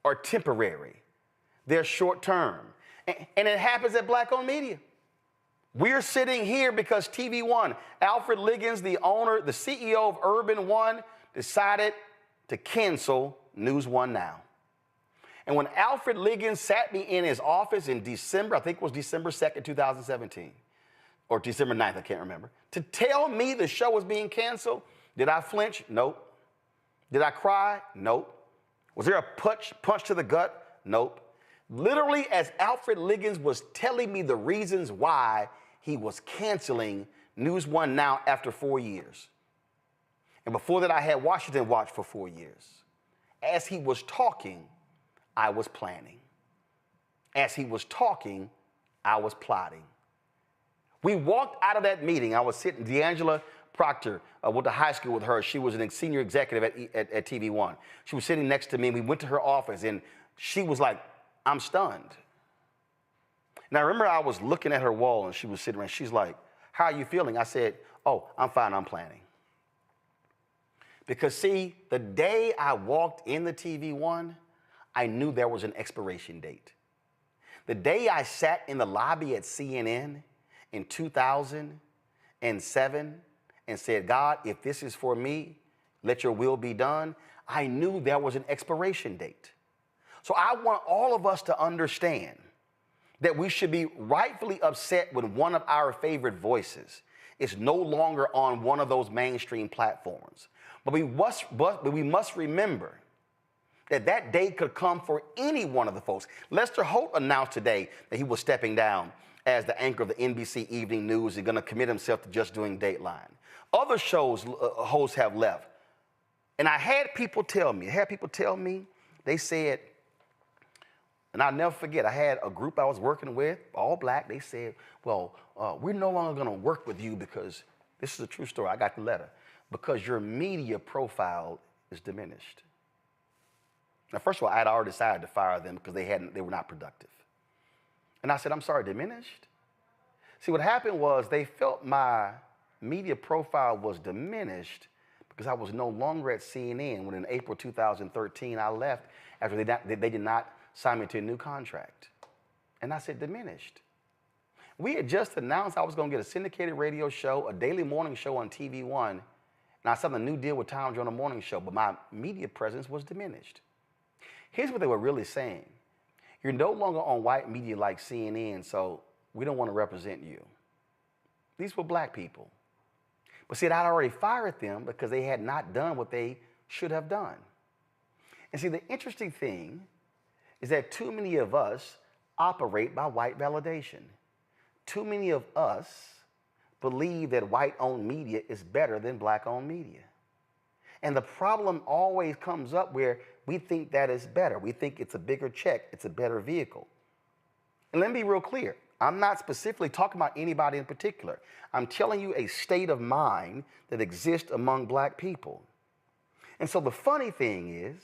are temporary. They're short-term. And it happens at Black-owned media. We're sitting here because TV One, Alfred Liggins, the owner, the CEO of Urban One, decided to cancel News One Now. And when Alfred Liggins sat me in his office in December, I think it was December 2nd, 2017, or December 9th, I can't remember, to tell me the show was being canceled, did I flinch? Nope. Did I cry? Nope. Was there a punch to the gut? Nope. Literally, as Alfred Liggins was telling me the reasons why he was canceling News One Now after 4 years. And before that, I had Washington Watch for 4 years. As he was talking, I was planning. As he was talking, I was plotting. We walked out of that meeting. I was sitting, D'Angela Proctor, went to high school with her. She was a senior executive at TV One. She was sitting next to me, and we went to her office, and she was like, I'm stunned. And I remember I was looking at her wall, and she was sitting there, and she's like, how are you feeling? I said, oh, I'm fine, I'm planning. Because see, the day I walked in the TV One, I knew there was an expiration date. The day I sat in the lobby at CNN in 2007 and said, God, if this is for me, let your will be done, I knew there was an expiration date. So I want all of us to understand that we should be rightfully upset when one of our favorite voices is no longer on one of those mainstream platforms. But we must remember that that day could come for any one of the folks. Lester Holt announced today that he was stepping down as the anchor of the NBC Evening News and going to commit himself to just doing Dateline. Other shows hosts have left. And I had people tell me, they said, and I'll never forget, I had a group I was working with, all Black, they said, well, we're no longer going to work with you because, this is a true story, I got the letter, because your media profile is diminished. Now, first of all, I had already decided to fire them because they were not productive. And I said, I'm sorry, diminished? See, what happened was they felt my media profile was diminished because I was no longer at CNN when in April 2013 I left after they did not sign me to a new contract. And I said, diminished. We had just announced I was going to get a syndicated radio show, a daily morning show on TV One, and I signed a new deal with Time Journal Morning Show, but my media presence was diminished. Here's what they were really saying. You're no longer on white media like CNN, so we don't want to represent you. These were Black people. But see, I'd already fired them because they had not done what they should have done. And see, the interesting thing is that too many of us operate by white validation. Too many of us believe that white-owned media is better than Black-owned media. And the problem always comes up where we think that is better. We think it's a bigger check, it's a better vehicle. And let me be real clear. I'm not specifically talking about anybody in particular. I'm telling you a state of mind that exists among Black people. And so the funny thing is,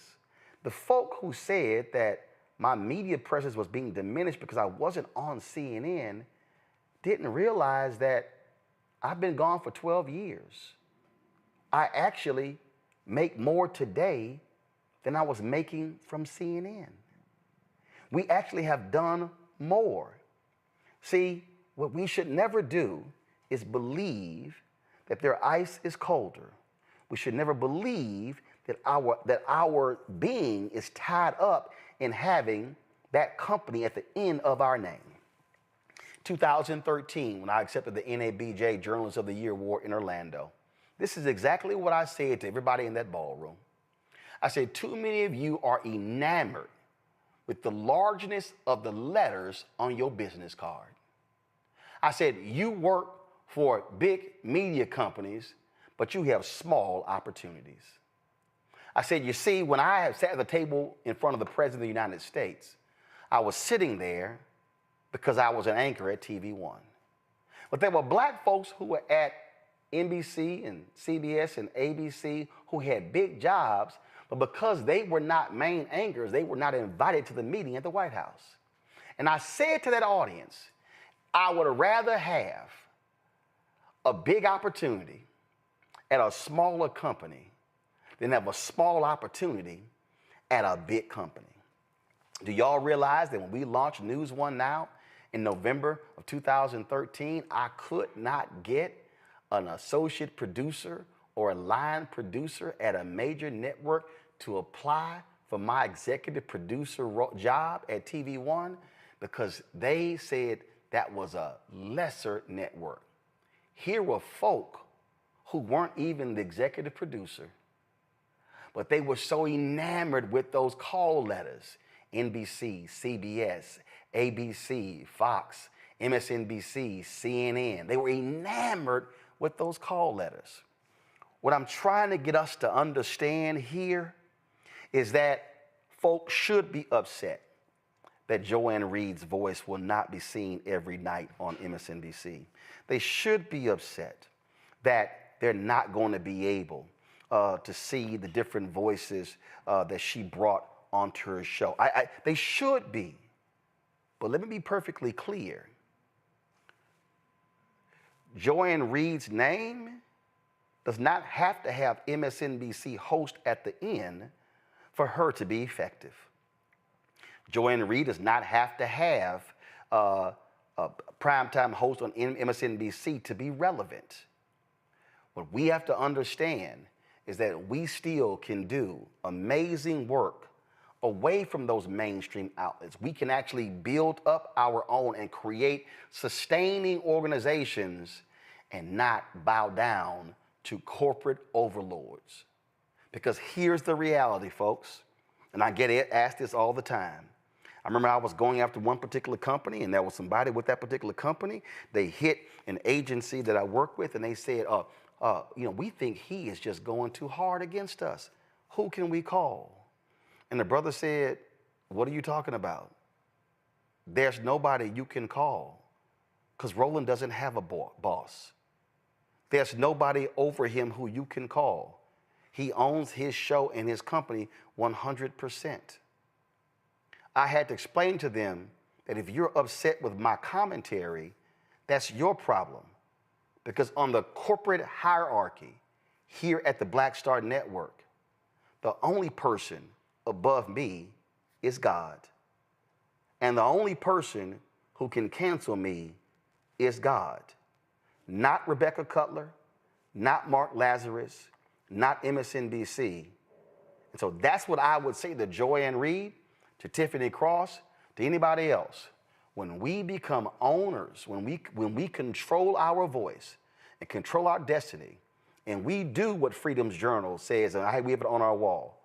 the folk who said that my media presence was being diminished because I wasn't on CNN didn't realize that I've been gone for 12 years. I actually make more today than I was making from CNN. We actually have done more. See, what we should never do is believe that their ice is colder. We should never believe that our being is tied up in having that company at the end of our name. 2013, when I accepted the NABJ Journalist of the Year Award in Orlando, this is exactly what I said to everybody in that ballroom. I said, too many of you are enamored with the largeness of the letters on your business card. I said, you work for big media companies, but you have small opportunities. I said, you see, when I sat at the table in front of the President of the United States, I was sitting there because I was an anchor at TV One. But there were black folks who were at NBC and CBS and ABC who had big jobs, but because they were not main anchors, they were not invited to the meeting at the White House. And I said to that audience, I would rather have a big opportunity at a smaller company than have a small opportunity at a big company. Do y'all realize that when we launched News One Now in November of 2013, I could not get an associate producer or a line producer at a major network to apply for my executive producer job at TV One because they said that was a lesser network. Here were folk who weren't even the executive producer, but they were so enamored with those call letters, NBC, CBS, ABC, Fox, MSNBC, CNN. They were enamored with those call letters. What I'm trying to get us to understand here is that folks should be upset that Joy Reid's voice will not be seen every night on MSNBC. They should be upset that they're not going to be able to see the different voices that she brought onto her show. They should be. But let me be perfectly clear. Joy Reid's name does not have to have MSNBC host at the end for her to be effective. Joy Reid does not have to have a primetime host on MSNBC to be relevant. What we have to understand is that we still can do amazing work away from those mainstream outlets. We can actually build up our own and create sustaining organizations and not bow down to corporate overlords. Because here's the reality, folks, and I get asked this all the time. I remember I was going after one particular company, and there was somebody with that particular company. They hit an agency that I work with, and they said, we think he is just going too hard against us. Who can we call? And the brother said, what are you talking about? There's nobody you can call because Roland doesn't have a boss. There's nobody over him who you can call. He owns his show and his company 100%. I had to explain to them that if you're upset with my commentary, that's your problem. Because on the corporate hierarchy here at the Black Star Network, the only person above me is God. And the only person who can cancel me is God. Not Rebecca Cutler, not Mark Lazarus, not MSNBC. And so that's what I would say to Joy Reid, to Tiffany Cross, to anybody else. When we become owners, when we control our voice and control our destiny, and we do what Freedom's Journal says, and we have it on our wall,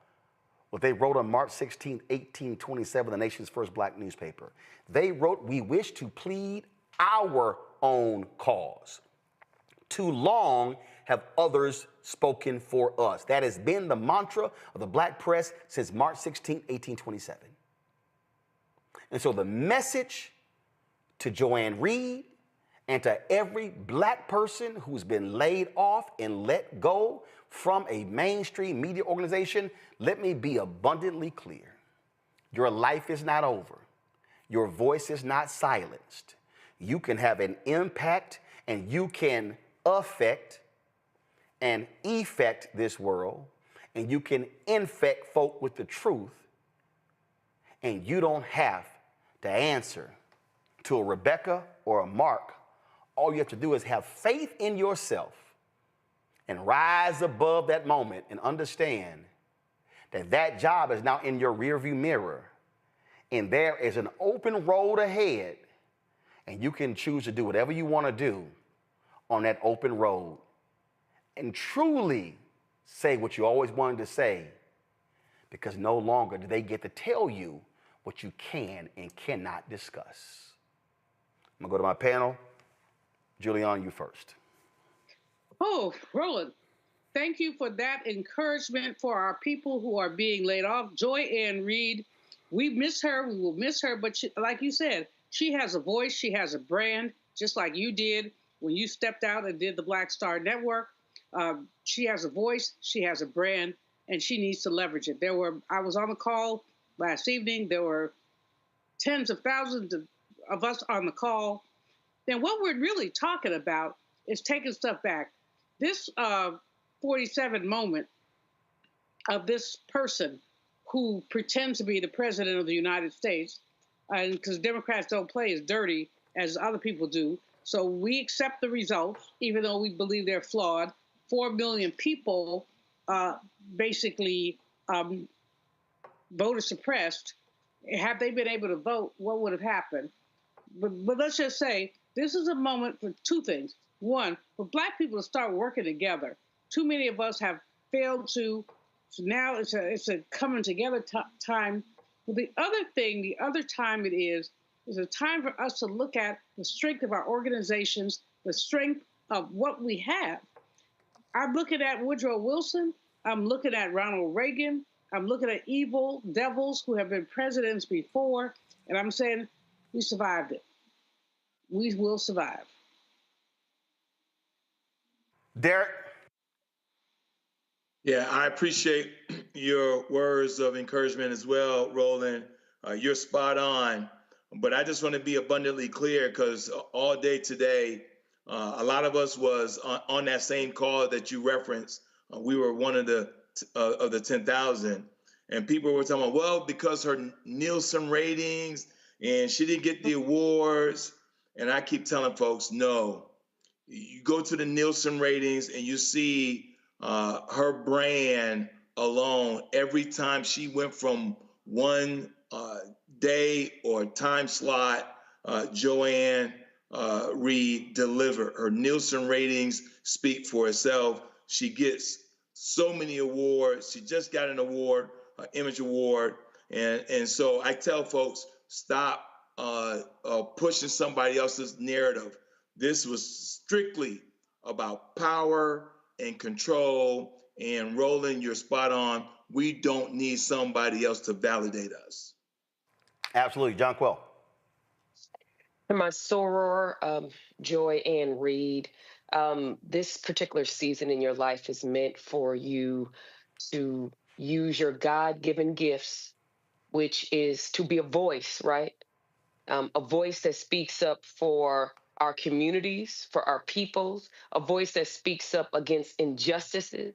what they wrote on March 16, 1827, the nation's first black newspaper. They wrote, we wish to plead our own cause. Too long have others spoken for us. That has been the mantra of the black press since March 16, 1827. And so the message to Joy Reid and to every black person who's been laid off and let go from a mainstream media organization, let me be abundantly clear. Your life is not over. Your voice is not silenced. You can have an impact and you can affect and effect this world, and you can infect folk with the truth, and you don't have to answer to a Rebecca or a Mark. All you have to do is have faith in yourself and rise above that moment and understand that that job is now in your rearview mirror, and there is an open road ahead, and you can choose to do whatever you want to do on that open road and truly say what you always wanted to say, because no longer do they get to tell you what you can and cannot discuss. I'm going to go to my panel. Julianne, you first. Oh, Roland, thank you for that encouragement for our people who are being laid off. Joy Reid, we miss her. We will miss her. But she, like you said, she has a voice. She has a brand, just like you did when you stepped out and did the Black Star Network. She has a voice. She has a brand, and she needs to leverage it. I was on the call last evening. There were tens of thousands of us on the call. Then what we're really talking about is taking stuff back. This 47 moment of this person who pretends to be the president of the United States, and because Democrats don't play as dirty as other people do, so we accept the results, even though we believe they're flawed. 4 million people basically voter suppressed. Had they been able to vote, what would have happened? But let's just say this is a moment for two things. One, for Black people to start working together. Too many of us have failed to. So now it's a coming together time. But the other thing, the other time it is a time for us to look at the strength of our organizations, the strength of what we have. I'm looking at Woodrow Wilson. I'm looking at Ronald Reagan. I'm looking at evil devils who have been presidents before, and I'm saying we survived it. We will survive. Derek? Yeah, I appreciate your words of encouragement as well, Roland. You're spot on. But I just want to be abundantly clear, because all day today, a lot of us was on that same call that you referenced. We were one of the 10,000. And people were talking about, well, because her Nielsen ratings and she didn't get the awards. And I keep telling folks, no. You go to the Nielsen ratings and you see her brand alone. Every time she went from one day or time slot, Joy Reid delivered. Her Nielsen ratings speak for itself. She gets so many awards. She just got an award, Image Award. And so I tell folks, stop pushing somebody else's narrative. This was strictly about power and control. And Roland, you're spot on. We don't need somebody else to validate us. Absolutely. John Quill. And my soror, Joy Reid, this particular season in your life is meant for you to use your God-given gifts, which is to be a voice, right? A voice that speaks up for our communities, for our peoples, a voice that speaks up against injustices,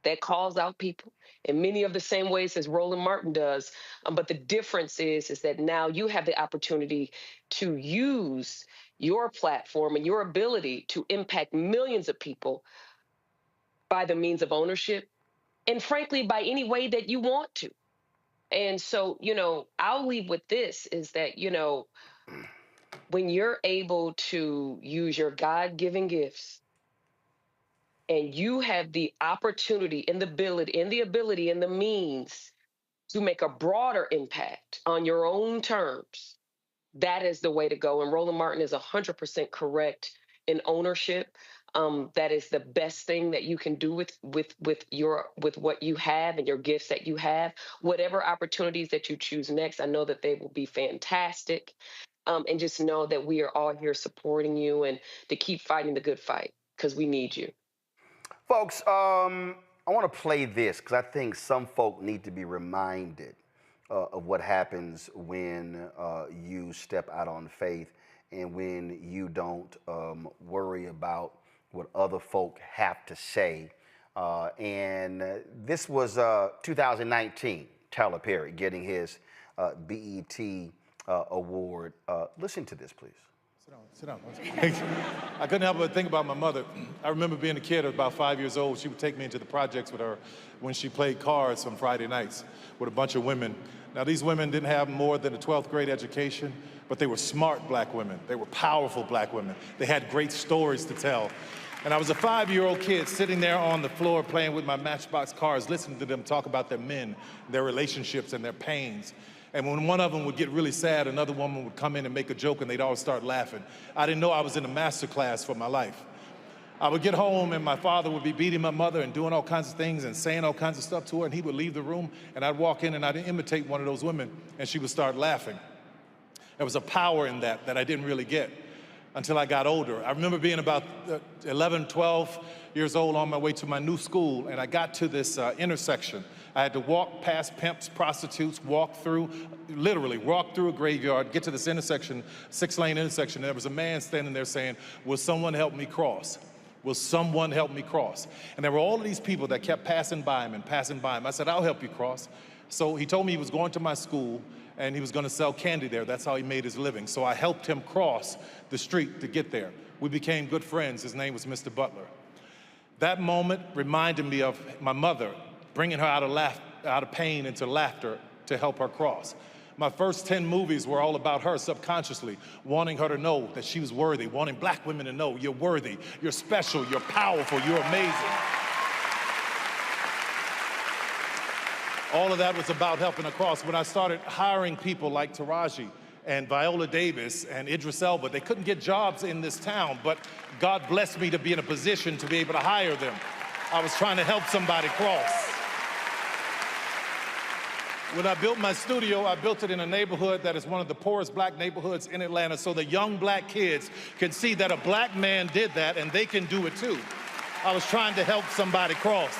that calls out people in many of the same ways as Roland Martin does. But the difference is that now you have the opportunity to use your platform and your ability to impact millions of people by the means of ownership, and frankly, by any way that you want to. And so, I'll leave with this is that, when you're able to use your God-given gifts and you have the opportunity and the ability and the means to make a broader impact on your own terms, that is the way to go. And Roland Martin is 100% correct in ownership. That is the best thing that you can do with what you have and your gifts that you have. Whatever opportunities that you choose next, I know that they will be fantastic. And just know that we are all here supporting you and to keep fighting the good fight, because we need you. Folks, I want to play this because I think some folk need to be reminded of what happens when you step out on faith and when you don't worry about what other folk have to say. And this was 2019, Tyler Perry getting his BET award. Listen to this, please. Sit down. I couldn't help but think about my mother. I remember being a kid, I was about 5 years old. She would take me into the projects with her when she played cards on Friday nights with a bunch of women. Now, these women didn't have more than a 12th grade education, but they were smart black women. They were powerful black women. They had great stories to tell. And I was a 5-year-old kid sitting there on the floor playing with my Matchbox cards, listening to them talk about their men, their relationships, and their pains. And when one of them would get really sad, another woman would come in and make a joke, and they'd all start laughing. I didn't know I was in a master class for my life. I would get home and my father would be beating my mother and doing all kinds of things and saying all kinds of stuff to her, and he would leave the room and I'd walk in and I'd imitate one of those women and she would start laughing. There was a power in that I didn't really get until I got older. I remember being about 11, 12 years old on my way to my new school, and I got to this intersection. I had to walk past pimps, prostitutes, literally walk through a graveyard, get to this intersection, 6-lane intersection, and there was a man standing there saying, "Will someone help me cross? Will someone help me cross?" And there were all of these people that kept passing by him and passing by him. I said, "I'll help you cross." So he told me he was going to my school and he was going to sell candy there. That's how he made his living. So I helped him cross the street to get there. We became good friends. His name was Mr. Butler. That moment reminded me of my mother, bringing her out of pain into laughter to help her cross. My first 10 movies were all about her subconsciously, wanting her to know that she was worthy, wanting black women to know you're worthy, you're special, you're powerful, you're amazing. All of that was about helping her cross. When I started hiring people like Taraji and Viola Davis and Idris Elba, they couldn't get jobs in this town, but God blessed me to be in a position to be able to hire them. I was trying to help somebody cross. When I built my studio, I built it in a neighborhood that is one of the poorest black neighborhoods in Atlanta, so the young black kids can see that a black man did that and they can do it too. I was trying to help somebody cross.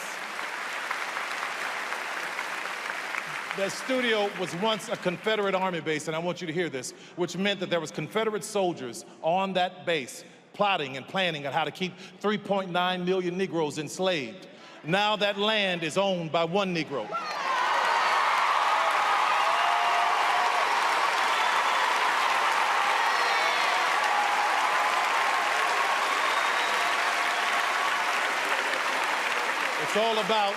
That studio was once a Confederate Army base, and I want you to hear this, which meant that there was Confederate soldiers on that base plotting and planning on how to keep 3.9 million Negroes enslaved. Now that land is owned by one Negro. It's all about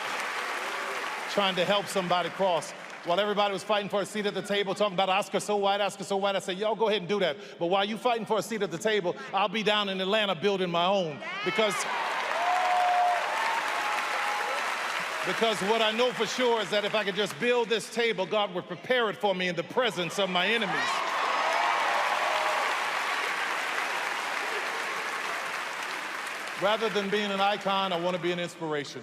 trying to help somebody cross. While everybody was fighting for a seat at the table, talking about Oscar so white, I said, y'all go ahead and do that. But while you fighting for a seat at the table, I'll be down in Atlanta building my own. Because what I know for sure is that if I could just build this table, God would prepare it for me in the presence of my enemies. Rather than being an icon, I want to be an inspiration.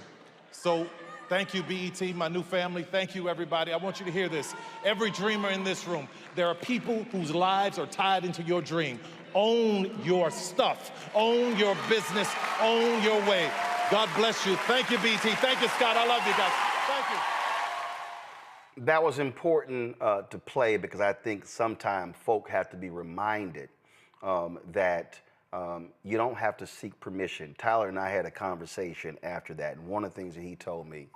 So thank you, BET, my new family. Thank you, everybody. I want you to hear this. Every dreamer in this room, there are people whose lives are tied into your dream. Own your stuff. Own your business. Own your way. God bless you. Thank you, BET. Thank you, Scott. I love you guys. Thank you. That was important to play because I think sometimes folk have to be reminded that you don't have to seek permission. Tyler and I had a conversation after that, and one of the things that he told me,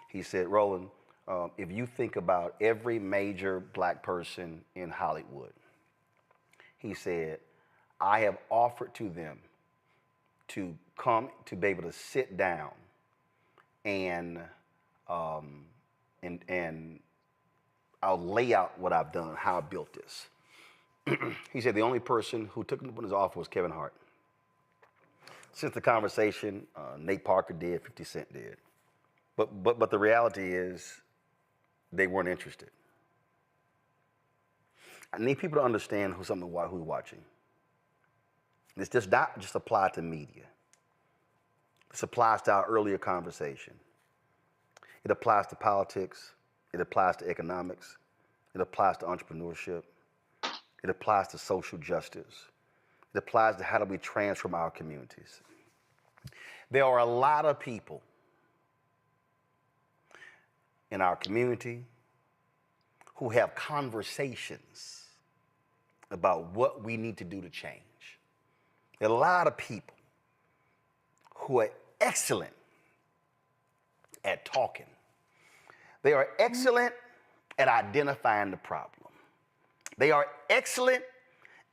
he said, Roland, if you think about every major black person in Hollywood, he said, I have offered to them to come to be able to sit down and I'll lay out what I've done, how I built this. He said the only person who took him up on his offer was Kevin Hart. Since the conversation, Nate Parker did, 50 Cent did. But the reality is they weren't interested. I need people to understand who's watching. This does not just apply to media. This applies to our earlier conversation. It applies to politics. It applies to economics. It applies to entrepreneurship. It applies to social justice. It applies to how do we transform our communities. There are a lot of people in our community who have conversations about what we need to do to change. There are a lot of people who are excellent at talking. They are excellent at identifying the problem. They are excellent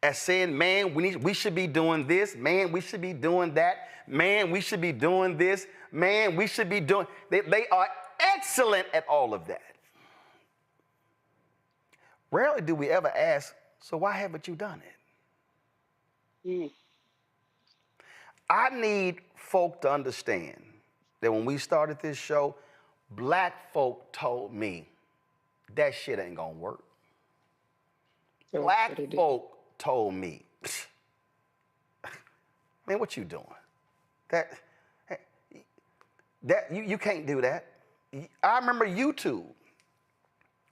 at saying, man, we should be doing this. Man, we should be doing that. Man, we should be doing this. Man, we should be doing... They are excellent at all of that. Rarely do we ever ask, so why haven't you done it? I need folk to understand that when we started this show, black folk told me that shit ain't gonna work. Black folk told me, man, what you doing? You can't do that. I remember YouTube.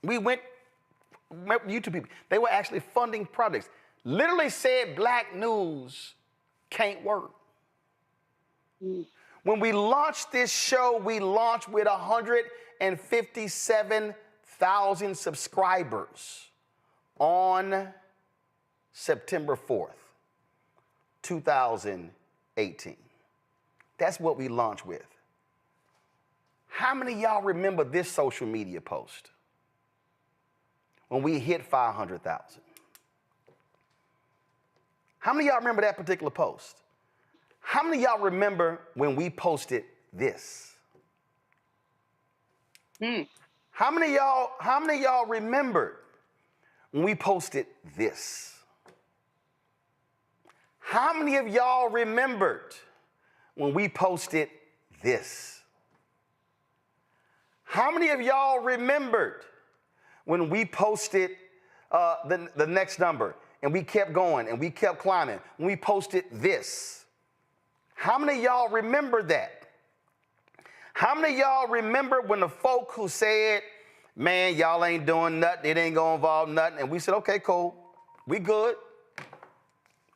YouTube people, they were actually funding projects. Literally said black news can't work. When we launched this show, we launched with 157,000 subscribers on September 4th, 2018. That's what we launched with. How many of y'all remember this social media post when we hit 500,000? How many of y'all remember that particular post? How many of y'all remember when we posted this? How many of y'all remembered when we posted this? How many of y'all remembered when we posted this? How many of y'all remembered when we posted the next number and we kept going and we kept climbing? When we posted this? How many of y'all remember that? How many of y'all remember when the folk who said, man, y'all ain't doing nothing, it ain't gonna involve nothing, and we said, okay, cool, we good.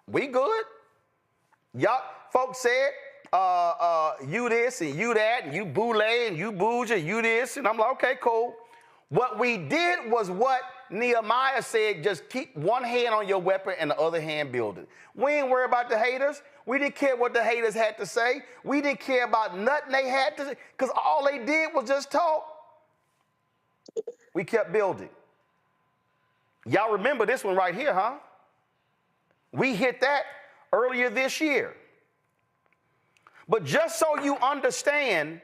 We good. Y'all, folks said, you this and you that, and you boule and you bougie, and you this, and I'm like, okay, cool. What we did was what Nehemiah said, just keep one hand on your weapon and the other hand building. We ain't worried about the haters. We didn't care what the haters had to say. We didn't care about nothing they had to say, because all they did was just talk. We kept building. Y'all remember this one right here, huh? We hit that earlier this year. But just so you understand,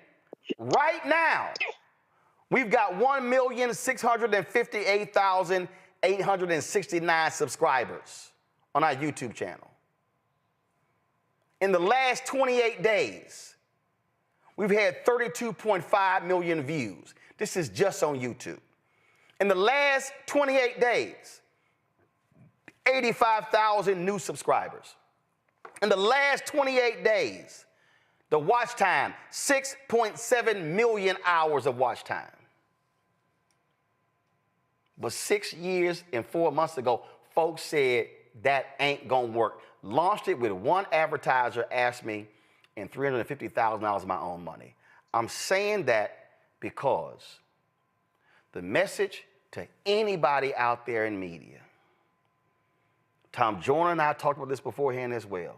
right now, we've got 1,658,869 subscribers on our YouTube channel. In the last 28 days, we've had 32.5 million views. This is just on YouTube. In the last 28 days, 85,000 new subscribers. In the last 28 days, the watch time, 6.7 million hours of watch time. But 6 years and 4 months ago, folks said that ain't gonna work. Launched it with one advertiser, asked me, and $350,000 of my own money. I'm saying that because the message to anybody out there in media, Tom Joyner and I talked about this beforehand as well.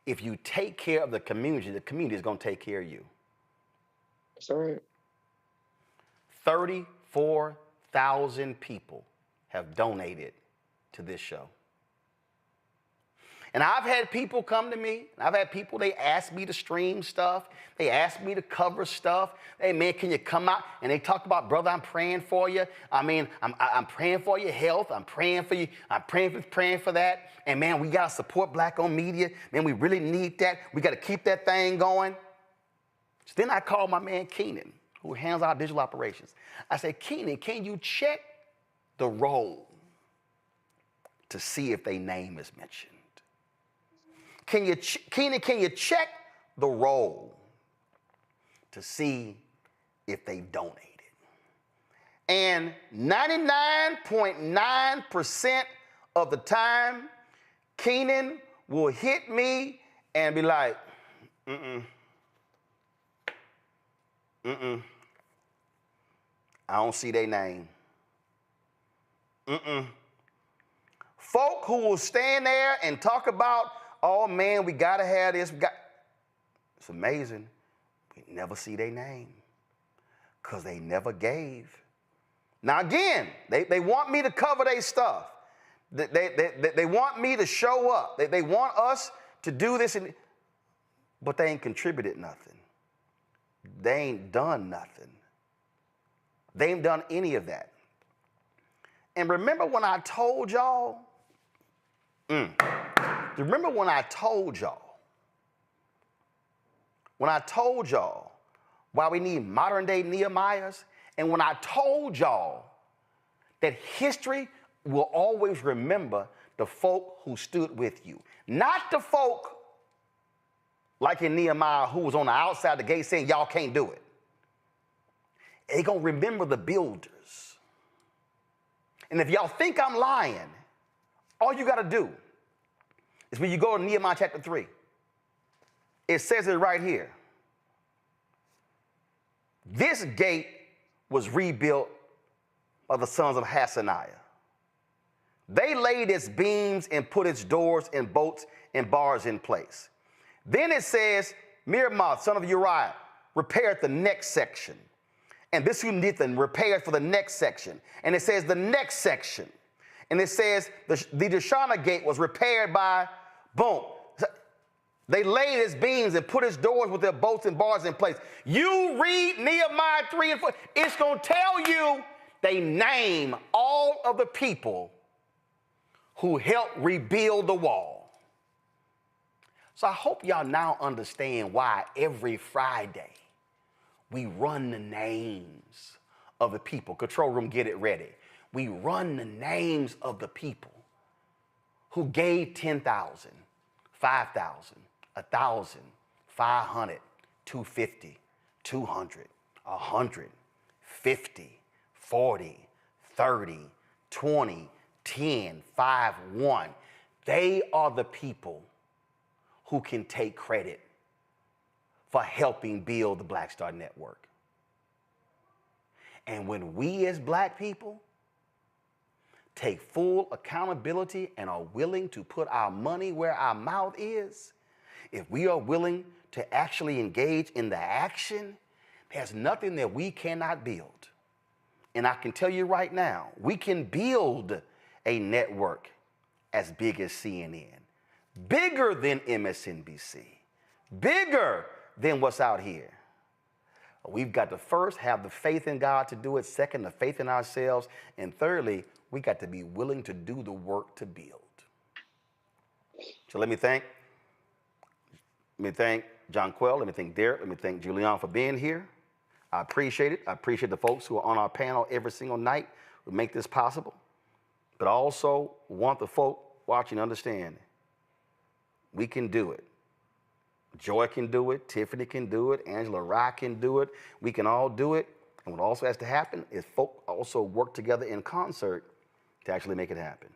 If you take care of the community is going to take care of you. That's all right. 34,000 people have donated to this show. And I've had people come to me. I've had people, they ask me to stream stuff. They ask me to cover stuff. Hey, man, can you come out? And they talk about, brother, I'm praying for you. I mean, I'm praying for your health. I'm praying for you. I'm praying for that. And, man, we got to support black-owned media. Man, we really need that. We got to keep that thing going. So then I called my man Keenan, who handles our digital operations. I said, Keenan, can you check the roll to see if their name is mentioned? Keenan, can you check the roll to see if they donated? And 99.9% of the time, Keenan will hit me and be like, I don't see their name. Folk who will stand there and talk about, oh man, we gotta have this. It's amazing. We never see their name because they never gave. Now again, they want me to cover their stuff. They want me to show up. They want us to do this, but they ain't contributed nothing. They ain't done nothing. They ain't done any of that. And remember when I told y'all, remember when I told y'all why we need modern day Nehemiahs? And when I told y'all that history will always remember the folk who stood with you, not the folk like in Nehemiah, who was on the outside the gate saying, y'all can't do it. They're going to remember the builders. And if y'all think I'm lying, all you got to do is when you go to Nehemiah chapter 3, it says it right here. This gate was rebuilt by the sons of Hassaniah. They laid its beams and put its doors and bolts and bars in place. Then it says, Miramoth, son of Uriah, repaired the next section. And this who did the repairs for the next section. And it says the next section. And it says the Deshana gate was repaired by, boom. They laid its beams and put its doors with their bolts and bars in place. You read Nehemiah 3 and 4, it's going to tell you they name all of the people who helped rebuild the wall. So I hope y'all now understand why every Friday we run the names of the people. Control room, get it ready. We run the names of the people who gave 10,000, 5,000, 1,000, 500, 250, 200, 100, 50, 40, 30, 20, 10, 5, 1. They are the people who can take credit for helping build the Black Star Network. And when we as Black people take full accountability and are willing to put our money where our mouth is, if we are willing to actually engage in the action, there's nothing that we cannot build. And I can tell you right now, we can build a network as big as CNN, bigger than MSNBC, bigger than what's out here. We've got to first have the faith in God to do it. Second, the faith in ourselves. And thirdly, we got to be willing to do the work to build. So let me thank John Quell. Let me thank Derek. Let me thank Julian for being here. I appreciate it. I appreciate the folks who are on our panel every single night who make this possible. But I also want the folk watching to understand we can do it. Joy can do it. Tiffany can do it. Angela Rye can do it. We can all do it. And what also has to happen is folk also work together in concert to actually make it happen.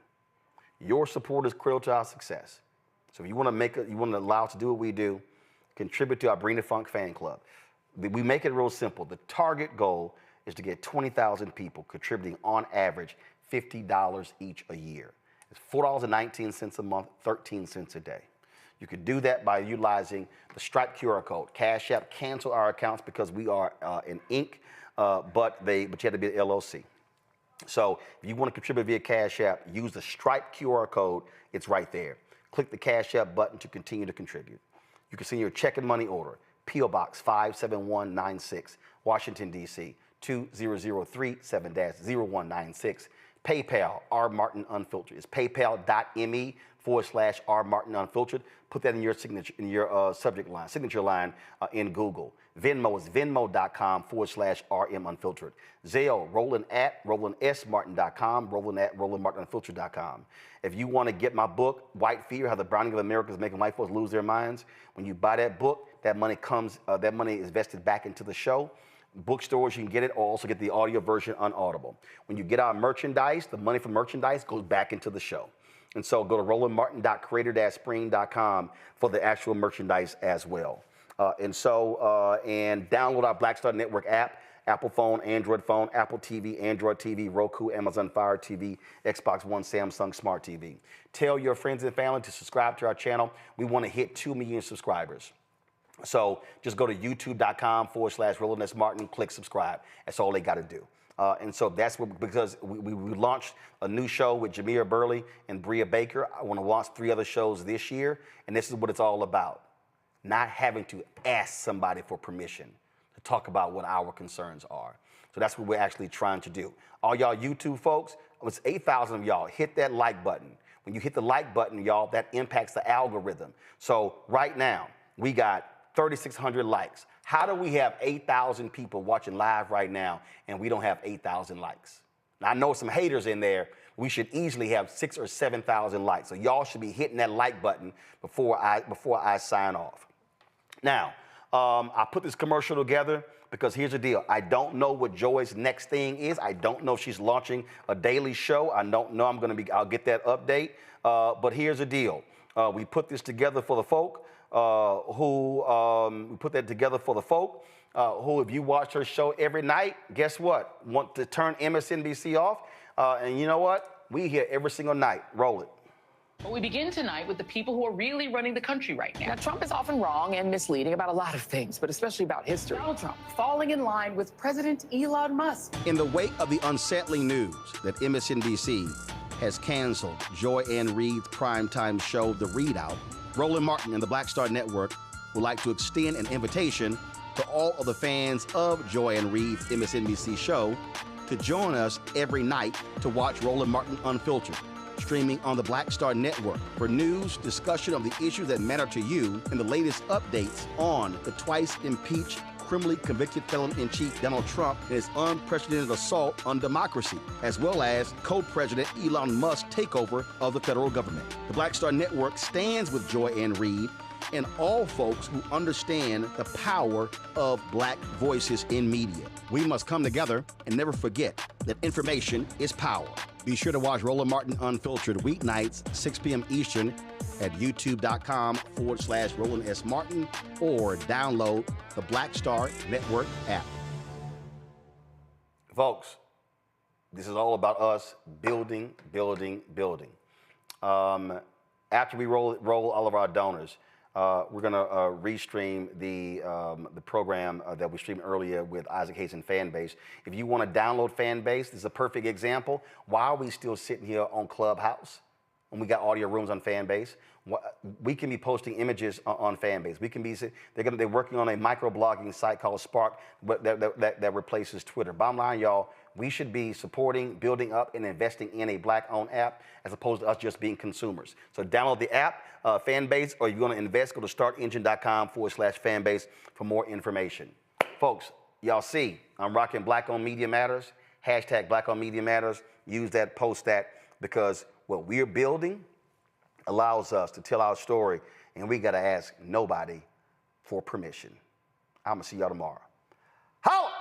Your support is critical to our success. So if you want to allow us to do what we do, contribute to our Bring the Funk fan club. We make it real simple. The target goal is to get 20,000 people contributing on average $50 each a year. It's $4.19 a month, 13 cents a day. You can do that by utilizing the Stripe QR code. Cash App cancel our accounts because we are an Inc., but you have to be an LLC. So if you want to contribute via Cash App, use the Stripe QR code. It's right there. Click the Cash App button to continue to contribute. You can send your check and money order, P.O. Box 57196, Washington, D.C., 20037-0196. PayPal, R. Martin Unfiltered. It's paypal.me/R. Martin Unfiltered. Put that in your signature, in your signature line in Google. Venmo is venmo.com/RM Unfiltered. Zelle, Roland@RolandSMartin.com, Roland@RolandMartinUnfiltered.com. If you want to get my book, White Fear, How the Browning of America is Making White Folks Lose Their Minds, when you buy that book, that money is vested back into the show. Bookstores, you can get it, or also get the audio version unaudible. When you get our merchandise, the money from merchandise goes back into the show. And so go to RolandMartin.creator-spring.com for the actual merchandise as well. And download our Black Star Network app, Apple phone, Android phone, Apple TV, Android TV, Roku, Amazon Fire TV, Xbox One, Samsung Smart TV. Tell your friends and family to subscribe to our channel. We want to hit 2 million subscribers. So just go to youtube.com/Roland S. Martin, click subscribe. That's all they got to do. And so that's because we launched a new show with Jameer Burley and Bria Baker. I want to launch 3 other shows this year, and this is what it's all about. Not having to ask somebody for permission to talk about what our concerns are. So that's what we're actually trying to do. All y'all YouTube folks, it's 8,000 of y'all, hit that like button. When you hit the like button, y'all, that impacts the algorithm. So right now, we got 3,600 likes. How do we have 8,000 people watching live right now and we don't have 8,000 likes? Now, I know some haters in there. We should easily have 6,000 or 7,000 likes. So y'all should be hitting that like button before I sign off. Now, I put this commercial together because here's the deal. I don't know what Joy's next thing is. I don't know if she's launching a daily show. I don't know. I'll get that update. But here's the deal. We put this together for the folk who, if you watch her show every night, guess what? Want to turn MSNBC off? And you know what? We here every single night. Roll it. But we begin tonight with the people who are really running the country right now. Now, Trump is often wrong and misleading about a lot of things, but especially about history. Donald Trump falling in line with President Elon Musk. In the wake of the unsettling news that MSNBC has canceled Joy Reid's primetime show, The Readout, Roland Martin and the Black Star Network would like to extend an invitation to all of the fans of Joy Reid's MSNBC show to join us every night to watch Roland Martin Unfiltered, streaming on the Black Star Network for news, discussion of the issues that matter to you, and the latest updates on the twice impeached, criminally convicted felon-in-chief Donald Trump and his unprecedented assault on democracy, as well as co-president Elon Musk's takeover of the federal government. The Black Star Network stands with Joy Reid and all folks who understand the power of black voices in media. We must come together and never forget that information is power. Be sure to watch Roland Martin Unfiltered weeknights, 6 p.m. Eastern at youtube.com/Roland S. Martin or download the Black Star Network app. Folks, this is all about us building. After we roll all of our donors, we're going to restream the program that we streamed earlier with Isaac Hayes and Fanbase. If you want to download Fanbase, this is a perfect example. Why are we still sitting here on Clubhouse when we got audio rooms on Fanbase? We can be posting images on Fanbase. We can be they're working on a microblogging site called Spark that replaces Twitter. Bottom line, y'all, we should be supporting, building up, and investing in a black-owned app as opposed to us just being consumers. So download the app, Fanbase, or you're going to invest, go to startengine.com/Fanbase for more information. Folks, y'all see, I'm rocking Black on Media Matters, hashtag Black on Media Matters. Use that, post that, because what we're building allows us to tell our story, and we got to ask nobody for permission. I'm going to see y'all tomorrow. Holla!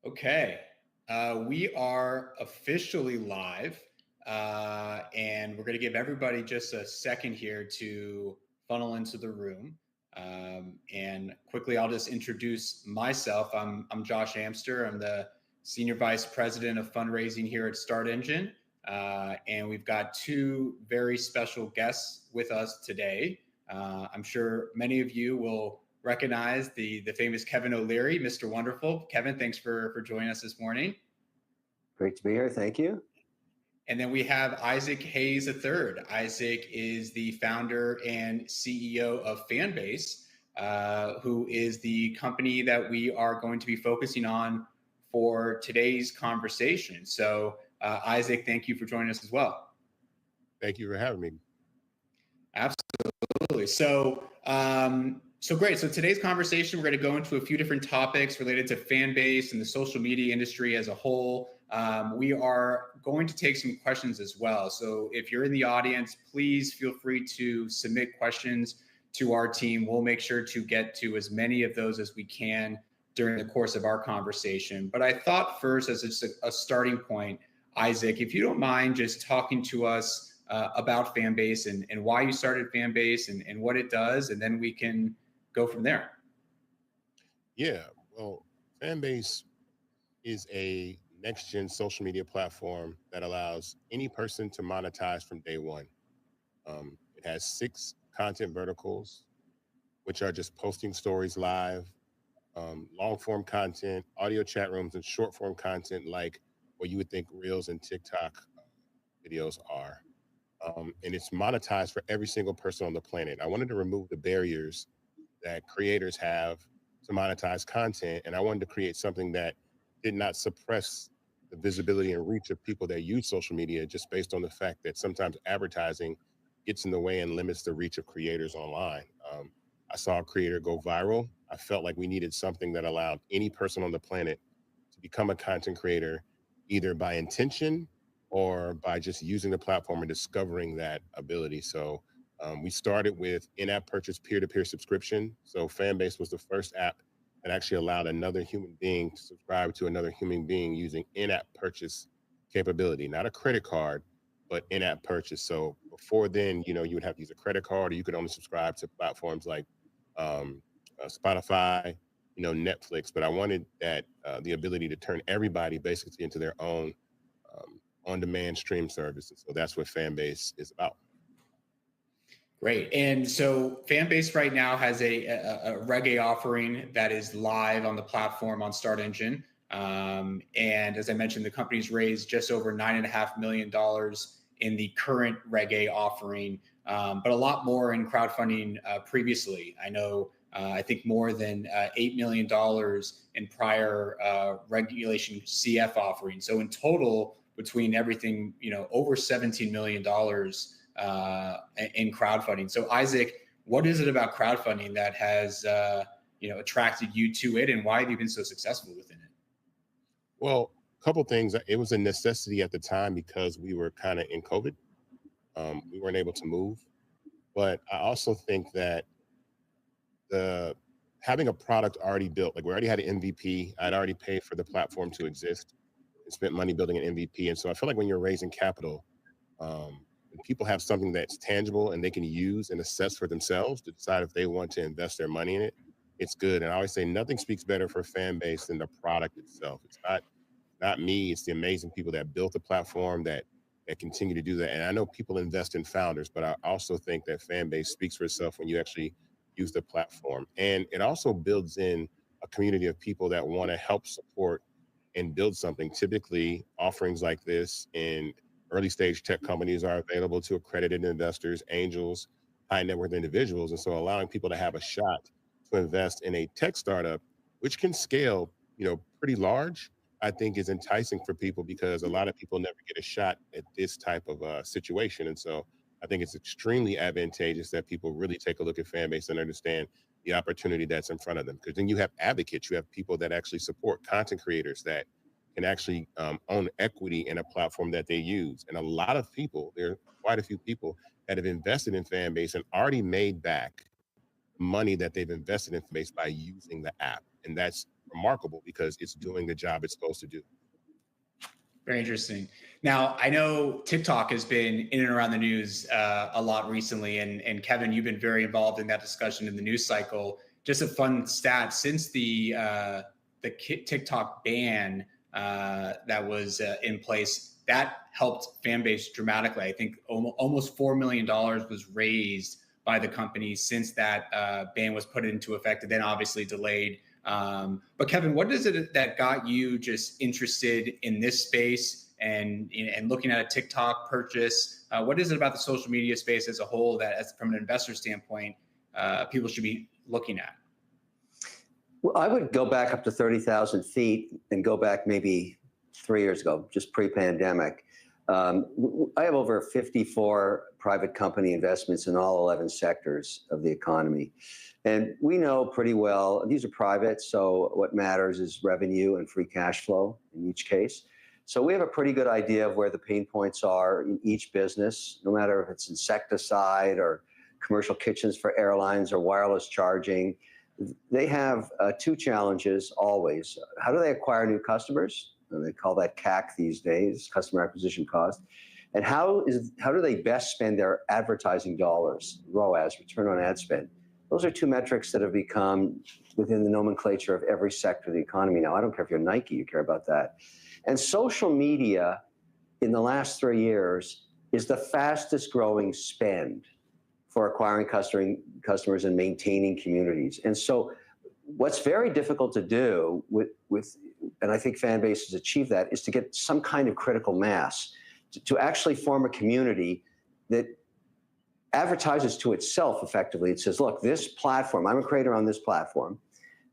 Okay, we are officially live, and we're going to give everybody just a second here to funnel into the room. And quickly, I'll just introduce myself. I'm Josh Amster. I'm the Senior Vice President of Fundraising here at Start Engine, and we've got two very special guests with us today. I'm sure many of you will recognize the famous Kevin O'Leary, Mr. Wonderful. Kevin, thanks for joining us this morning. Great to be here. Thank you. And then we have Isaac Hayes III. Isaac is the founder and CEO of Fanbase, who is the company that we are going to be focusing on for today's conversation. So, Isaac, thank you for joining us as well. Thank you for having me. Absolutely. So great. So today's conversation, we're going to go into a few different topics related to Fanbase and the social media industry as a whole. We are going to take some questions as well. So if you're in the audience, please feel free to submit questions to our team. We'll make sure to get to as many of those as we can during the course of our conversation. But I thought first, as just a starting point, Isaac, if you don't mind just talking to us about Fanbase and why you started Fanbase and what it does, and then we can go from there. Yeah, well, Fanbase is a next-gen social media platform that allows any person to monetize from day one. It has 6 content verticals, which are just posting stories live, long-form content, audio chat rooms, and short-form content like what you would think Reels and TikTok videos are. And it's monetized for every single person on the planet. I wanted to remove the barriers that creators have to monetize content, and I wanted to create something that did not suppress the visibility and reach of people that use social media just based on the fact that sometimes advertising gets in the way and limits the reach of creators online. I saw a creator go viral. I felt like we needed something that allowed any person on the planet to become a content creator, either by intention or by just using the platform and discovering that ability. So we started with in-app purchase peer-to-peer subscription. So Fanbase was the first app that actually allowed another human being to subscribe to another human being using in-app purchase capability, not a credit card, but in-app purchase. So before then, you would have to use a credit card, or you could only subscribe to platforms like Spotify, Netflix. But I wanted that the ability to turn everybody basically into their own on-demand stream services. So that's what Fanbase is about. Great. And so Fanbase right now has a reggae offering that is live on the platform on Start Engine. And as I mentioned, the company's raised just over $9.5 million in the current reggae offering, but a lot more in crowdfunding previously. I know, I think more than $8 million in prior regulation CF offerings. So in total, between everything, over $17 million in crowdfunding. So Isaac, what is it about crowdfunding that has, attracted you to it, and why have you been so successful within it? Well, a couple things. It was a necessity at the time because we were kind of in COVID. We weren't able to move. But I also think that having a product already built, like we already had an MVP, I'd already paid for the platform to exist and spent money building an MVP. And so I feel like when you're raising capital, and people have something that's tangible and they can use and assess for themselves to decide if they want to invest their money in it, it's good. And I always say nothing speaks better for Fanbase than the product itself. It's not me, it's the amazing people that built the platform that continue to do that. And I know people invest in founders, but I also think that Fanbase speaks for itself when you actually use the platform. And it also builds in a community of people that want to help support and build something. Typically, offerings like this in early stage tech companies are available to accredited investors, angels, high net worth individuals. And so allowing people to have a shot to invest in a tech startup, which can scale, pretty large, I think is enticing for people because a lot of people never get a shot at this type of situation. And so I think it's extremely advantageous that people really take a look at Fanbase and understand the opportunity that's in front of them. Because then you have advocates, you have people that actually support content creators that can actually own equity in a platform that they use. And a lot of people, there are quite a few people that have invested in Fanbase and already made back money that they've invested in Fanbase by using the app. And that's remarkable because it's doing the job it's supposed to do. Very interesting. Now, I know TikTok has been in and around the news a lot recently, and Kevin, you've been very involved in that discussion in the news cycle. Just a fun stat, since the TikTok ban that was in place, that helped Fanbase dramatically. I think almost $4 million was raised by the company since that ban was put into effect, and then obviously delayed. But Kevin, what is it that got you just interested in this space and looking at a TikTok purchase? What is it about the social media space as a whole that, from an investor standpoint, people should be looking at? Well, I would go back up to 30,000 feet and go back maybe 3 years ago, just pre-pandemic. I have over 54 private company investments in all 11 sectors of the economy. And we know pretty well, these are private, so what matters is revenue and free cash flow in each case. So we have a pretty good idea of where the pain points are in each business, no matter if it's insecticide or commercial kitchens for airlines or wireless charging. They have two challenges always. How do they acquire new customers? And they call that CAC these days, customer acquisition cost. And how do they best spend their advertising dollars, ROAS, return on ad spend? Those are two metrics that have become within the nomenclature of every sector of the economy now. I don't care if you're Nike, you care about that. And social media in the last 3 years is the fastest growing spend for acquiring customers and maintaining communities. And so what's very difficult to do and I think Fanbase has achieved that, is to get some kind of critical mass, to actually form a community that advertises to itself effectively. It says, look, this platform, I'm a creator on this platform,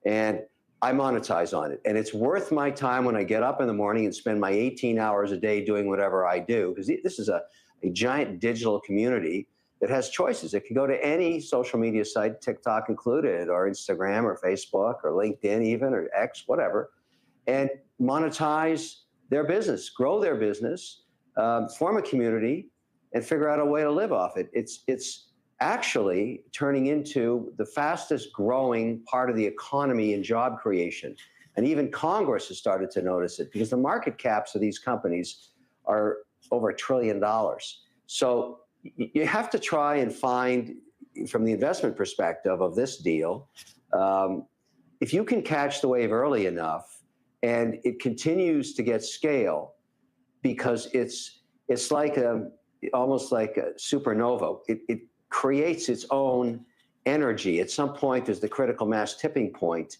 and I monetize on it. And it's worth my time when I get up in the morning and spend my 18 hours a day doing whatever I do, because this is a giant digital community It has choices. It can go to any social media site, TikTok included, or Instagram or Facebook or LinkedIn even, or X, whatever, and monetize their business, grow their business, form a community, and figure out a way to live off it. It's actually turning into the fastest growing part of the economy and job creation. And even Congress has started to notice it because the market caps of these companies are over $1 trillion. So you have to try and find, from the investment perspective of this deal, if you can catch the wave early enough and it continues to get scale, because it's like almost like a supernova. It creates its own energy. At some point, there's the critical mass tipping point.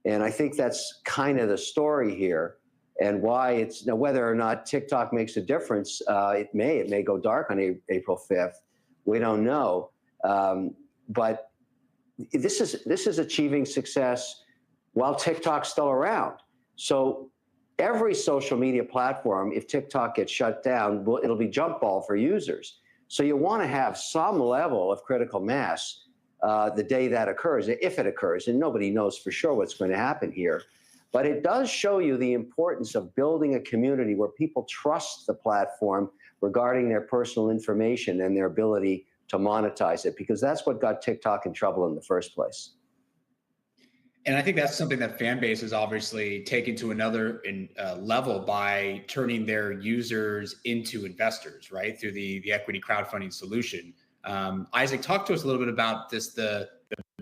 And I think that's kind of the story here, and why it's now, whether or not TikTok makes a difference, it may go dark on April 5th. We don't know. But this is achieving success while TikTok's still around. So every social media platform, if TikTok gets shut down, it'll be jump ball for users. So you want to have some level of critical mass the day that occurs, if it occurs, and nobody knows for sure what's going to happen here. But it does show you the importance of building a community where people trust the platform regarding their personal information and their ability to monetize it, because that's what got TikTok in trouble in the first place. And I think that's something that Fanbase has obviously taken to another level by turning their users into investors, right, through the equity crowdfunding solution. Isaac, talk to us a little bit about this, the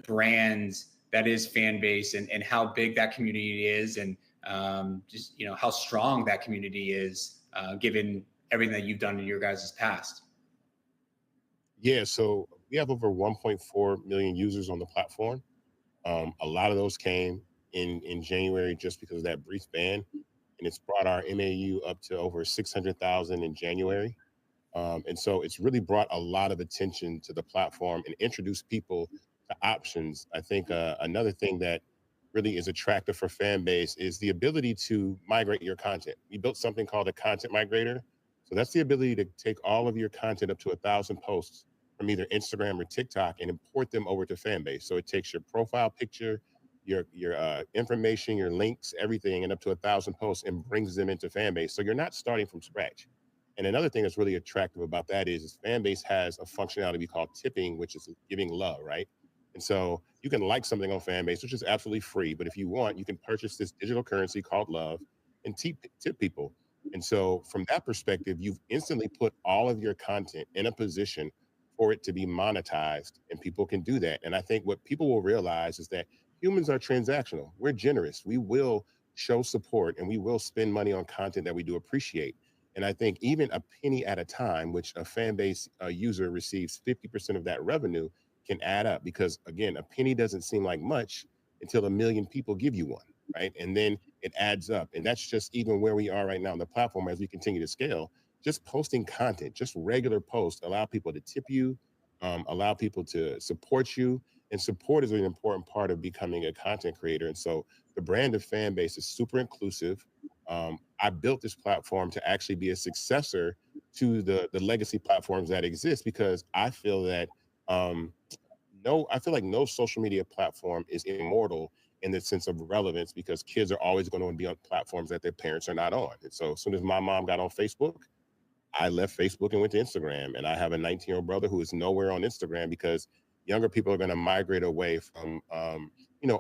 brands that is Fanbase, and how big that community is, and just how strong that community is, given everything that you've done in your guys' past. Yeah, so we have over 1.4 million users on the platform. A lot of those came in January just because of that brief ban, and it's brought our MAU up to over 600,000 in January. And so it's really brought a lot of attention to the platform and introduced people to options. I think another thing that really is attractive for Fanbase is the ability to migrate your content. We built something called a content migrator. So that's the ability to take all of your content up to 1,000 posts from either Instagram or TikTok and import them over to Fanbase. So it takes your profile picture, your information, your links, everything, and up to 1,000 posts and brings them into Fanbase. So you're not starting from scratch. And another thing that's really attractive about that is Fanbase has a functionality we call tipping, which is giving love, right? And so you can like something on Fanbase, which is absolutely free. But if you want, you can purchase this digital currency called love and tip people. And so from that perspective, you've instantly put all of your content in a position for it to be monetized, and people can do that. And I think what people will realize is that humans are transactional. We're generous. We will show support, and we will spend money on content that we do appreciate. And I think even a penny at a time, which a Fanbase user receives 50% of that revenue, can add up, because again, a penny doesn't seem like much until 1 million people give you one, right? And then it adds up. And that's just even where we are right now on the platform as we continue to scale. Just posting content, just regular posts, allow people to tip you, allow people to support you. And support is an important part of becoming a content creator. And so the brand of Fanbase is super inclusive. I built this platform to actually be a successor to the legacy platforms that exist, because I feel that no social media platform is immortal in the sense of relevance, because kids are always going to be on platforms that their parents are not on. And so as soon as my mom got on Facebook, I left Facebook and went to Instagram. And I have a 19-year-old brother who is nowhere on Instagram, because younger people are going to migrate away from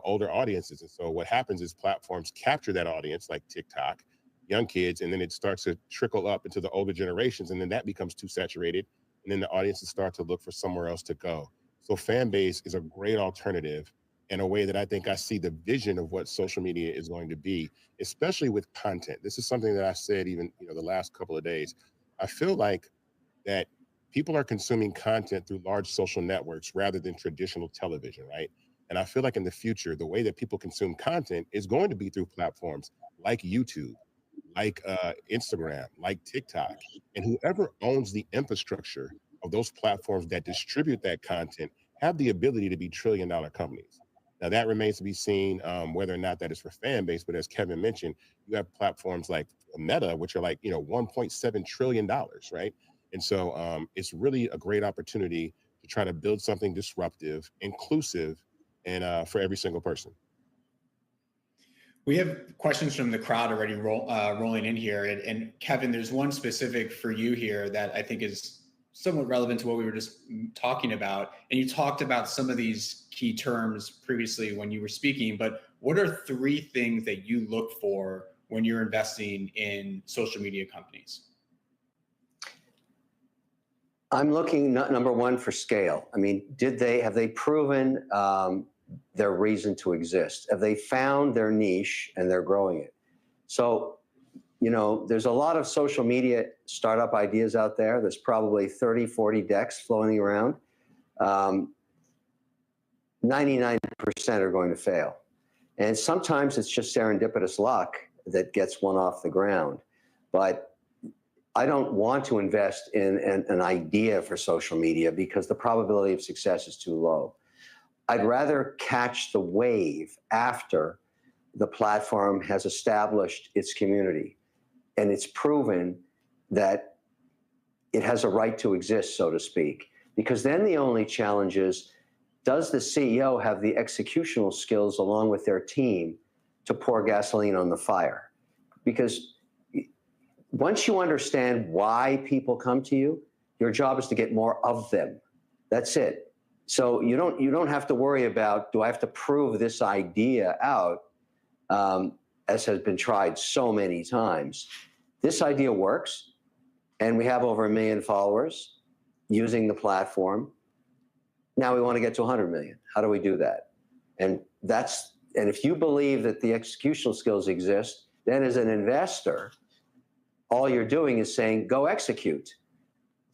older audiences. And so what happens is platforms capture that audience, like TikTok, young kids, and then it starts to trickle up into the older generations, and then that becomes too saturated, and then the audiences start to look for somewhere else to go. So Fanbase is a great alternative in a way that I think I see the vision of what social media is going to be, especially with content. This is something that I said even the last couple of days. I feel like that people are consuming content through large social networks rather than traditional television, right? And I feel like in the future, the way that people consume content is going to be through platforms like YouTube, like Instagram, like TikTok, and whoever owns the infrastructure of those platforms that distribute that content have the ability to be trillion-dollar companies. Now that remains to be seen whether or not that is for Fanbase, but as Kevin mentioned, you have platforms like Meta, which are like $1.7 trillion, right? And so it's really a great opportunity to try to build something disruptive, inclusive, and for every single person. We have questions from the crowd already rolling in here. And Kevin, there's one specific for you here that I think is somewhat relevant to what we were just talking about. And you talked about some of these key terms previously when you were speaking, but what are 3 things that you look for when you're investing in social media companies? I'm looking, number one, for scale. I mean, have they proven their reason to exist? Have they found their niche and they're growing it? So, you know, there's a lot of social media startup ideas out there. There's probably 30, 40 decks floating around. 99% are going to fail. And sometimes it's just serendipitous luck that gets one off the ground. But I don't want to invest in an idea for social media because the probability of success is too low. I'd rather catch the wave after the platform has established its community and it's proven that it has a right to exist, so to speak. Because then the only challenge is, does the CEO have the executional skills along with their team to pour gasoline on the fire? Because once you understand why people come to you, your job is to get more of them. That's it. So you don't have to worry about, do I have to prove this idea out, as has been tried so many times. This idea works, and we have over 1 million followers using the platform. Now we want to get to 100 million. How do we do that? And if you believe that the executional skills exist, then as an investor, all you're doing is saying, go execute.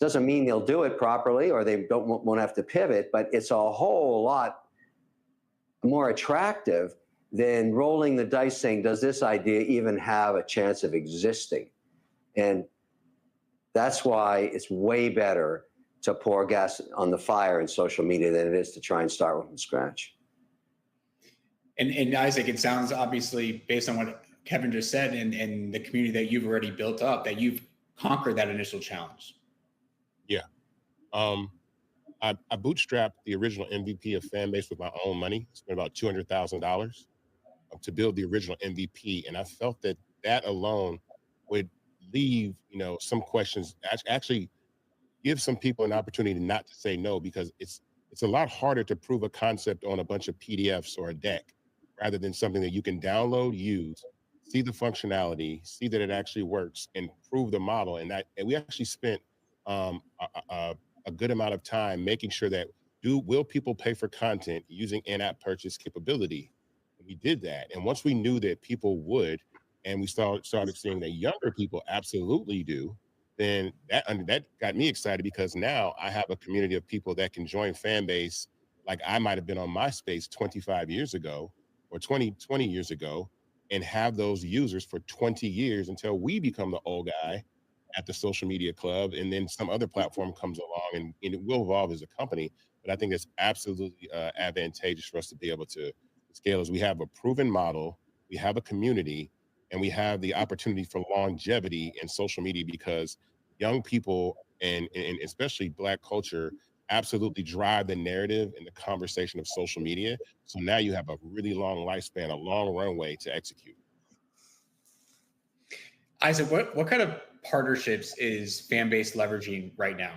Doesn't mean they'll do it properly or they won't have to pivot, but it's a whole lot more attractive than rolling the dice saying, does this idea even have a chance of existing? And that's why it's way better to pour gas on the fire in social media than it is to try and start from scratch. And Isaac, it sounds obviously, based on what Kevin just said and the community that you've already built up, that you've conquered that initial challenge. Yeah. I bootstrapped the original MVP of Fanbase with my own money. I spent about $200,000 to build the original MVP. And I felt that alone would leave, some questions, actually give some people an opportunity not to say no, because it's a lot harder to prove a concept on a bunch of PDFs or a deck rather than something that you can download, use, see the functionality, see that it actually works, and prove the model. And we actually spent a good amount of time making sure that will people pay for content using in-app purchase capability? And we did that. And once we knew that people would, and we started seeing that younger people absolutely do, then that got me excited, because now I have a community of people that can join Fanbase like I might have been on MySpace 25 years ago or 20 years ago, and have those users for 20 years until we become the old guy at the social media club, and then some other platform comes along, and it will evolve as a company. But I think it's absolutely advantageous for us to be able to scale, as we have a proven model, we have a community, and we have the opportunity for longevity in social media, because young people and especially Black culture absolutely drive the narrative and the conversation of social media. So now you have a really long lifespan, a long runway to execute. Isaac, what kind of partnerships is Fanbase leveraging right now?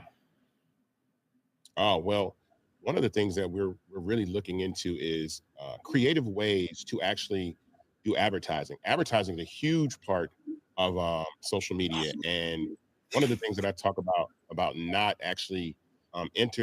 Oh, well, one of the things that we're really looking into is creative ways to actually do advertising. Advertising is a huge part of social media. And one of the things that I talk about not actually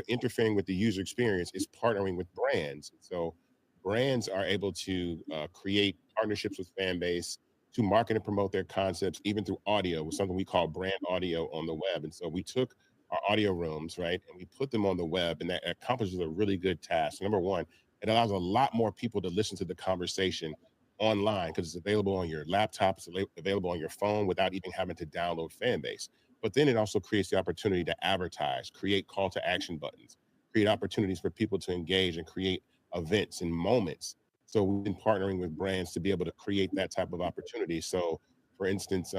interfering with the user experience is partnering with brands. So brands are able to create partnerships with Fanbase to market and promote their concepts, even through audio, with something we call brand audio on the web. And so we took our audio rooms, right, and we put them on the web, and that accomplishes a really good task. Number one, it allows a lot more people to listen to the conversation online, because it's available on your laptop, it's available on your phone without even having to download Fanbase. But then it also creates the opportunity to advertise, create call to action buttons, create opportunities for people to engage and create events and moments. So we've been partnering with brands to be able to create that type of opportunity. So for instance,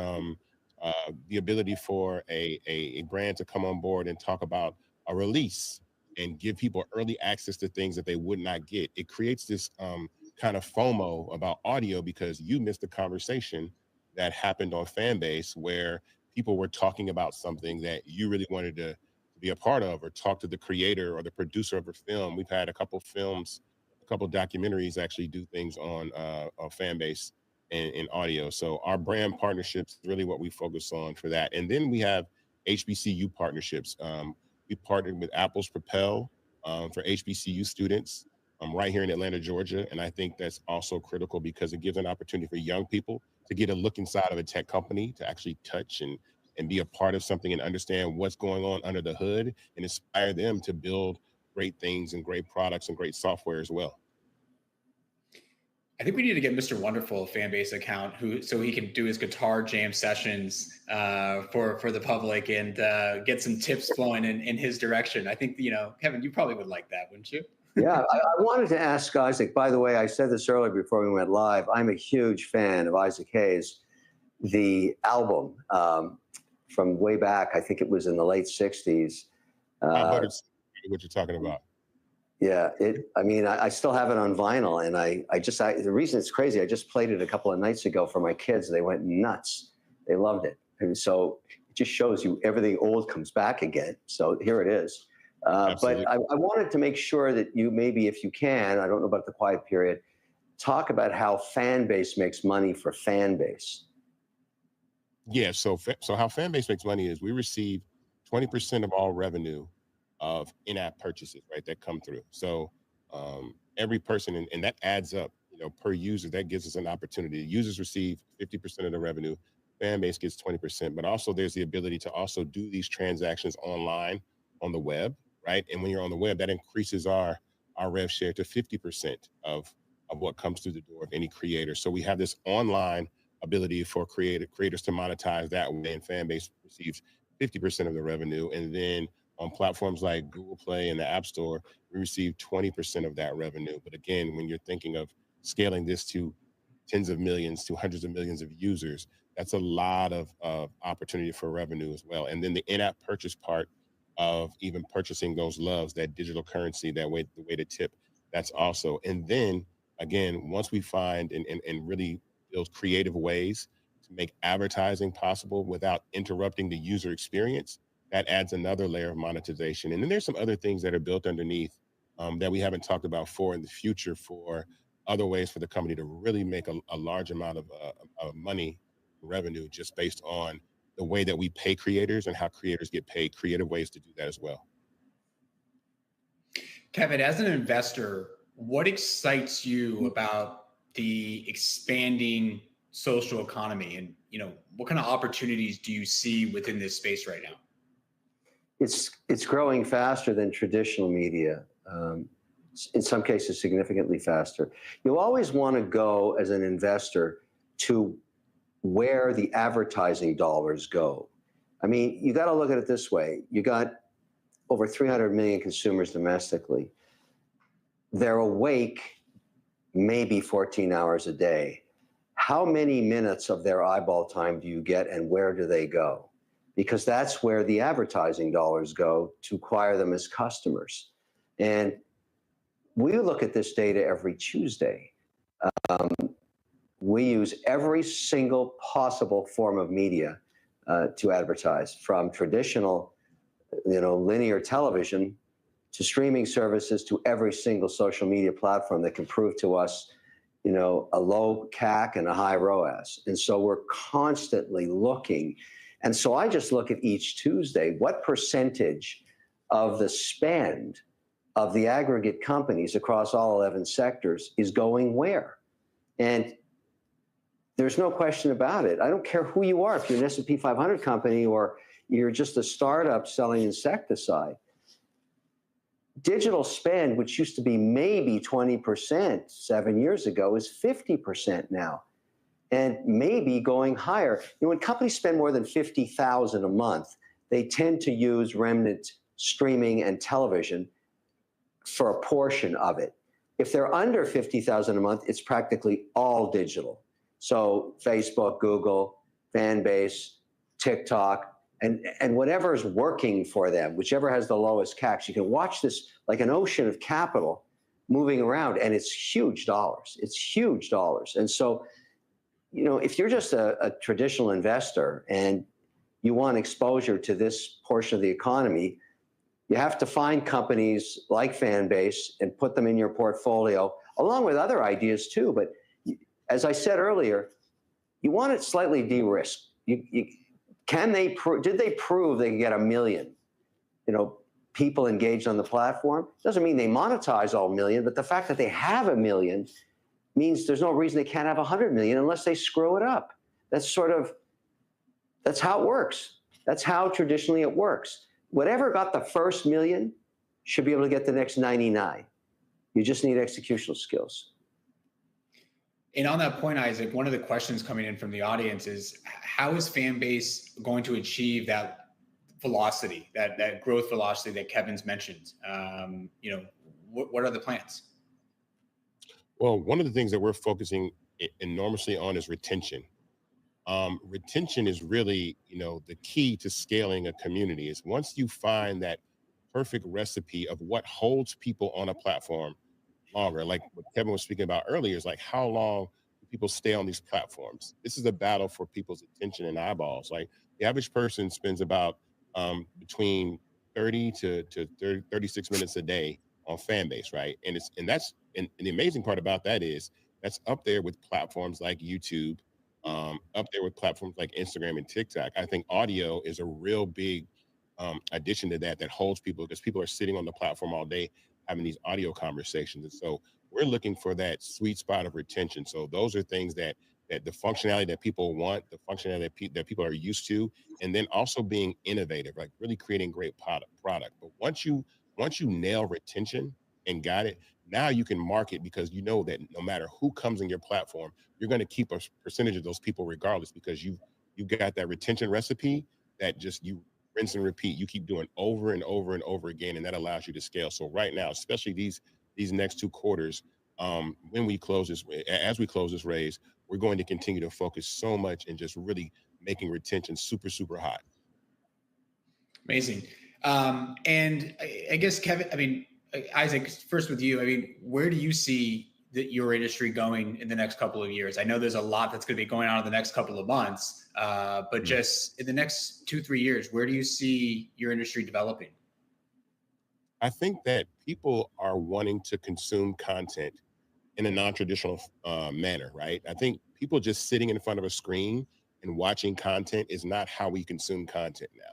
the ability for a brand to come on board and talk about a release and give people early access to things that they would not get. It creates this kind of FOMO about audio because you missed a conversation that happened on Fanbase where people were talking about something that you really wanted to be a part of or talk to the creator or the producer of a film. We've had a couple films, a couple documentaries actually do things on Fanbase and audio. So our brand partnerships is really what we focus on for that. And then we have HBCU partnerships. We partnered with Apple's Propel for HBCU students right here in Atlanta, Georgia. And I think that's also critical because it gives an opportunity for young people to get a look inside of a tech company, to actually touch and be a part of something and understand what's going on under the hood and inspire them to build great things and great products and great software as well. I think we need to get Mr. Wonderful a Fanbase account so he can do his guitar jam sessions for the public and get some tips flowing in his direction. I think, Kevin, you probably would like that, wouldn't you? Yeah, I wanted to ask Isaac, by the way, I said this earlier before we went live, I'm a huge fan of Isaac Hayes, the album from way back, I think it was in the late 60s. What you're talking about. Yeah, I still have it on vinyl, and the reason it's crazy, I just played it a couple of nights ago for my kids. They went nuts. They loved it. And so it just shows you everything old comes back again. So here it is. But I wanted to make sure that you maybe, if you can, I don't know about the quiet period, talk about how Fanbase makes money for Fanbase. Yeah, so how Fanbase makes money is we receive 20% of all revenue of in-app purchases, right, that come through. So every person, and that adds up, per user, that gives us an opportunity. Users receive 50% of the revenue, Fanbase gets 20%, but also there's the ability to also do these transactions online on the web, right? And when you're on the web, that increases our rev share to 50% of what comes through the door of any creator. So we have this online ability for creators to monetize that way, and Fanbase receives 50% of the revenue. And then on platforms like Google Play and the App Store, we receive 20% of that revenue. But again, when you're thinking of scaling this to tens of millions to hundreds of millions of users, that's a lot of opportunity for revenue as well. And then the in-app purchase part of even purchasing those loves, that digital currency, the way to tip, that's also. And then again, once we find and really build creative ways to make advertising possible without interrupting the user experience, that adds another layer of monetization. And then there's some other things that are built underneath that we haven't talked about in the future for other ways for the company to really make a large amount of money, revenue, just based on the way that we pay creators and how creators get paid, creative ways to do that as well. Kevin, as an investor, what excites you about the expanding social economy? And, what kind of opportunities do you see within this space right now? It's growing faster than traditional media. In some cases, significantly faster. You always want to go as an investor to where the advertising dollars go. I mean, you got to look at it this way. You got over 300 million consumers domestically. They're awake maybe 14 hours a day. How many minutes of their eyeball time do you get, and where do they go? Because that's where the advertising dollars go to acquire them as customers. And we look at this data every Tuesday. We use every single possible form of media to advertise, from traditional, linear television to streaming services to every single social media platform that can prove to us, a low CAC and a high ROAS. And so we're constantly looking. And so I just look at each Tuesday, what percentage of the spend of the aggregate companies across all 11 sectors is going where? And there's no question about it. I don't care who you are, if you're an S&P 500 company or you're just a startup selling insecticide. Digital spend, which used to be maybe 20% 7 years ago, is 50% now, and maybe going higher. When companies spend more than $50,000 a month, they tend to use remnant streaming and television for a portion of it. If they're under $50,000 a month, it's practically all digital. So Facebook, Google, Fanbase, TikTok, and whatever is working for them, whichever has the lowest CAC. You can watch this like an ocean of capital moving around, and it's huge dollars. It's huge dollars. And so, you know, if you're just a traditional investor and you want exposure to this portion of the economy, you have to find companies like Fanbase and put them in your portfolio, along with other ideas too. But as I said earlier, you want it slightly de-risked. Did they prove they can get 1 million, you know, people engaged on the platform? Doesn't mean they monetize all 1 million, but the fact that they have 1 million means there's no reason they can't have 100 million unless they screw it up. That's how it works. That's how traditionally it works. Whatever got the first 1 million should be able to get the next 99. You just need executional skills. And on that point, Isaac, one of the questions coming in from the audience is, how is Fanbase going to achieve that velocity, that growth velocity that Kevin's mentioned? You know, what are the plans? Well, one of the things that we're focusing enormously on is retention. Retention is really, you know, the key to scaling a community. Is once you find that perfect recipe of what holds people on a platform longer, like what Kevin was speaking about earlier, is like, how long do people stay on these platforms? This is a battle for people's attention and eyeballs. Like, the average person spends about between 30 to 36 minutes a day on Fanbase, right? And the amazing part about that is that's up there with platforms like YouTube, up there with platforms like Instagram and TikTok. I think audio is a real big addition to that holds people, because people are sitting on the platform all day having these audio conversations. And so we're looking for that sweet spot of retention. So those are things that the functionality that people want, the functionality that people are used to, and then also being innovative, like really creating great product. But once you nail retention and got it, now you can market, because you know that no matter who comes in your platform, you're going to keep a percentage of those people regardless, because you got that retention recipe that just you rinse and repeat. You keep doing over and over and over again, and that allows you to scale. So right now, especially these next 2 quarters, as we close this raise, we're going to continue to focus so much and just really making retention super, super hot. Amazing. And I guess, Kevin, Isaac, first with you, where do you see your industry going in the next couple of years? I know there's a lot that's going to be going on in the next couple of months, but just in the next 2-3 years, where do you see your industry developing? I think that people are wanting to consume content in a non-traditional manner, right? I think people just sitting in front of a screen and watching content is not how we consume content now.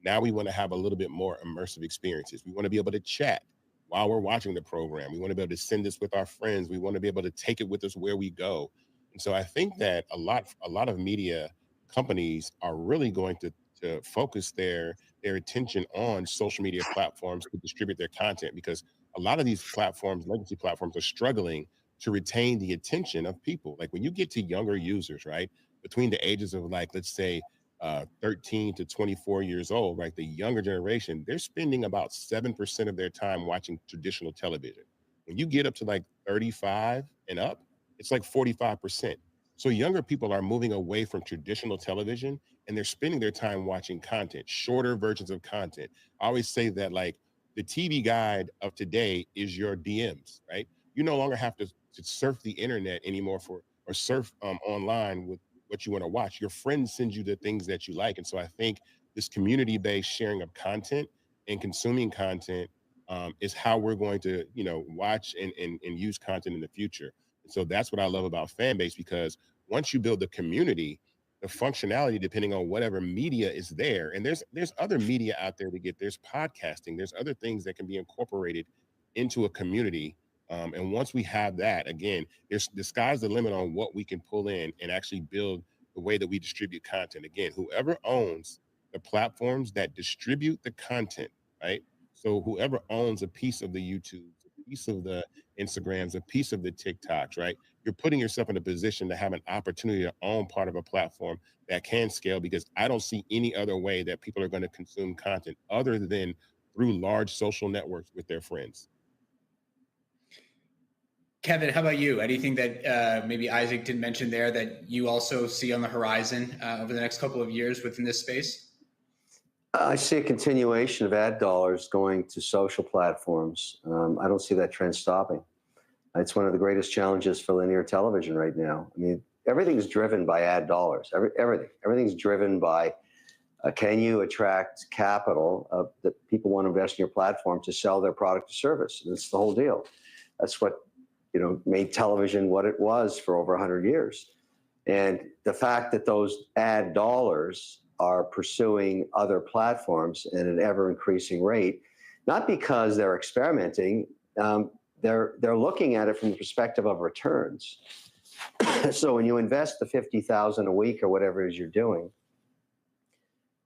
Now we want to have a little bit more immersive experiences. We want to be able to chat while we're watching the program. We want to be able to send this with our friends. We want to be able to take it with us where we go. And so I think that a lot of media companies are really going to focus their attention on social media platforms to distribute their content, because a lot of these platforms, legacy platforms, are struggling to retain the attention of people. Like, when you get to younger users, right, between the ages of, like, let's say 13 to 24 years old, right, the younger generation, they're spending about 7% of their time watching traditional television. When you get up to like 35 and up, it's like 45%. So younger people are moving away from traditional television, and they're spending their time watching content, shorter versions of content. I always say that, like, the TV guide of today is your DMs, right? You no longer have to surf the internet anymore or surf online with what you want to watch. Your friends send you the things that you like. And so I think this community-based sharing of content and consuming content is how we're going to, watch and use content in the future. And so that's what I love about Fanbase, because once you build the community, the functionality, depending on whatever media is there, and there's other media out there to get, there's podcasting, there's other things that can be incorporated into a community. And once we have that, again, the sky's the limit on what we can pull in and actually build the way that we distribute content. Again, whoever owns the platforms that distribute the content, right? So whoever owns a piece of the YouTube, a piece of the Instagrams, a piece of the TikToks, right? You're putting yourself in a position to have an opportunity to own part of a platform that can scale, because I don't see any other way that people are going to consume content other than through large social networks with their friends. Kevin, how about you? Anything that maybe Isaac didn't mention there that you also see on the horizon over the next couple of years within this space? I see a continuation of ad dollars going to social platforms. I don't see that trend stopping. It's one of the greatest challenges for linear television right now. I mean, everything's driven by ad dollars. Everything's driven by can you attract capital that people want to invest in your platform to sell their product or service? And that's the whole deal. That's what made television what it was for over 100 years. And the fact that those ad dollars are pursuing other platforms at an ever-increasing rate, not because they're experimenting, they're looking at it from the perspective of returns. So when you invest the $50,000 a week or whatever it is you're doing,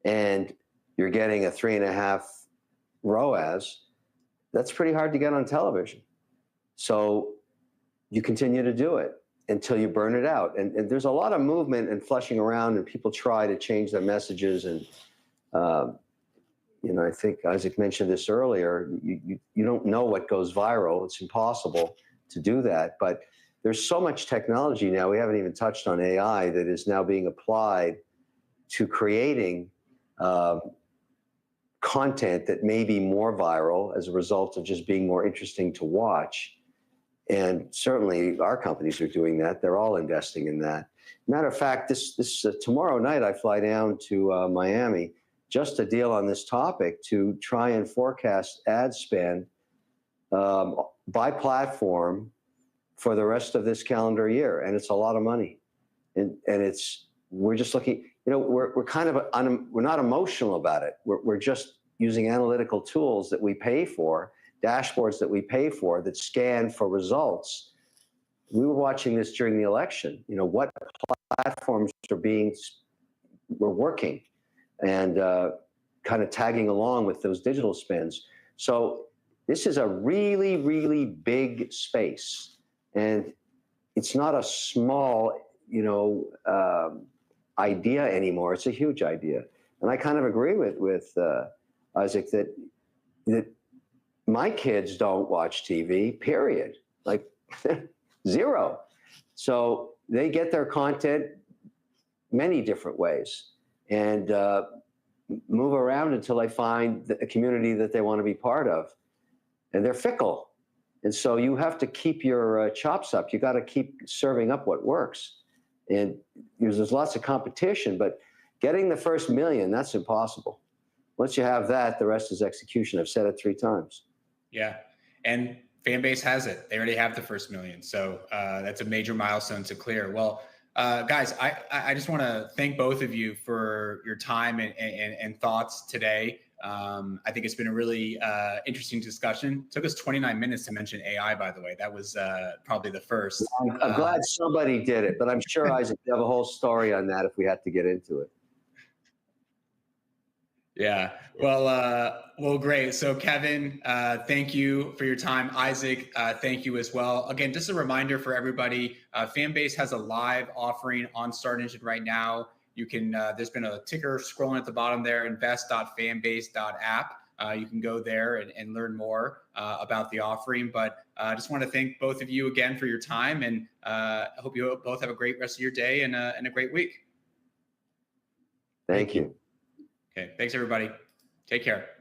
and you're getting a 3.5 ROAS, that's pretty hard to get on television. So you continue to do it until you burn it out. And there's a lot of movement and flushing around, and people try to change their messages. And, I think Isaac mentioned this earlier, you don't know what goes viral. It's impossible to do that. But there's so much technology now, we haven't even touched on AI, that is now being applied to creating content that may be more viral as a result of just being more interesting to watch. And certainly our companies are doing that. They're all investing in that. Matter of fact, this tomorrow night I fly down to Miami just to deal on this topic to try and forecast ad spend by platform for the rest of this calendar year. And it's a lot of money. And we're just looking, we're kind of, we're not emotional about it. We're just using analytical tools that we pay for, dashboards that we pay for that scan for results. We were watching this during the election, what platforms were working and kind of tagging along with those digital spends. So this is a really, really big space. And it's not a small, idea anymore. It's a huge idea. And I kind of agree with Isaac that my kids don't watch TV, period. Like zero. So they get their content many different ways and move around until they find a community that they want to be part of. And they're fickle. And so you have to keep your chops up. You got to keep serving up what works. And there's lots of competition, but getting the first million, that's impossible. Once you have that, the rest is execution. I've said it 3 times. Yeah. And Fanbase has it. They already have the first million. So that's a major milestone to clear. Well, guys, I just want to thank both of you for your time and thoughts today. I think it's been a really interesting discussion. It took us 29 minutes to mention AI, by the way. That was probably the first. I'm glad somebody did it, but I'm sure Isaac would have a whole story on that if we had to get into it. Yeah. Well, great. So Kevin, thank you for your time. Isaac, thank you as well. Again, just a reminder for everybody, Fanbase has a live offering on Start Engine right now. You can, there's been a ticker scrolling at the bottom there, invest.fanbase.app. You can go there and learn more about the offering. But I just want to thank both of you again for your time, and I hope you both have a great rest of your day and a great week. Thank you. Okay, thanks everybody. Take care.